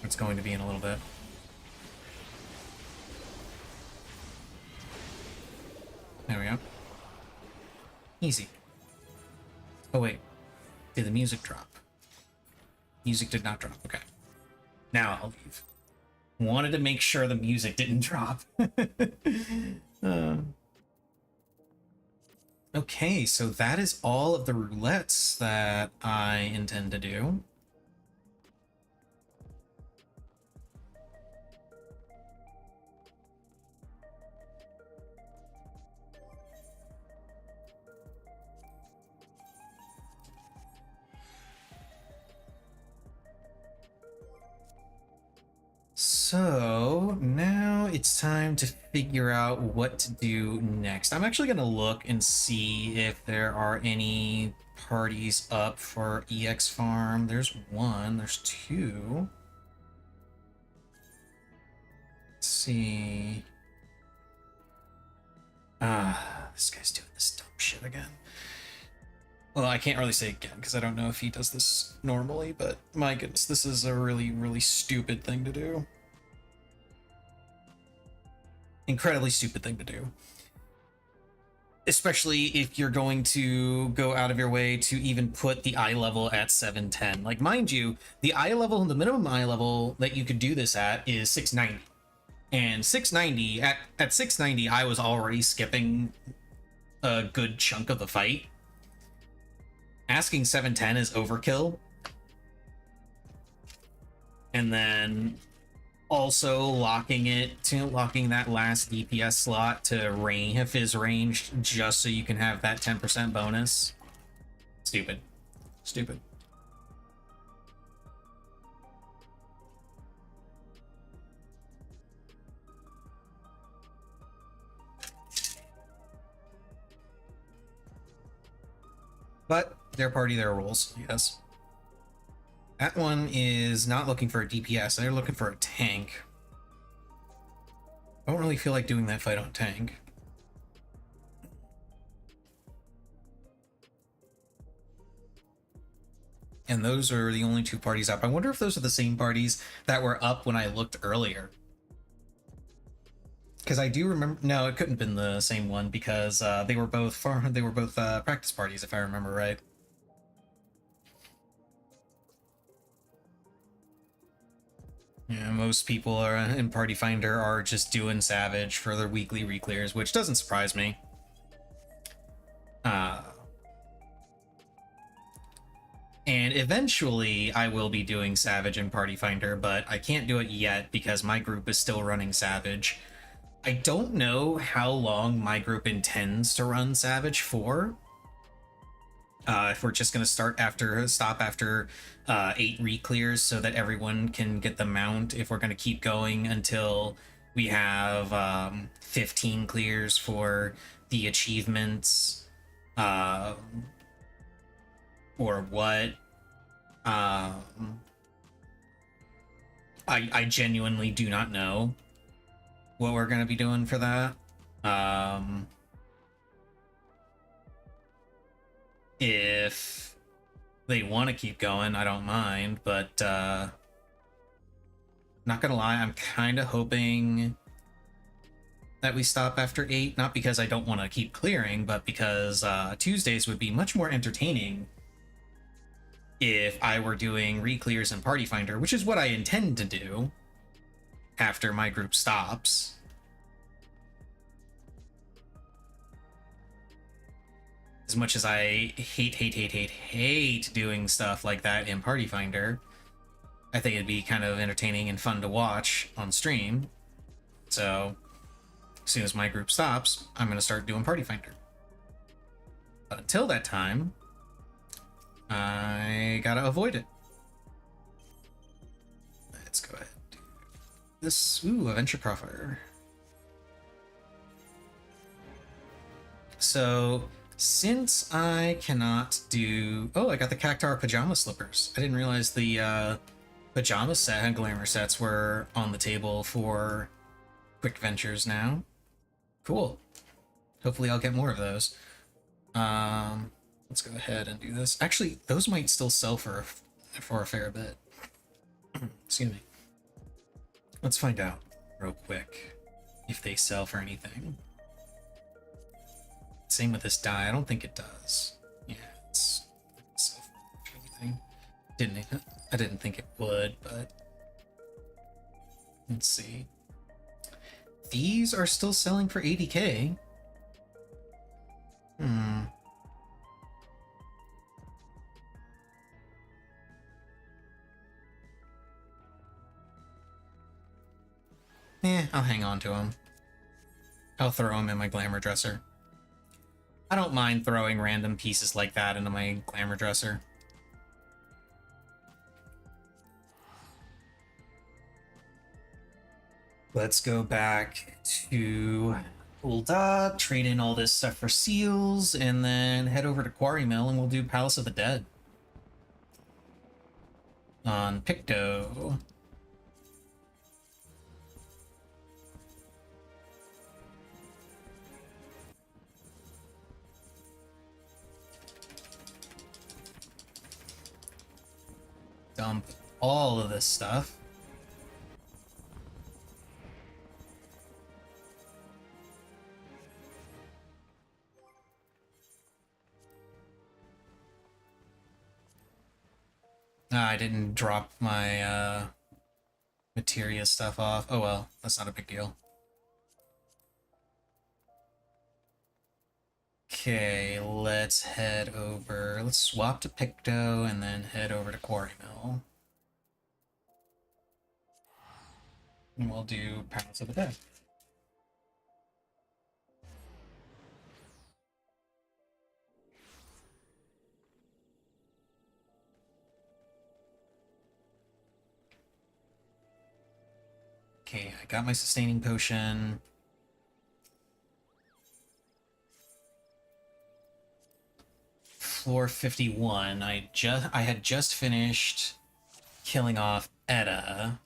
It's going to be in a little bit. There we go. Easy. Oh wait. Did the music drop? Music did not drop. Okay. Now I'll leave. Wanted to make sure the music didn't drop. Okay, so that is all of the roulettes that I intend to do. So now it's time to figure out what to do next. I'm actually going to look and see if there are any parties up for EX Farm. There's one, there's two. Let's see. This guy's doing this dumb shit again. Well, I can't really say again because I don't know if he does this normally, but my goodness, this is a really, really stupid thing to do. Incredibly stupid thing to do. Especially if you're going to go out of your way to even put the eye level at 710. Like, mind you, the eye level, the minimum eye level that you could do this at is 690. And 690, at 690, I was already skipping a good chunk of the fight. Asking 710 is overkill. And then also locking that last DPS slot to Fizz ranged just so you can have that 10% bonus. Stupid. Stupid. But their party, their rules, yes. That one is not looking for a DPS, they're looking for a tank. I don't really feel like doing that fight on tank. And those are the only two parties up. I wonder if those are the same parties that were up when I looked earlier. Because I do remember, no, it couldn't have been the same one because they were both practice parties, if I remember right. Yeah, most people are in Party Finder are just doing Savage for their weekly reclears, which doesn't surprise me. And eventually I will be doing Savage in Party Finder, but I can't do it yet because my group is still running Savage. I don't know how long my group intends to run Savage for. If we're just gonna stop after 8 re-clears so that everyone can get the mount. If we're gonna keep going until we have 15 clears for the achievements, or what. I genuinely do not know what we're gonna be doing for that. If they want to keep going, I don't mind, but not gonna lie, I'm kind of hoping that we stop after 8, not because I don't want to keep clearing, but because Tuesdays would be much more entertaining if I were doing re-clears and Party Finder, which is what I intend to do after my group stops. As much as I hate doing stuff like that in Party Finder, I think it'd be kind of entertaining and fun to watch on stream. So, as soon as my group stops, I'm going to start doing Party Finder. But until that time, I gotta avoid it. Let's go ahead and do this. Ooh, Adventure Crossfire. So, since I cannot do... Oh, I got the Cactar pajama slippers. I didn't realize the pajama set and glamour sets were on the table for quick ventures now. Cool. Hopefully I'll get more of those. Let's go ahead and do this. Actually, those might still sell for a fair bit. Excuse me. Let's find out real quick if they sell for anything. Same with this die. I don't think it does. Yeah, it's sell for anything. I didn't think it would, but let's see. These are still selling for 80k. I'll hang on to them. I'll throw them in my glamour dresser. I don't mind throwing random pieces like that into my glamour dresser. Let's go back to Ul'dah, trade in all this stuff for seals, and then head over to Quarry Mill and we'll do Palace of the Dead. On Picto. Dump all of this stuff. I didn't drop my materia stuff off. Oh well, that's not a big deal. Okay, let's head over. Let's swap to Picto and then head over to Quarry Mill. And we'll do Palace of the Dead. Okay, I got my sustaining potion. Floor 51. I had just finished killing off Edda.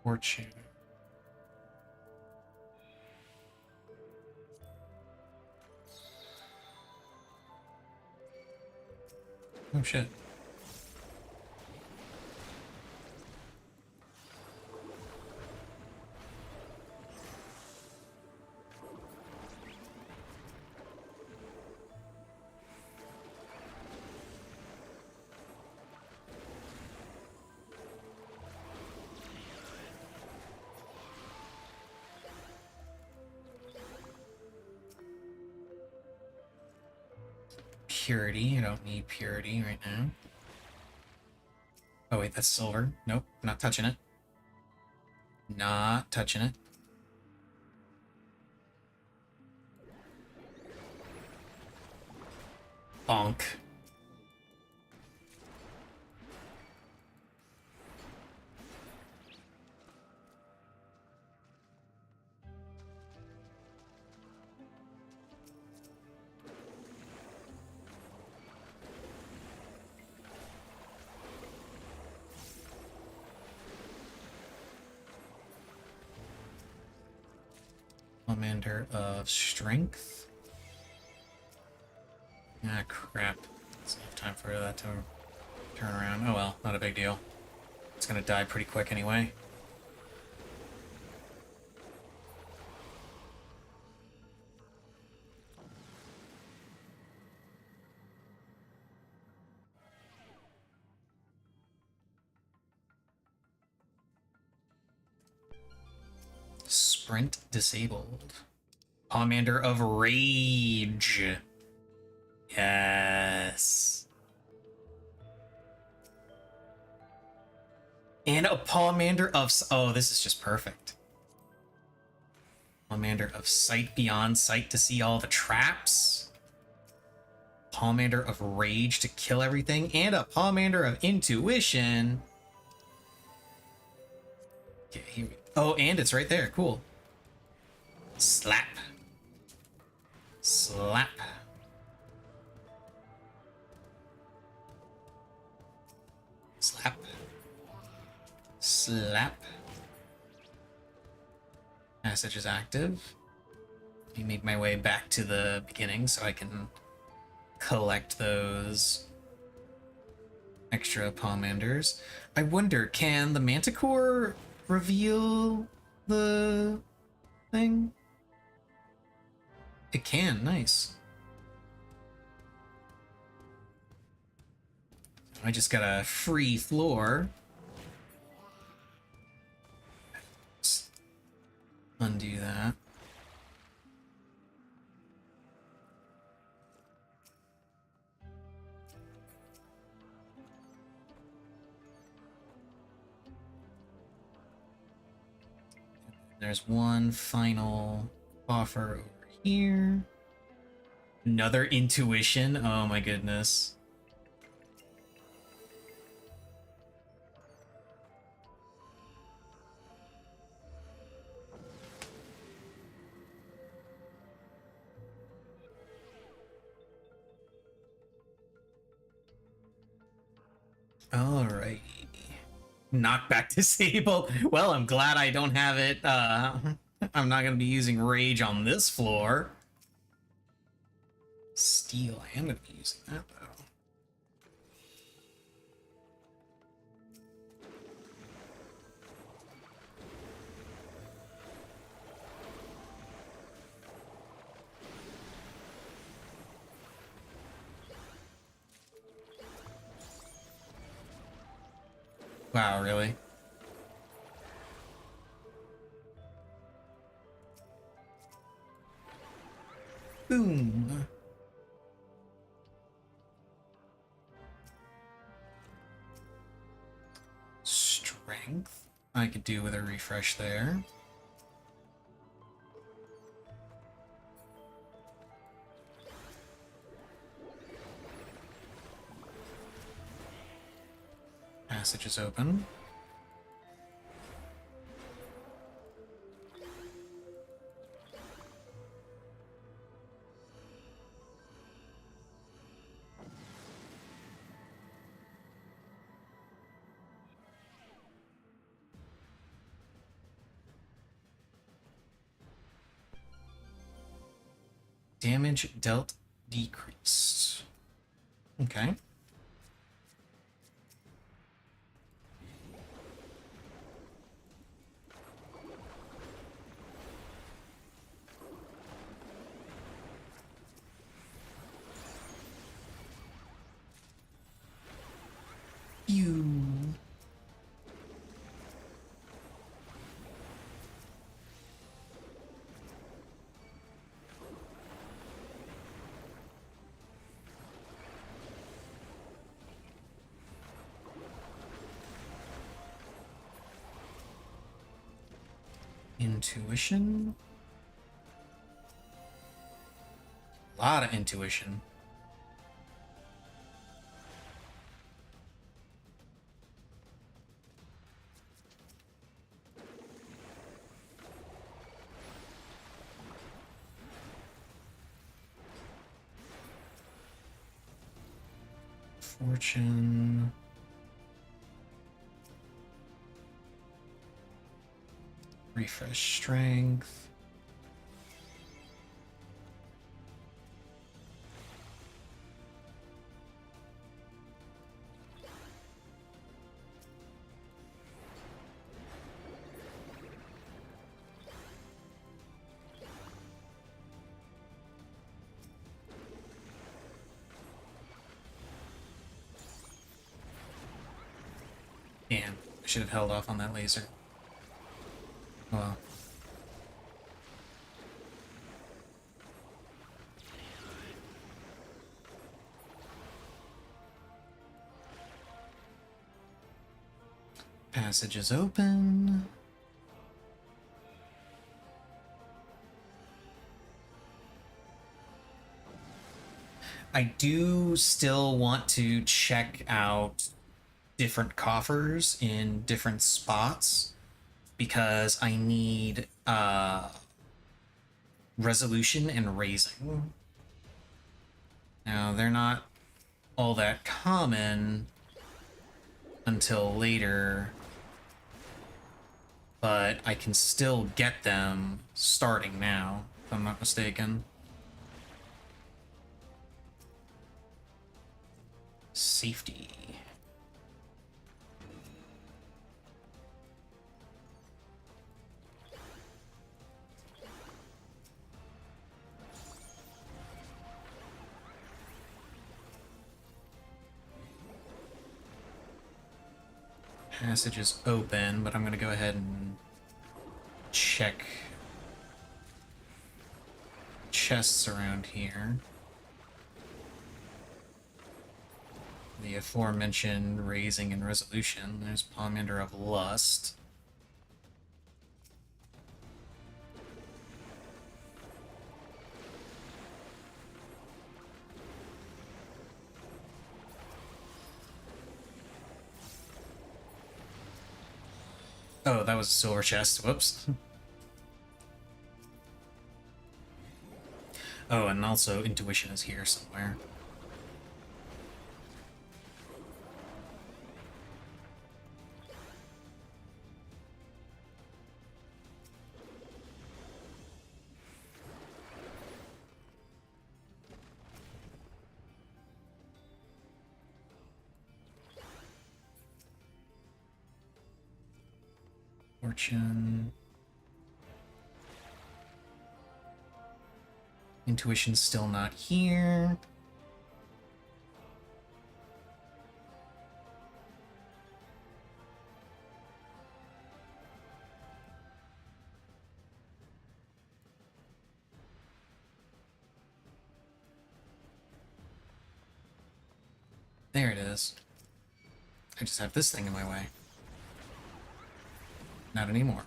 Fortune. Oh shit. purity. I don't need purity right now. Oh wait, that's silver. Nope, not touching it. Not touching it. Bonk. Commander of Strength. Ah, crap. It's enough time for that to turn around. Oh well, not a big deal. It's gonna die pretty quick anyway. Sprint disabled. Commander of Rage. Yes. And a Pomander of... Oh, this is just perfect. Pomander of Sight Beyond Sight to see all the traps. Pomander of Rage to kill everything. And a Pomander of Intuition. Okay, here we go. Oh, and it's right there. Cool. Slap. Slap. Slap. Slap. Message is active. Let me make my way back to the beginning so I can collect those extra Pomanders. I wonder, can the Manticore reveal the thing? It can, nice. I just got a free floor. Let's undo that. There's one final offer over here. Another intuition. Oh my goodness. Alright. Knockback disabled. Well, I'm glad I don't have it. I'm not going to be using rage on this floor. Steel. I am going to be using that, though. Wow, really? Boom. Strength. I could do with a refresh there. Passage is open. Damage dealt decreased. Okay. You. Intuition. A lot of intuition. Fortune. Refresh strength. Damn, I should have held off on that laser. Oh well. Passage is open. I do still want to check out different coffers in different spots because I need resolution and raising. Now, they're not all that common until later, but I can still get them starting now, if I'm not mistaken. Safety. Passage is open, but I'm gonna go ahead and check chests around here. The aforementioned raising and resolution. There's Pomander of Lust. Oh, that was a silver chest. Whoops. Oh, and also intuition is here somewhere. Fortune. Intuition's still not here. There it is. I just have this thing in my way. Not anymore.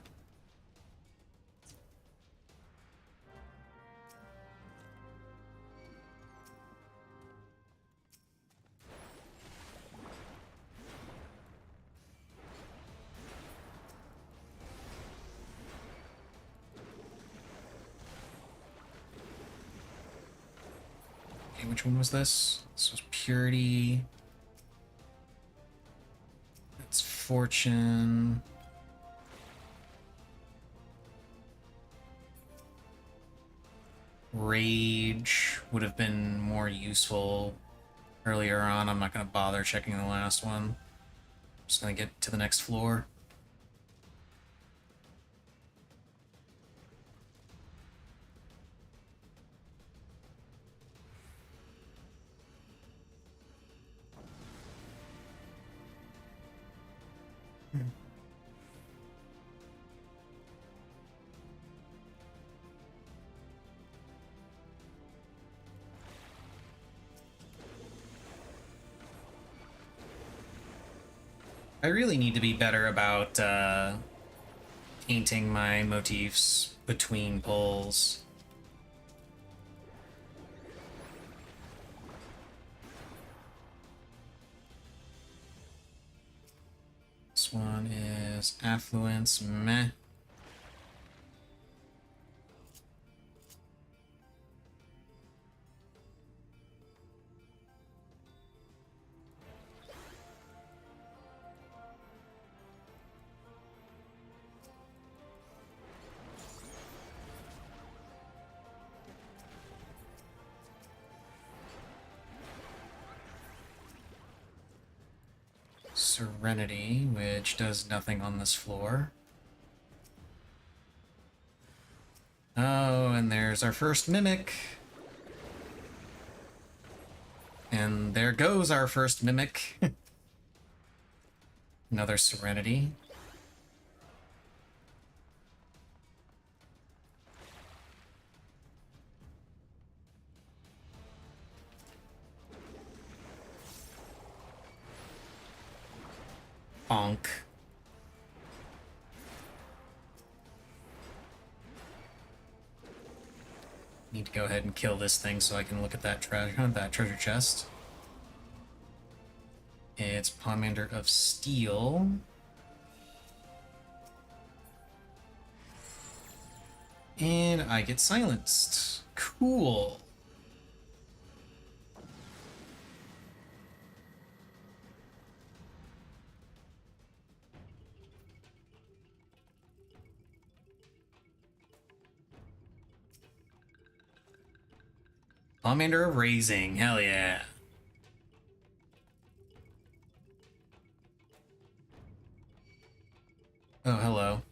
Okay, which one was this? This was Purity. That's Fortune. Rage would have been more useful earlier on. I'm not going to bother checking the last one. I'm just going to get to the next floor. I really need to be better about painting my motifs between pulls. This one is affluence, meh. Serenity, which does nothing on this floor. Oh, and there's our first mimic. And there goes our first mimic. Another Serenity. Bonk. Need to go ahead and kill this thing so I can look at that treasure chest. It's Pomander of Steel. And I get silenced. Cool. Pomander of Raising, hell yeah. Oh, hello.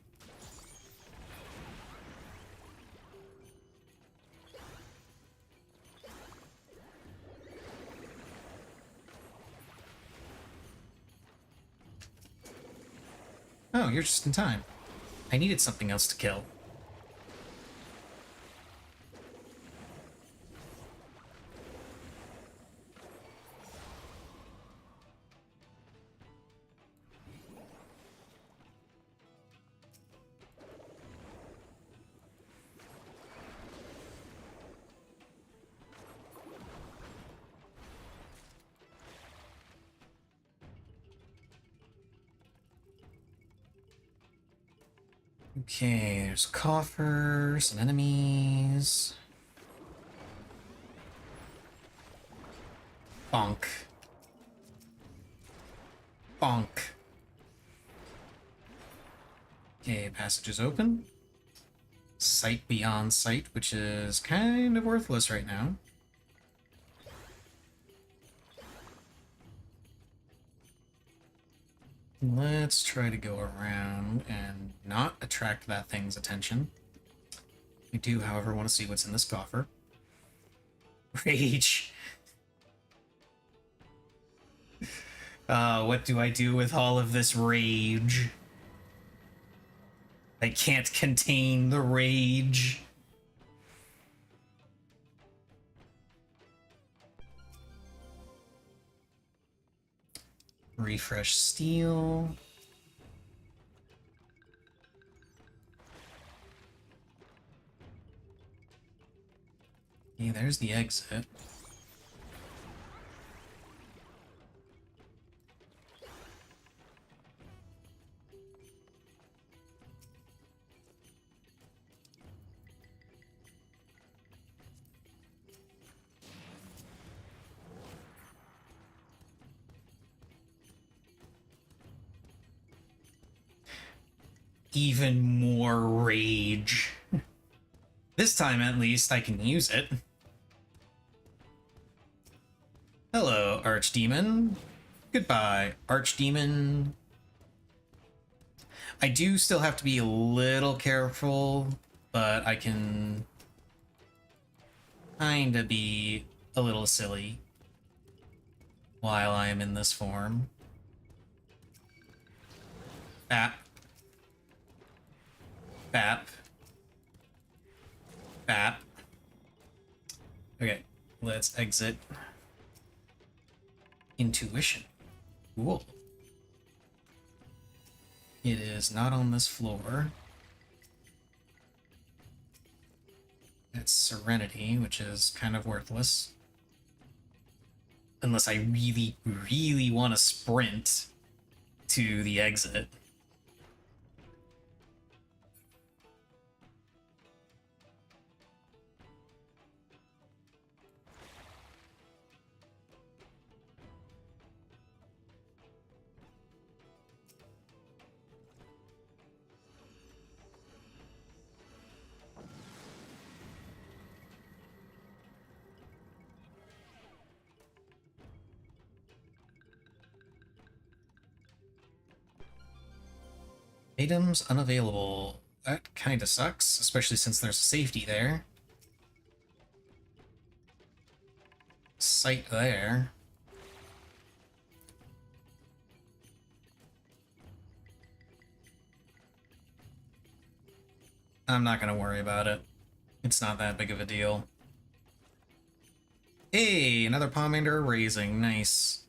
Oh, you're just in time. I needed something else to kill. Okay, there's coffers and enemies. Bonk. Bonk. Okay, passage is open. Sight beyond sight, which is kind of worthless right now. Let's try to go around and not attract that thing's attention. I do, however, want to see what's in this coffer. Rage. What do I do with all of this rage? I can't contain the rage. Refresh steel. Yeah, there's the exit. Even more rage. This time, at least, I can use it. Hello, Archdemon. Goodbye, Archdemon. I do still have to be a little careful, but I can kinda be a little silly while I am in this form. Bap. Bap. Bap. Okay, let's exit. Intuition. Cool. It is not on this floor. get Serenity, which is kind of worthless. Unless I really, really want to sprint to the exit. Items unavailable. That kind of sucks, especially since there's safety there. Sight there. I'm not gonna worry about it. It's not that big of a deal. Hey, another Pomander raising. Nice.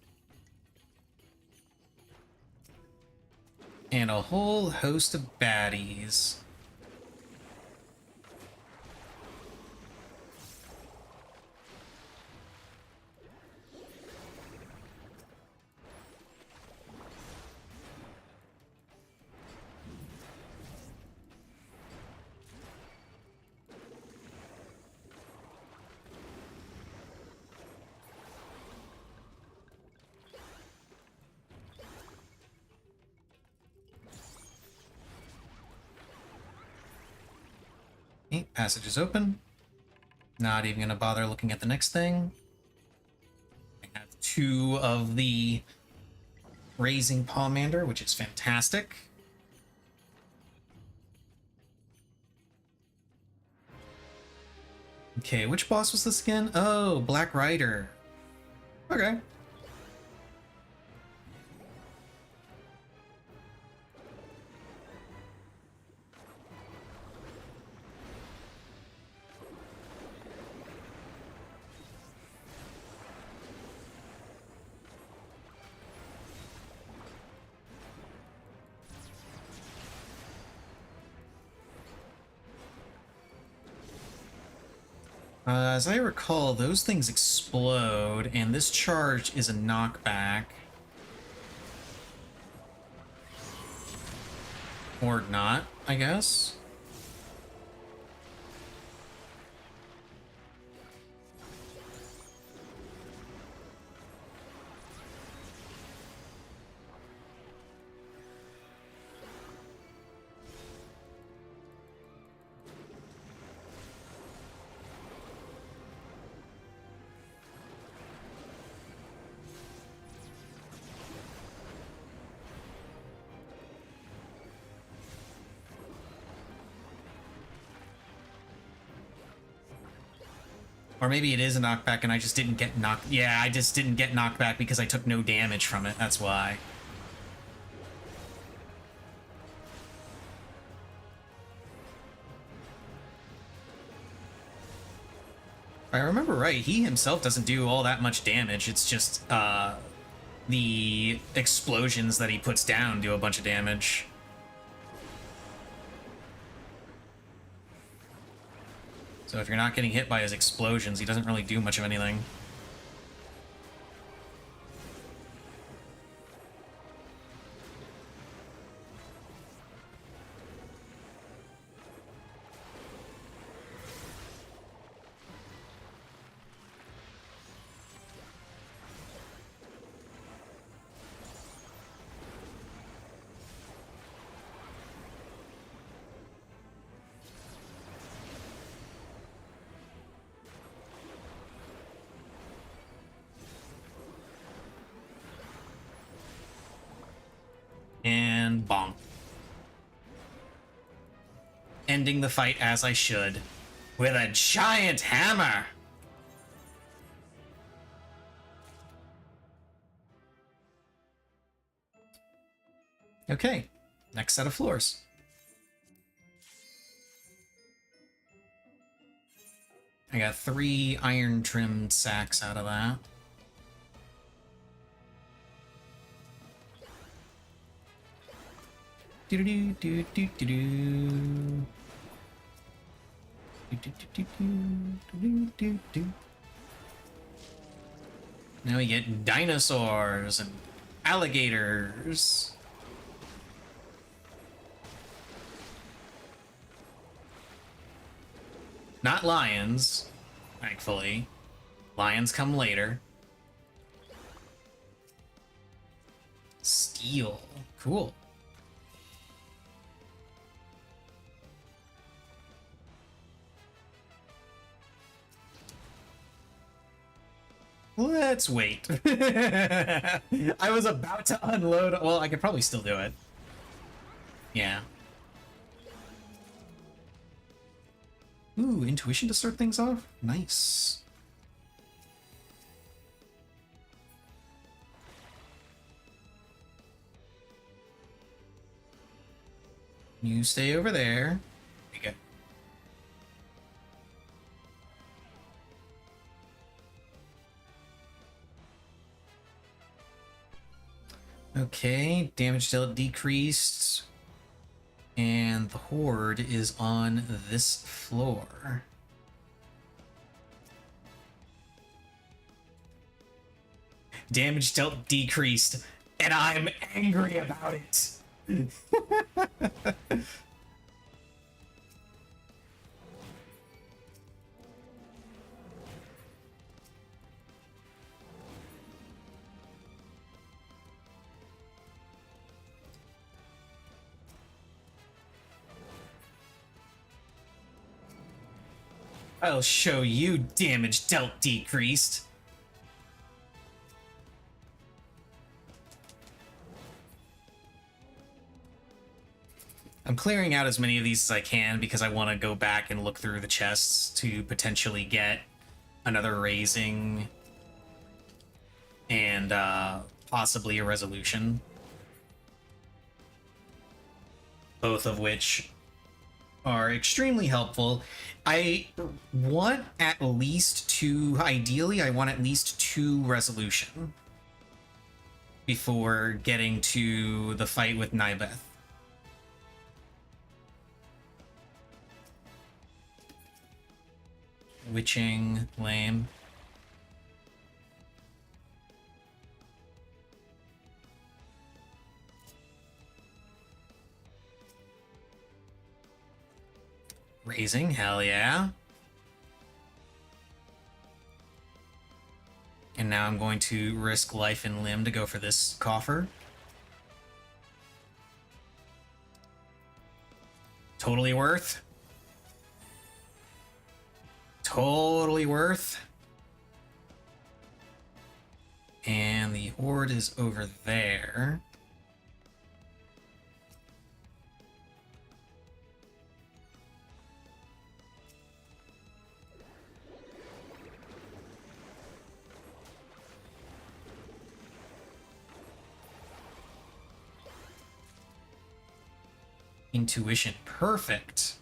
And a whole host of baddies. Okay, passage is open. Not even gonna bother looking at the next thing. I have 2 of the raising Pomander, which is fantastic. Okay, which boss was this again? Oh, Black Rider. Okay. As I recall, those things explode, and this charge is a knockback. Or not, I guess. Or maybe it is a knockback and I just didn't get knocked. Yeah, I just didn't get knocked back because I took no damage from it. That's why. If I remember right, he himself doesn't do all that much damage. It's just the explosions that he puts down do a bunch of damage. So if you're not getting hit by his explosions, he doesn't really do much of anything. And bonk. Ending the fight as I should. With a giant hammer! Okay, next set of floors. I got 3 iron trimmed sacks out of that. Do do do do do do. Now we get dinosaurs and alligators. Not lions, thankfully. Lions come later. Steel. Cool. Let's wait. I was about to unload. Well, I could probably still do it. Yeah. Ooh, intuition to start things off? Nice. You stay over there. Okay. Okay, damage dealt decreased. And the horde is on this floor. Damage dealt decreased, and I'm angry about it. I'll show you damage dealt decreased. I'm clearing out as many of these as I can because I want to go back and look through the chests to potentially get another raising and possibly a resolution. Both of which are extremely helpful. I want at least two, ideally, I want at least two resolution before getting to the fight with Nybeth. Witching, lame. Raising, hell yeah. And now I'm going to risk life and limb to go for this coffer. Totally worth. Totally worth. And the horde is over there. Intuition, perfect.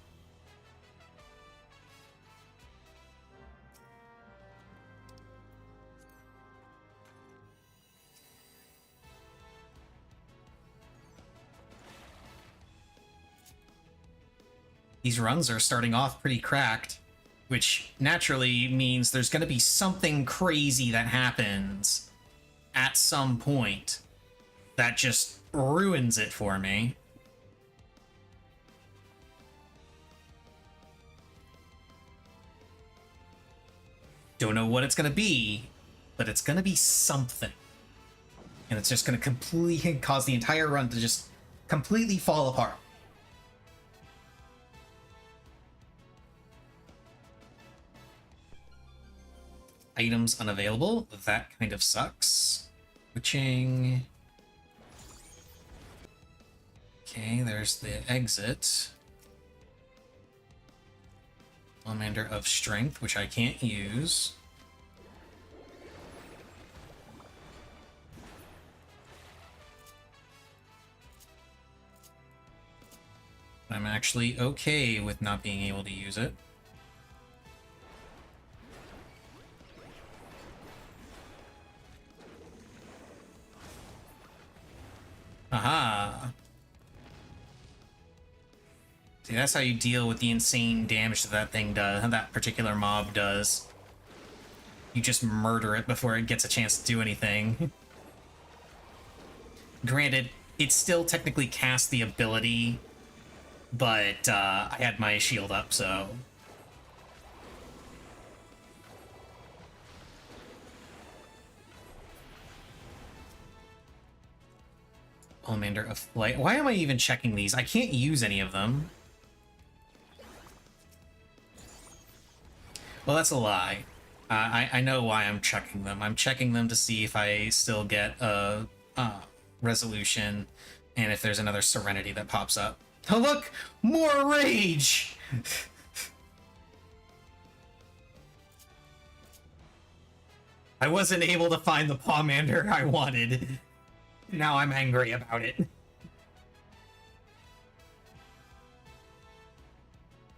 These runs are starting off pretty cracked, which naturally means there's going to be something crazy that happens at some point that just ruins it for me. Don't know what it's going to be, but it's going to be something. And it's just going to completely cause the entire run to just completely fall apart. Items unavailable. That kind of sucks. Witching. Okay, there's the exit. Salamander of Strength, which I can't use. I'm actually okay with not being able to use it. Aha! See, that's how you deal with the insane damage that thing does, that particular mob does. You just murder it before it gets a chance to do anything. Granted, it still technically casts the ability, but I had my shield up, so... Commander of Flight. Why am I even checking these? I can't use any of them. Well, that's a lie. I know why I'm checking them. I'm checking them to see if I still get a resolution and if there's another Serenity that pops up. Oh, look! More rage! I wasn't able to find the Pomander I wanted. Now I'm angry about it.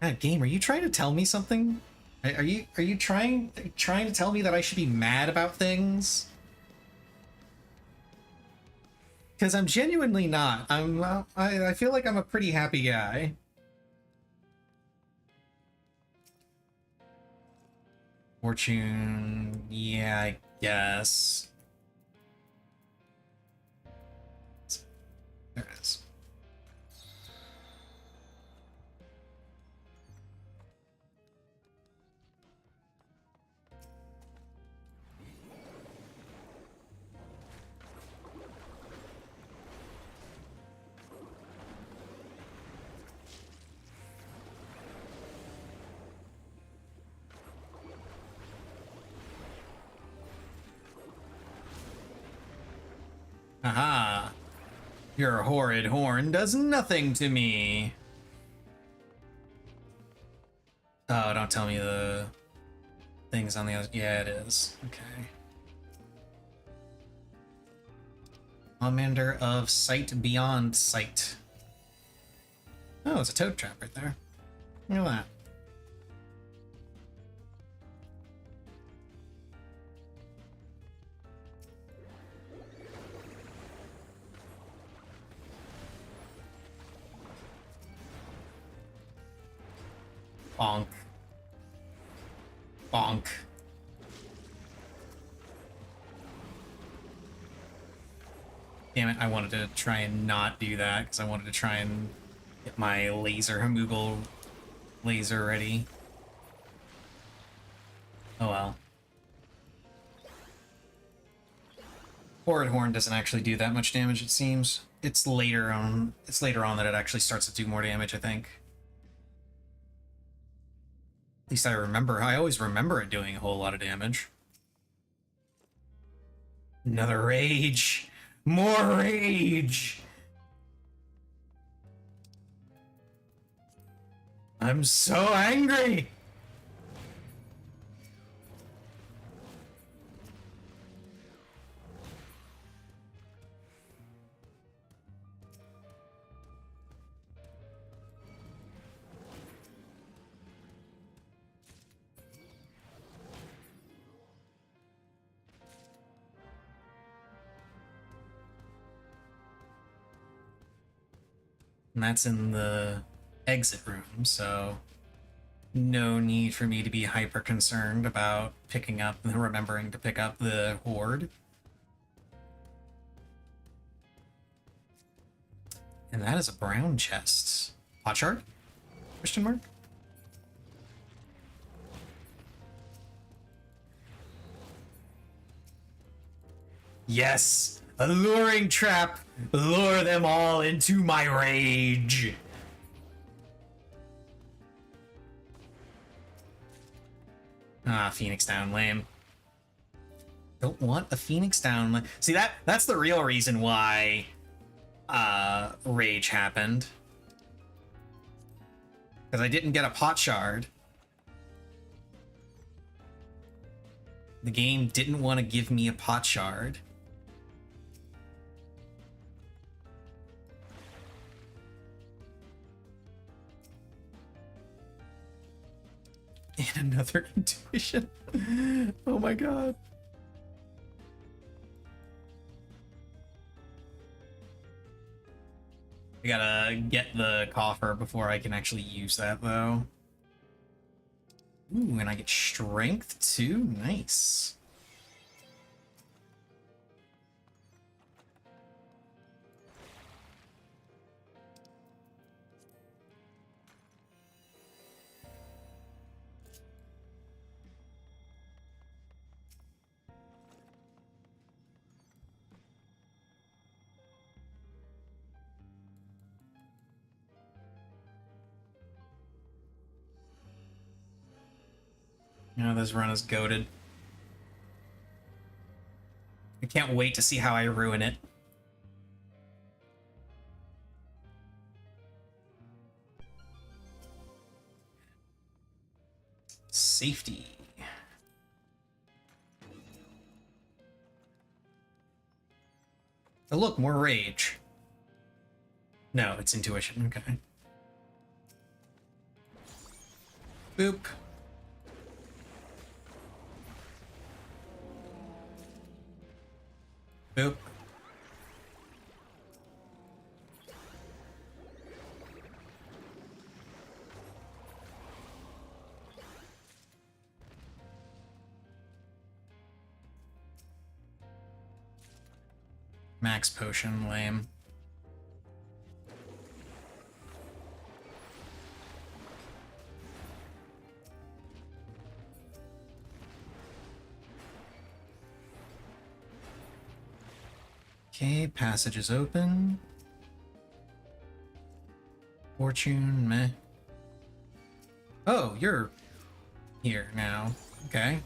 God, game, are you trying to tell me something? Are you trying to tell me that I should be mad about things? Because I'm genuinely not. I feel like I'm a pretty happy guy. Fortune, yeah, I guess. There it is. Aha! Your horrid horn does nothing to me. Oh, don't tell me the things on the other... Yeah, it is. Okay. Commander of Sight Beyond Sight. Oh, it's a toad trap right there. Look at that. Bonk. Bonk. Damn it, I wanted to try and not do that, because I wanted to try and get my laser Hamoogle laser ready. Oh well. Horrid Horn doesn't actually do that much damage, it seems. It's later on that it actually starts to do more damage, I think. At least I remember. I always remember it doing a whole lot of damage. Another rage! More rage! I'm so angry! And that's in the exit room, so no need for me to be hyper concerned about remembering to pick up the horde. And that is a brown chest. Hot shard? Question mark? Yes! Alluring trap! Lure them all into my rage! Ah, Phoenix down, lame. Don't want a Phoenix down. See, that's the real reason why rage happened. Because I didn't get a pot shard. The game didn't want to give me a pot shard. And another intuition. Oh my god. I gotta get the coffer before I can actually use that, though. Ooh, and I get strength, too? Nice. You know, this run is goated. I can't wait to see how I ruin it. Safety. Oh, look, more rage. No, it's intuition. Okay. Boop. Boop. Max potion, lame. Okay, passage is open. Fortune, meh. Oh, you're here now. Okay.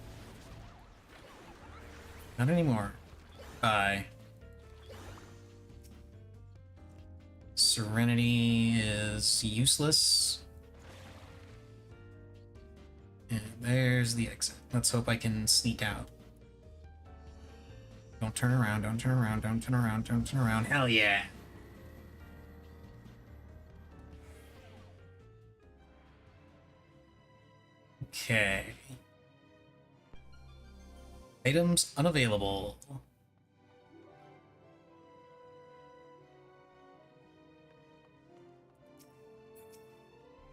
Not anymore. Bye. Serenity is useless. And there's the exit. Let's hope I can sneak out. Don't turn around, don't turn around, don't turn around, don't turn around. Hell yeah! Okay. Items unavailable.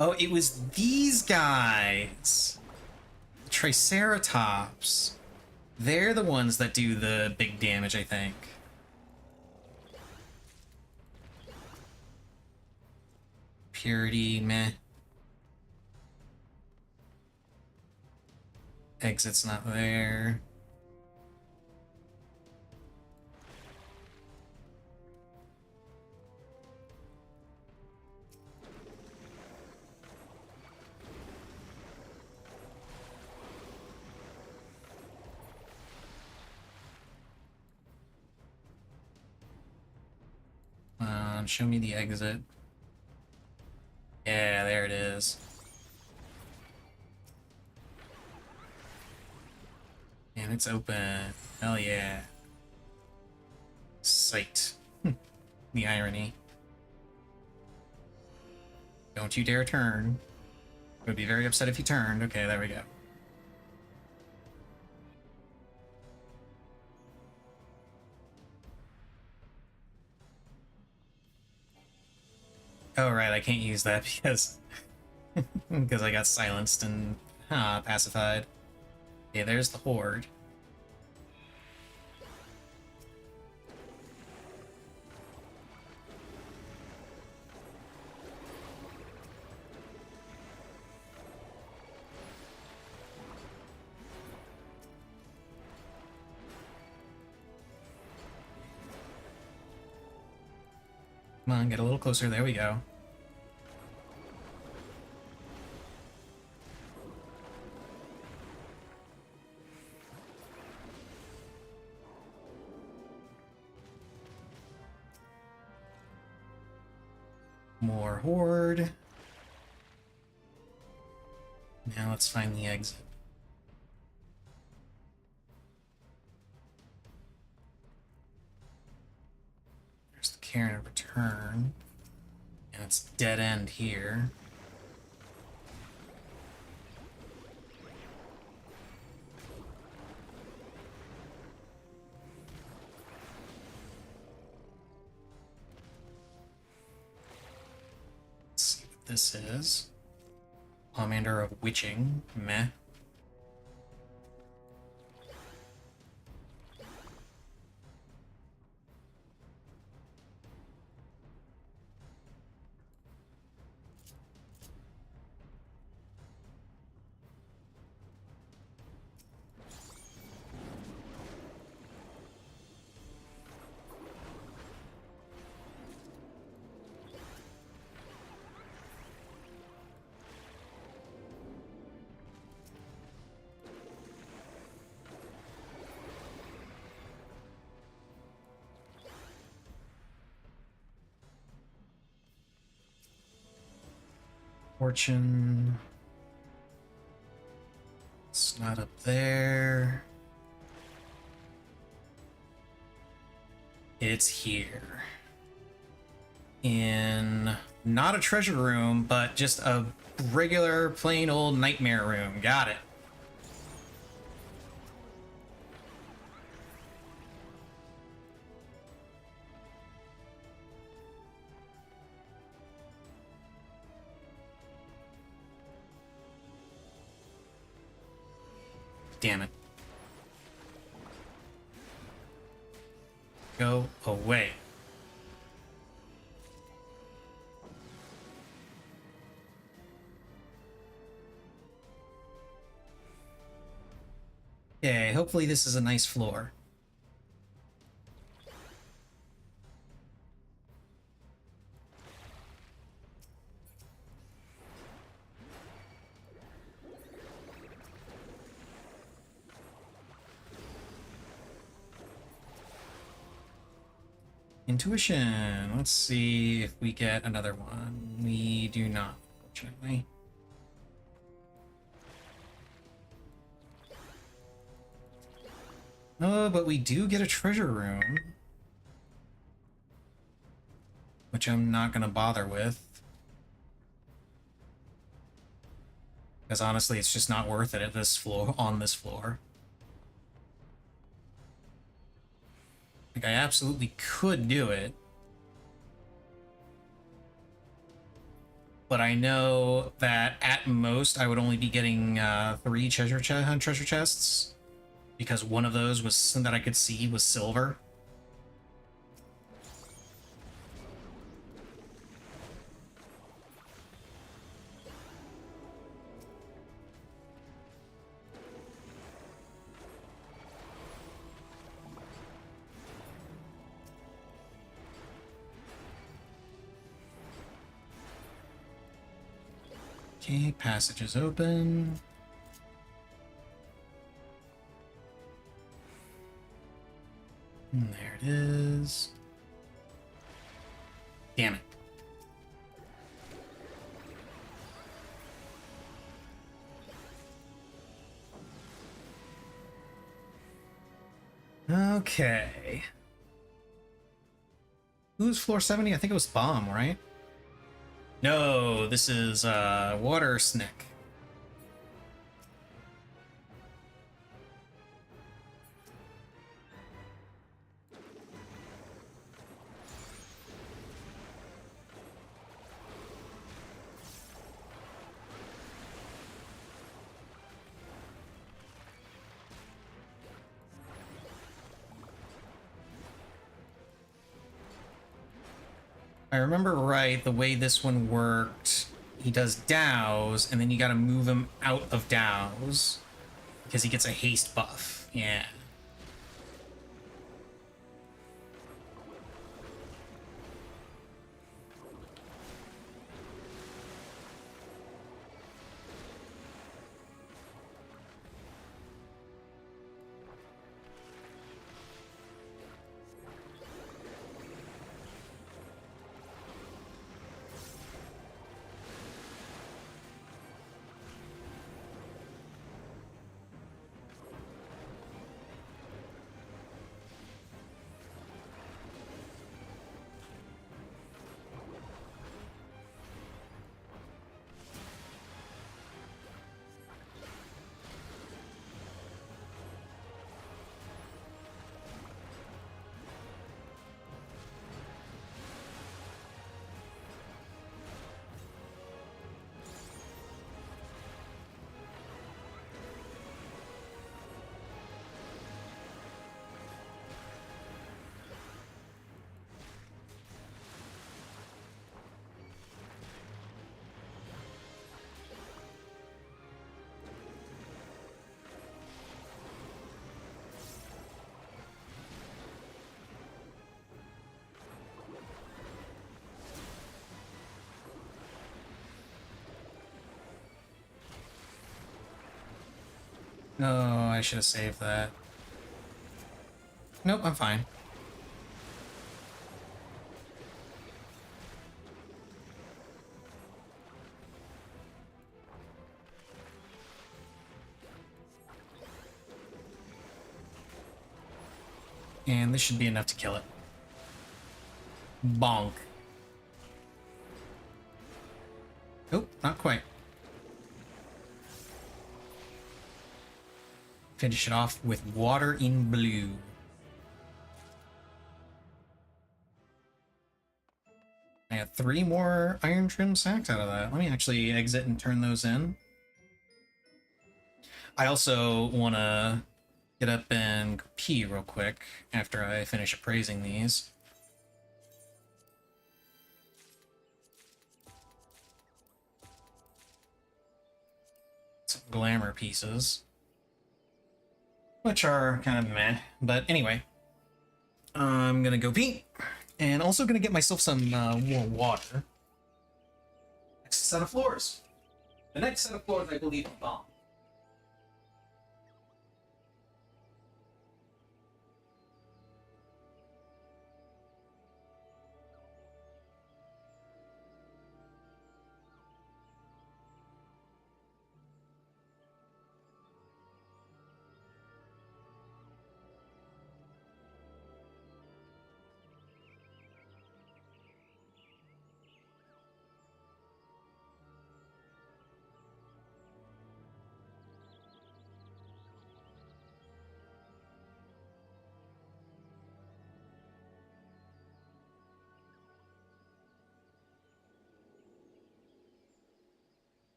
Oh, it was these guys! Triceratops. They're the ones that do the big damage, I think. Purity, meh. Exit's not there. Show me the exit. Yeah, there it is. And it's open. Hell yeah. Sight. The irony. Don't you dare turn. I would be very upset if you turned. Okay, there we go. Oh, right, I can't use that because because I got silenced and pacified. Okay, there's the horde. Come on, get a little closer. There we go. More horde. Now let's find the exit. There's the Cairn of Return. And it's dead end here. this is. Commander of Witching. Meh. Fortune. It's not up there. It's here. In not a treasure room, but just a regular plain old nightmare room. Got it. Damn it. Go away. Okay, hopefully this is a nice floor. Intuition. Let's see if we get another one. We do not, unfortunately. Oh, but we do get a treasure room. Which I'm not gonna bother with. Because honestly, it's just not worth it at this floor, on this floor. Like, I absolutely could do it. But I know that at most I would only be getting 3 treasure chests. Because one of those was that I could see was silver. Okay, passage is open. And there it is. Damn it. Okay. Who's floor 70? I think it was Bomb, right? No, this is Water Snick. I remember right, the way this one worked, he does douse, and then you gotta move him out of douse, because he gets a haste buff. Yeah. Oh, I should have saved that. Nope, I'm fine. And this should be enough to kill it. Bonk. Oh, not quite. Finish it off with water in blue. I got 3 more iron trim sacks out of that. Let me actually exit and turn those in. I also want to get up and pee real quick after I finish appraising these. Some glamour pieces, which are kind of meh, but anyway. I'm gonna go pee, and also gonna get myself some more water. Next set of floors. The next set of floors, I believe, are bomb.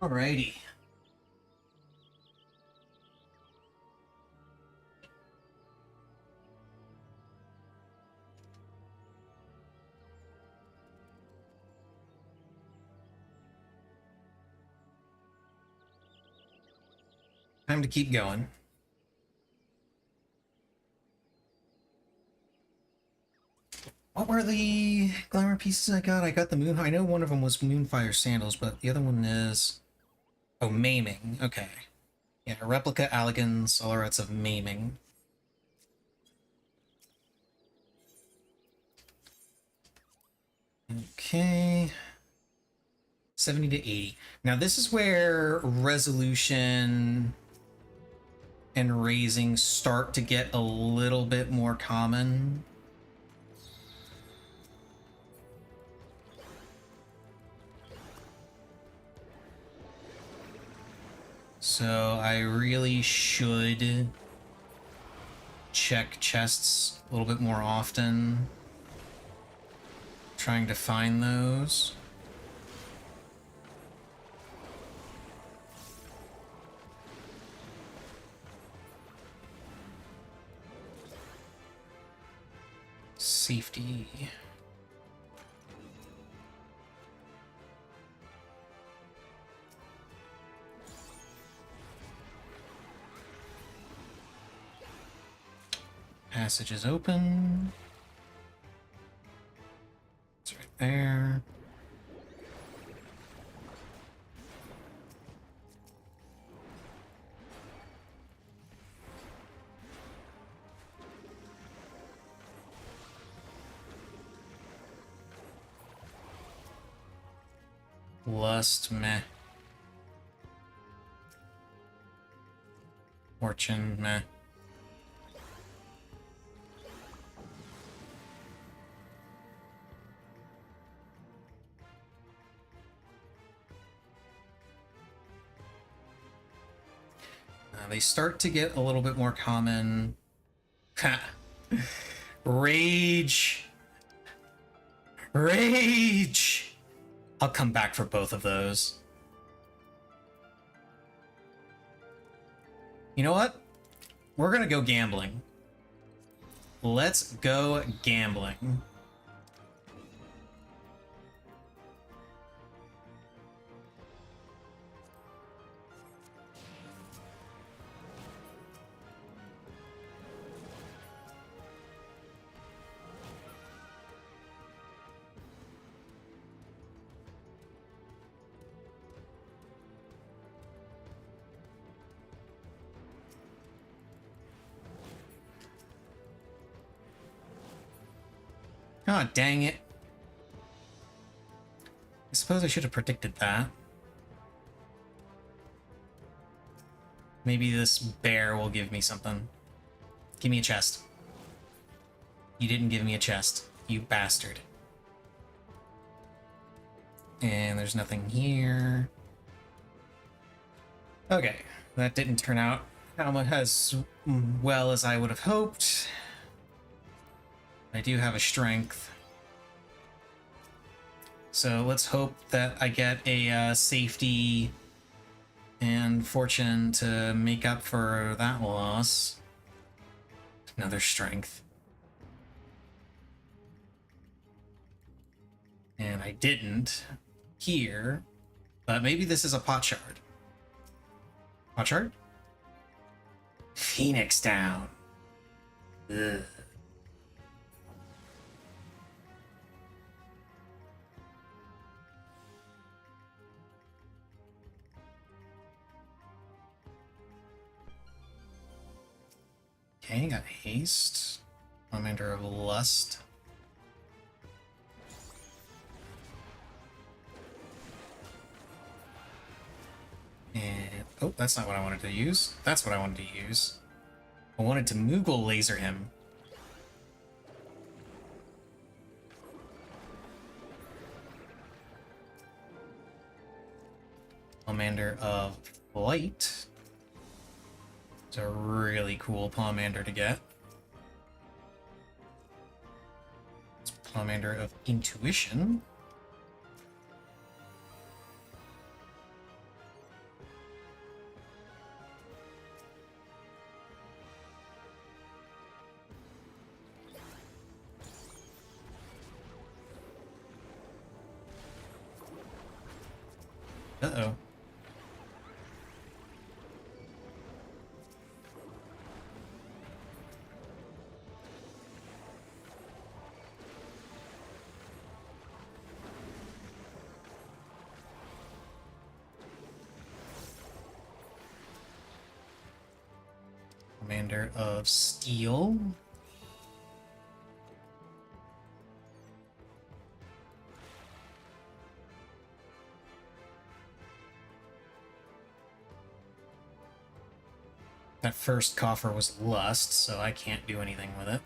Alrighty. Time to keep going. What were the glamour pieces I got? I got the moon. I know one of them was Moonfire Sandals, but the other one is... Oh, Maiming. Okay. Yeah, replica Allegan Solarettes of Maiming. Okay. 70 to 80. Now this is where resolution and raising start to get a little bit more common. So I really should check chests a little bit more often. Trying to find those. Safety. Passage is open. there. Lust, meh. Fortune, meh. They start to get a little bit more common. Ha! Rage! Rage! I'll come back for both of those. You know what? We're gonna go gambling. Let's go gambling. God dang it. I suppose I should have predicted that. Maybe this bear will give me something. Give me a chest. You didn't give me a chest, you bastard. And there's nothing here. Okay, that didn't turn out as well as I would have hoped. I do have a strength. So let's hope that I get a safety and fortune to make up for that loss. Another strength. And I didn't here, but maybe this is a pot shard. Pot shard? Phoenix down. Ugh. Okay, got haste. Commander of Lust. And oh, that's not what I wanted to use. That's what I wanted to use. I wanted to Moogle laser him. Commander of Flight. It's a really cool Pomander to get. It's Pomander of Intuition. Uh-oh. Commander of Steel. That first coffer was Lust, so I can't do anything with it.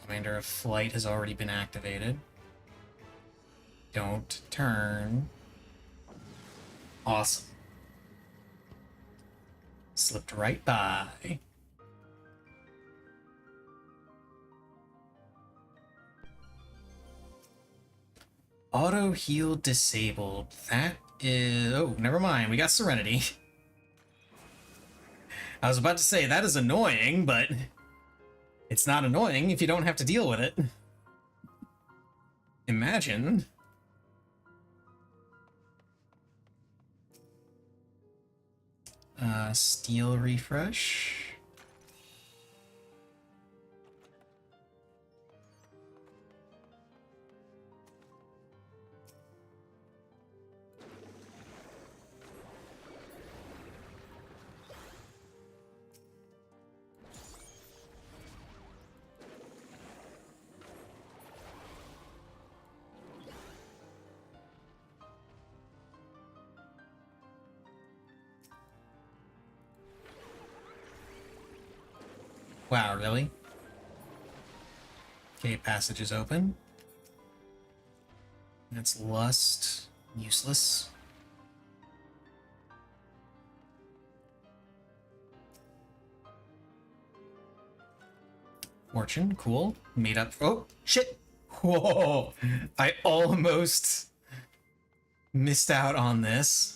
Commander of Flight has already been activated. Don't turn. Awesome. Slipped right by. Auto heal disabled. That is... Oh, never mind. We got Serenity. I was about to say, that is annoying, but it's not annoying if you don't have to deal with it. Imagine. Steel refresh. Wow, really? Okay, passage is open. That's lust. Useless. Fortune, cool. Made up. Oh, shit! Whoa! I almost missed out on this.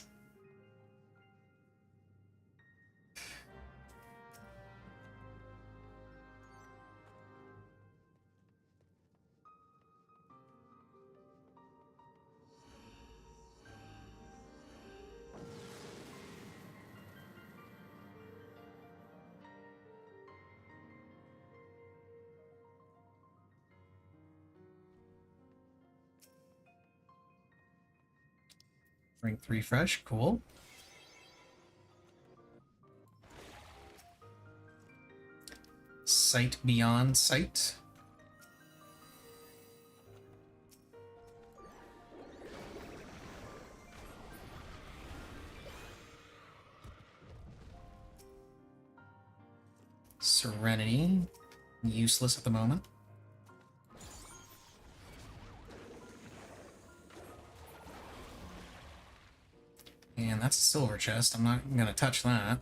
Drink 3 fresh, cool. Sight beyond sight. Serenity. Useless at the moment. And that's a silver chest. I'm not gonna touch that.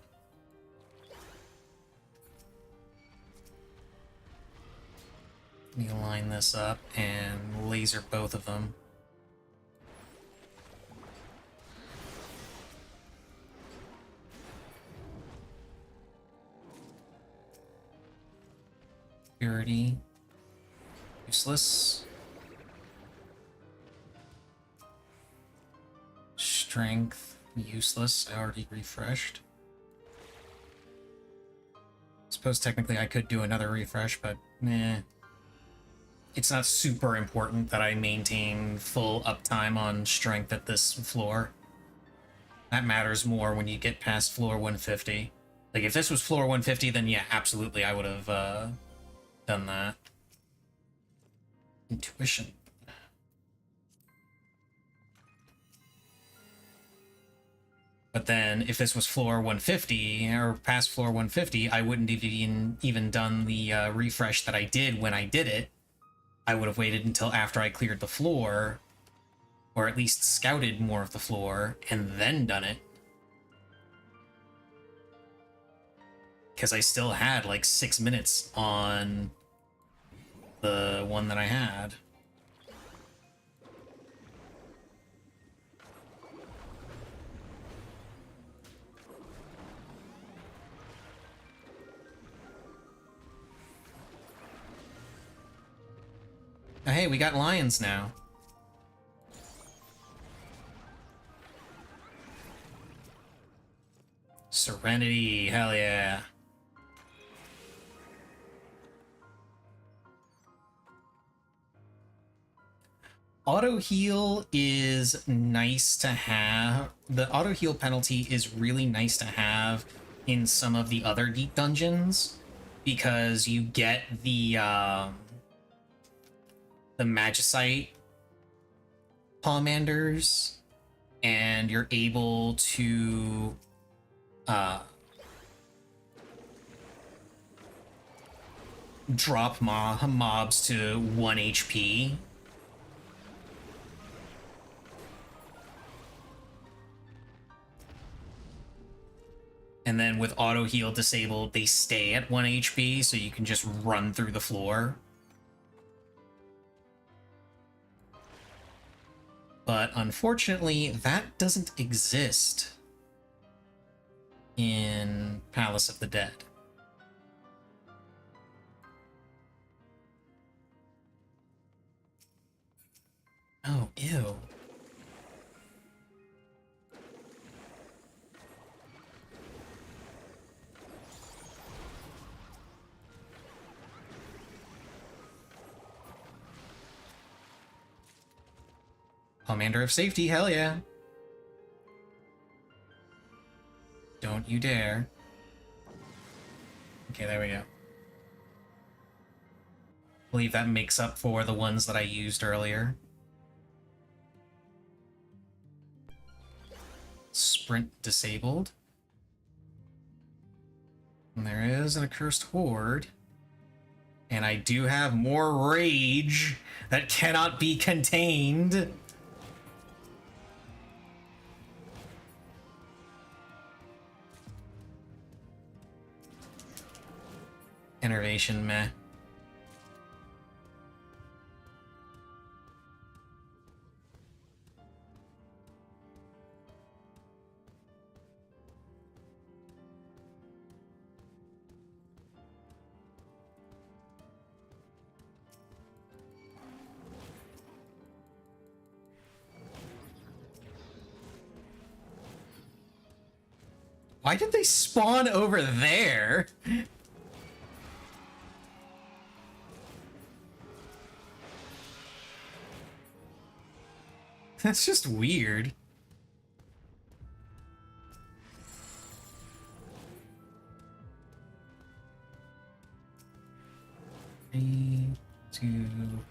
Let me line this up and laser both of them. Purity. Useless. Strength. Useless. I already refreshed. Suppose technically I could do another refresh, but meh. It's not super important that I maintain full uptime on strength at this floor. That matters more when you get past floor 150. Like, if this was floor 150, then yeah, absolutely, I would have done that. Intuition. But then, if this was floor 150, or past floor 150, I wouldn't have even done the refresh that I did when I did it. I would have waited until after I cleared the floor, or at least scouted more of the floor, and then done it. Because I still had like 6 minutes on the one that I had. Oh, hey, we got lions now. Serenity, hell yeah. Auto heal is nice to have. The auto heal penalty is really nice to have in some of the other deep dungeons because you get the Magicite Palmanders, and you're able to drop mobs to 1 HP. And then with auto heal disabled, they stay at 1 HP, so you can just run through the floor. But unfortunately, that doesn't exist in Palace of the Dead. Oh, ew. Commander of Safety, hell yeah. Don't you dare. Okay, there we go. I believe that makes up for the ones that I used earlier. Sprint disabled. And there is an accursed horde. And I do have more rage that cannot be contained. Innervation, meh. Why did they spawn over there? That's just weird. Three, two,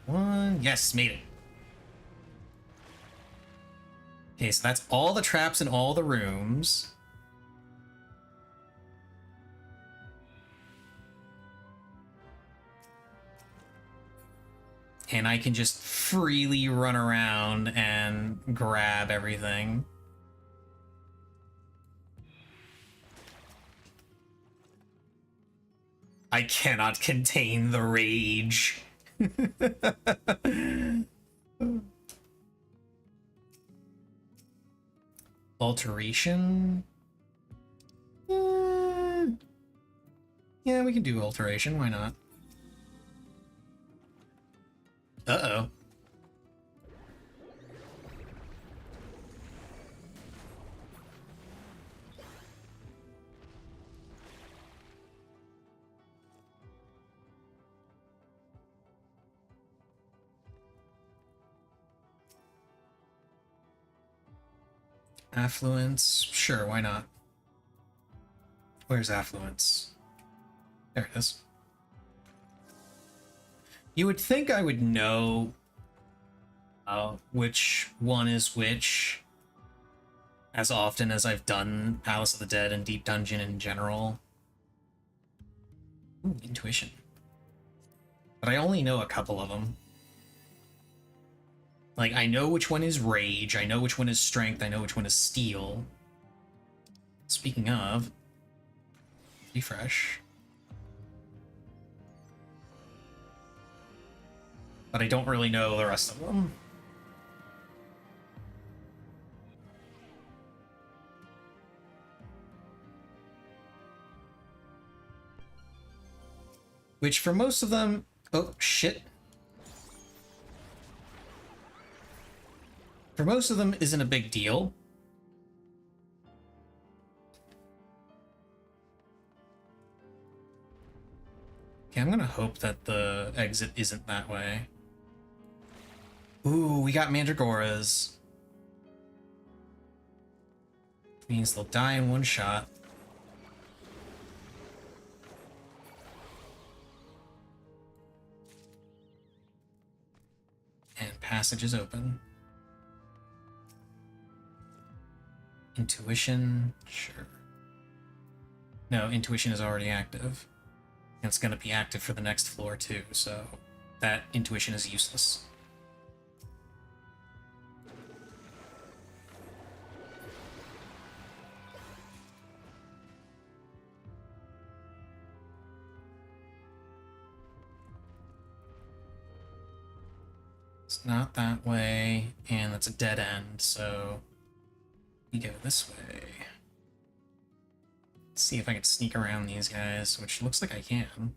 one. Yes, made it. Okay, so that's all the traps in all the rooms. And I can just freely run around and grab everything. I cannot contain the rage. Alteration? Yeah, we can do alteration, why not? Uh-oh. Affluence? Sure, why not? Where's affluence? There it is. You would think I would know which one is which as often as I've done Palace of the Dead and Deep Dungeon in general. Ooh, intuition. But I only know a couple of them. Like, I know which one is Rage, I know which one is Strength, I know which one is Steel. Speaking of, refresh. But I don't really know the rest of them. Which for most of them... Oh, shit. For most of them isn't a big deal. Okay, I'm gonna hope that the exit isn't that way. Ooh, we got Mandragoras. Means they'll die in one shot. And passage is open. Intuition, sure. No, intuition is already active. And it's gonna be active for the next floor too, so that intuition is useless. It's not that way, and that's a dead end, so we go this way. Let's see if I can sneak around these guys, which looks like I can.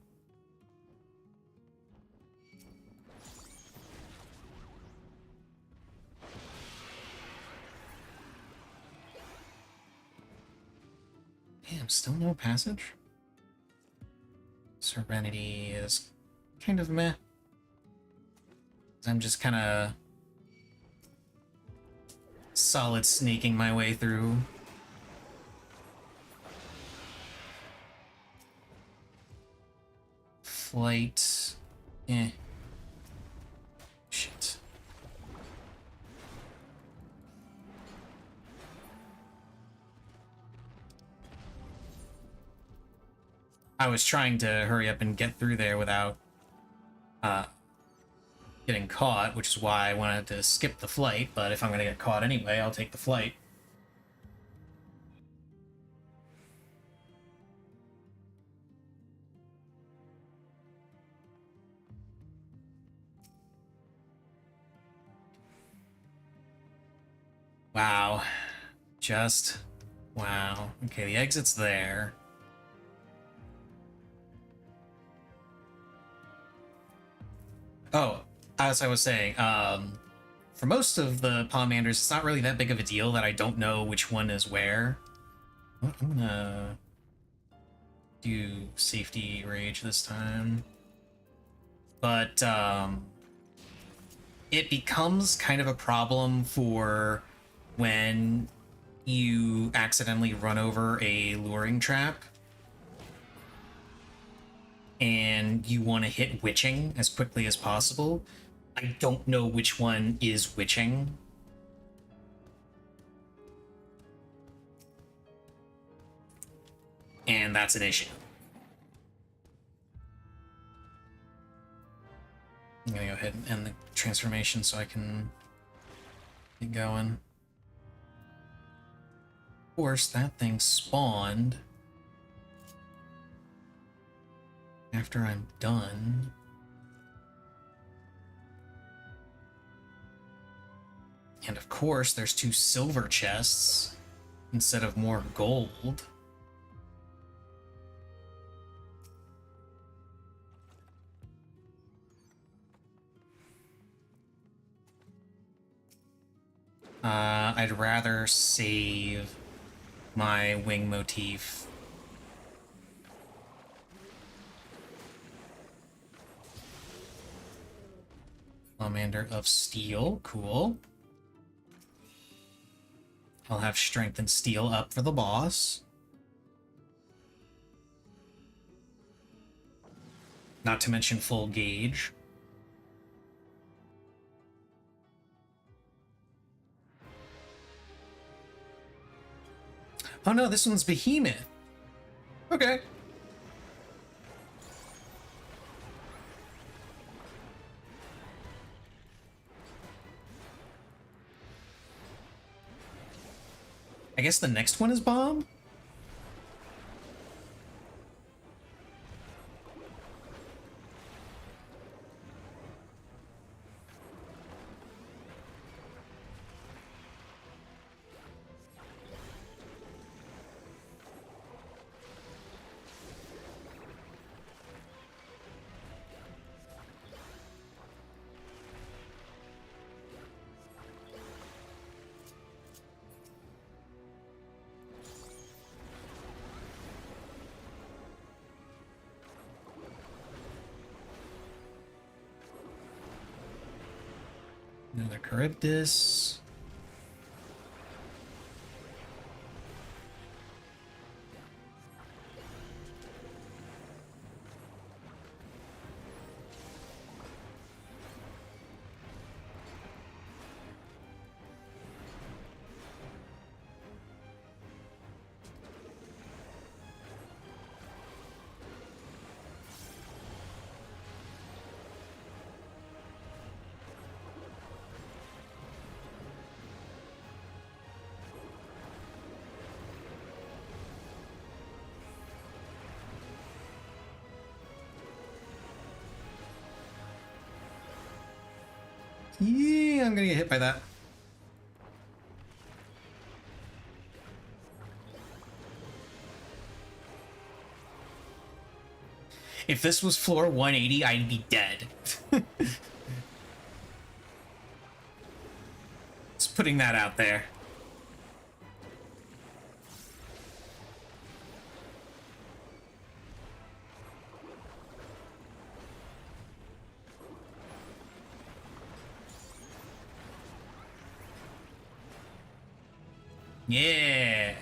Damn, still no passage? Serenity is kind of meh. I'm just kind of solid sneaking my way through. Flight. Eh. Shit. I was trying to hurry up and get through there without uh, getting caught, which is why I wanted to skip the flight, but if I'm gonna get caught anyway, I'll take the flight. Wow. Just... wow. Okay, the exit's there. Oh, as I was saying, for most of the Pomanders, it's not really that big of a deal that I don't know which one is where. I'm gonna do safety rage this time. But, it becomes kind of a problem for when you accidentally run over a luring trap and you want to hit witching as quickly as possible. I don't know which one is witching. And that's an issue. I'm gonna go ahead and end the transformation so I can get going. Of course, that thing spawned after I'm done. And of course, there's 2 silver chests instead of more gold. I'd rather save my wing motif. Commander of Steel, cool. I'll have Strength and Steel up for the boss. Not to mention full gauge. Oh no, this one's Behemoth. Okay. I guess the next one is Bomb? Another Charybdis. Yeah, I'm gonna get hit by that. If this was floor 180, I'd be dead. Just putting that out there. Yeah.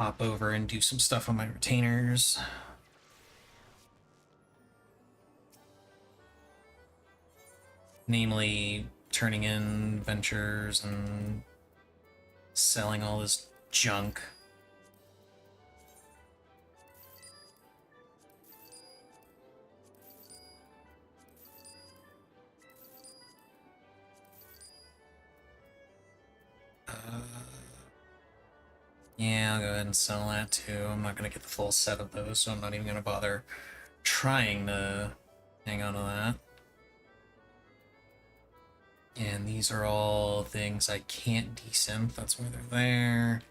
hop over and do some stuff on my retainers. Namely, turning in ventures and selling all this junk. Yeah, I'll go ahead and sell that too. I'm not going to get the full set of those, so I'm not even going to bother trying to hang on to that. And these are all things I can't desynth, that's why they're there.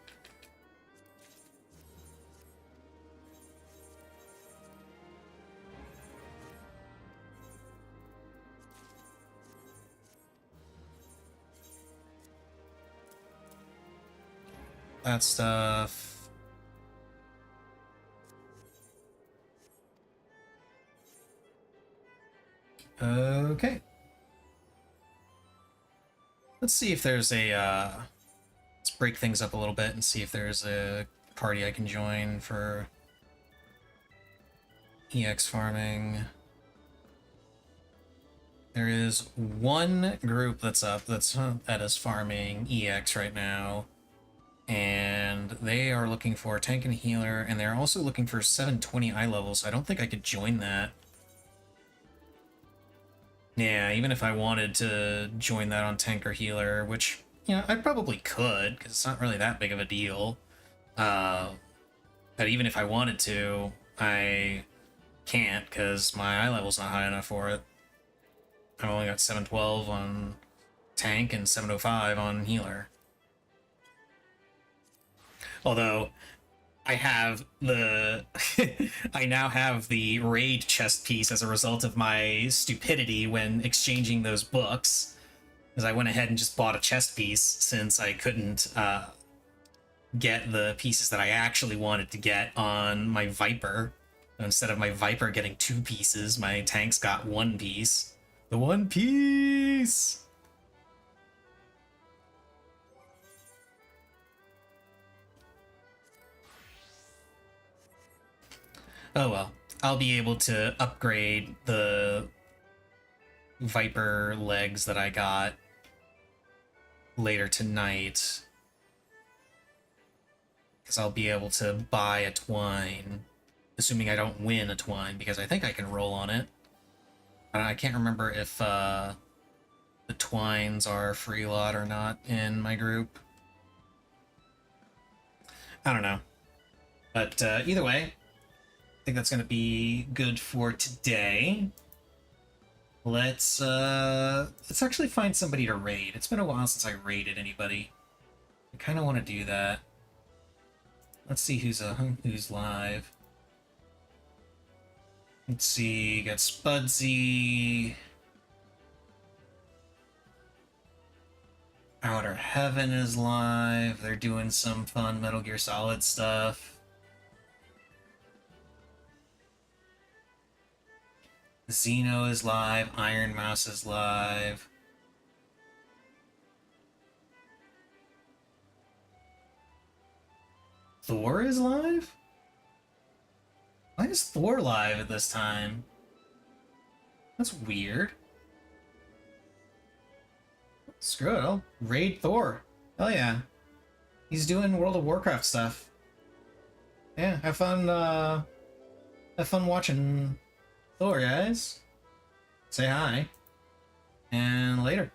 That stuff. Okay. Let's see if there's a, let's break things up a little bit and see if there's a party I can join for EX farming. There is one group that's up that is farming EX right now. And they are looking for a tank and healer, and they're also looking for 720 eye levels. I don't think I could join that. Yeah, even if I wanted to join that on tank or healer, which, you know, I probably could, because it's not really that big of a deal. But even if I wanted to, I can't, because my eye level's not high enough for it. I've only got 712 on tank and 705 on healer. Although, I have the... I now have the raid chest piece as a result of my stupidity when exchanging those books. Because I went ahead and just bought a chest piece since I couldn't get the pieces that I actually wanted to get on my Viper. Instead of my Viper getting 2 pieces, my tanks got 1 piece. The One Piece! Oh well, I'll be able to upgrade the Viper legs that I got later tonight. Because I'll be able to buy a twine, assuming I don't win a twine, because I think I can roll on it. I can't remember if the twines are free lot or not in my group. I don't know. But either way, I think that's going to be good for today. Let's actually find somebody to raid. It's been a while since I raided anybody. I kind of want to do that. Let's see who's live. Let's see, got Spudsy. Outer Heaven is live. They're doing some fun Metal Gear Solid stuff. Xeno is live. Iron Mouse is live. Thor is live? Why is Thor live at this time? That's weird. Screw it, I'll raid Thor. Hell yeah. He's doing World of Warcraft stuff. Yeah, have fun watching Thor, guys. Say hi. And later.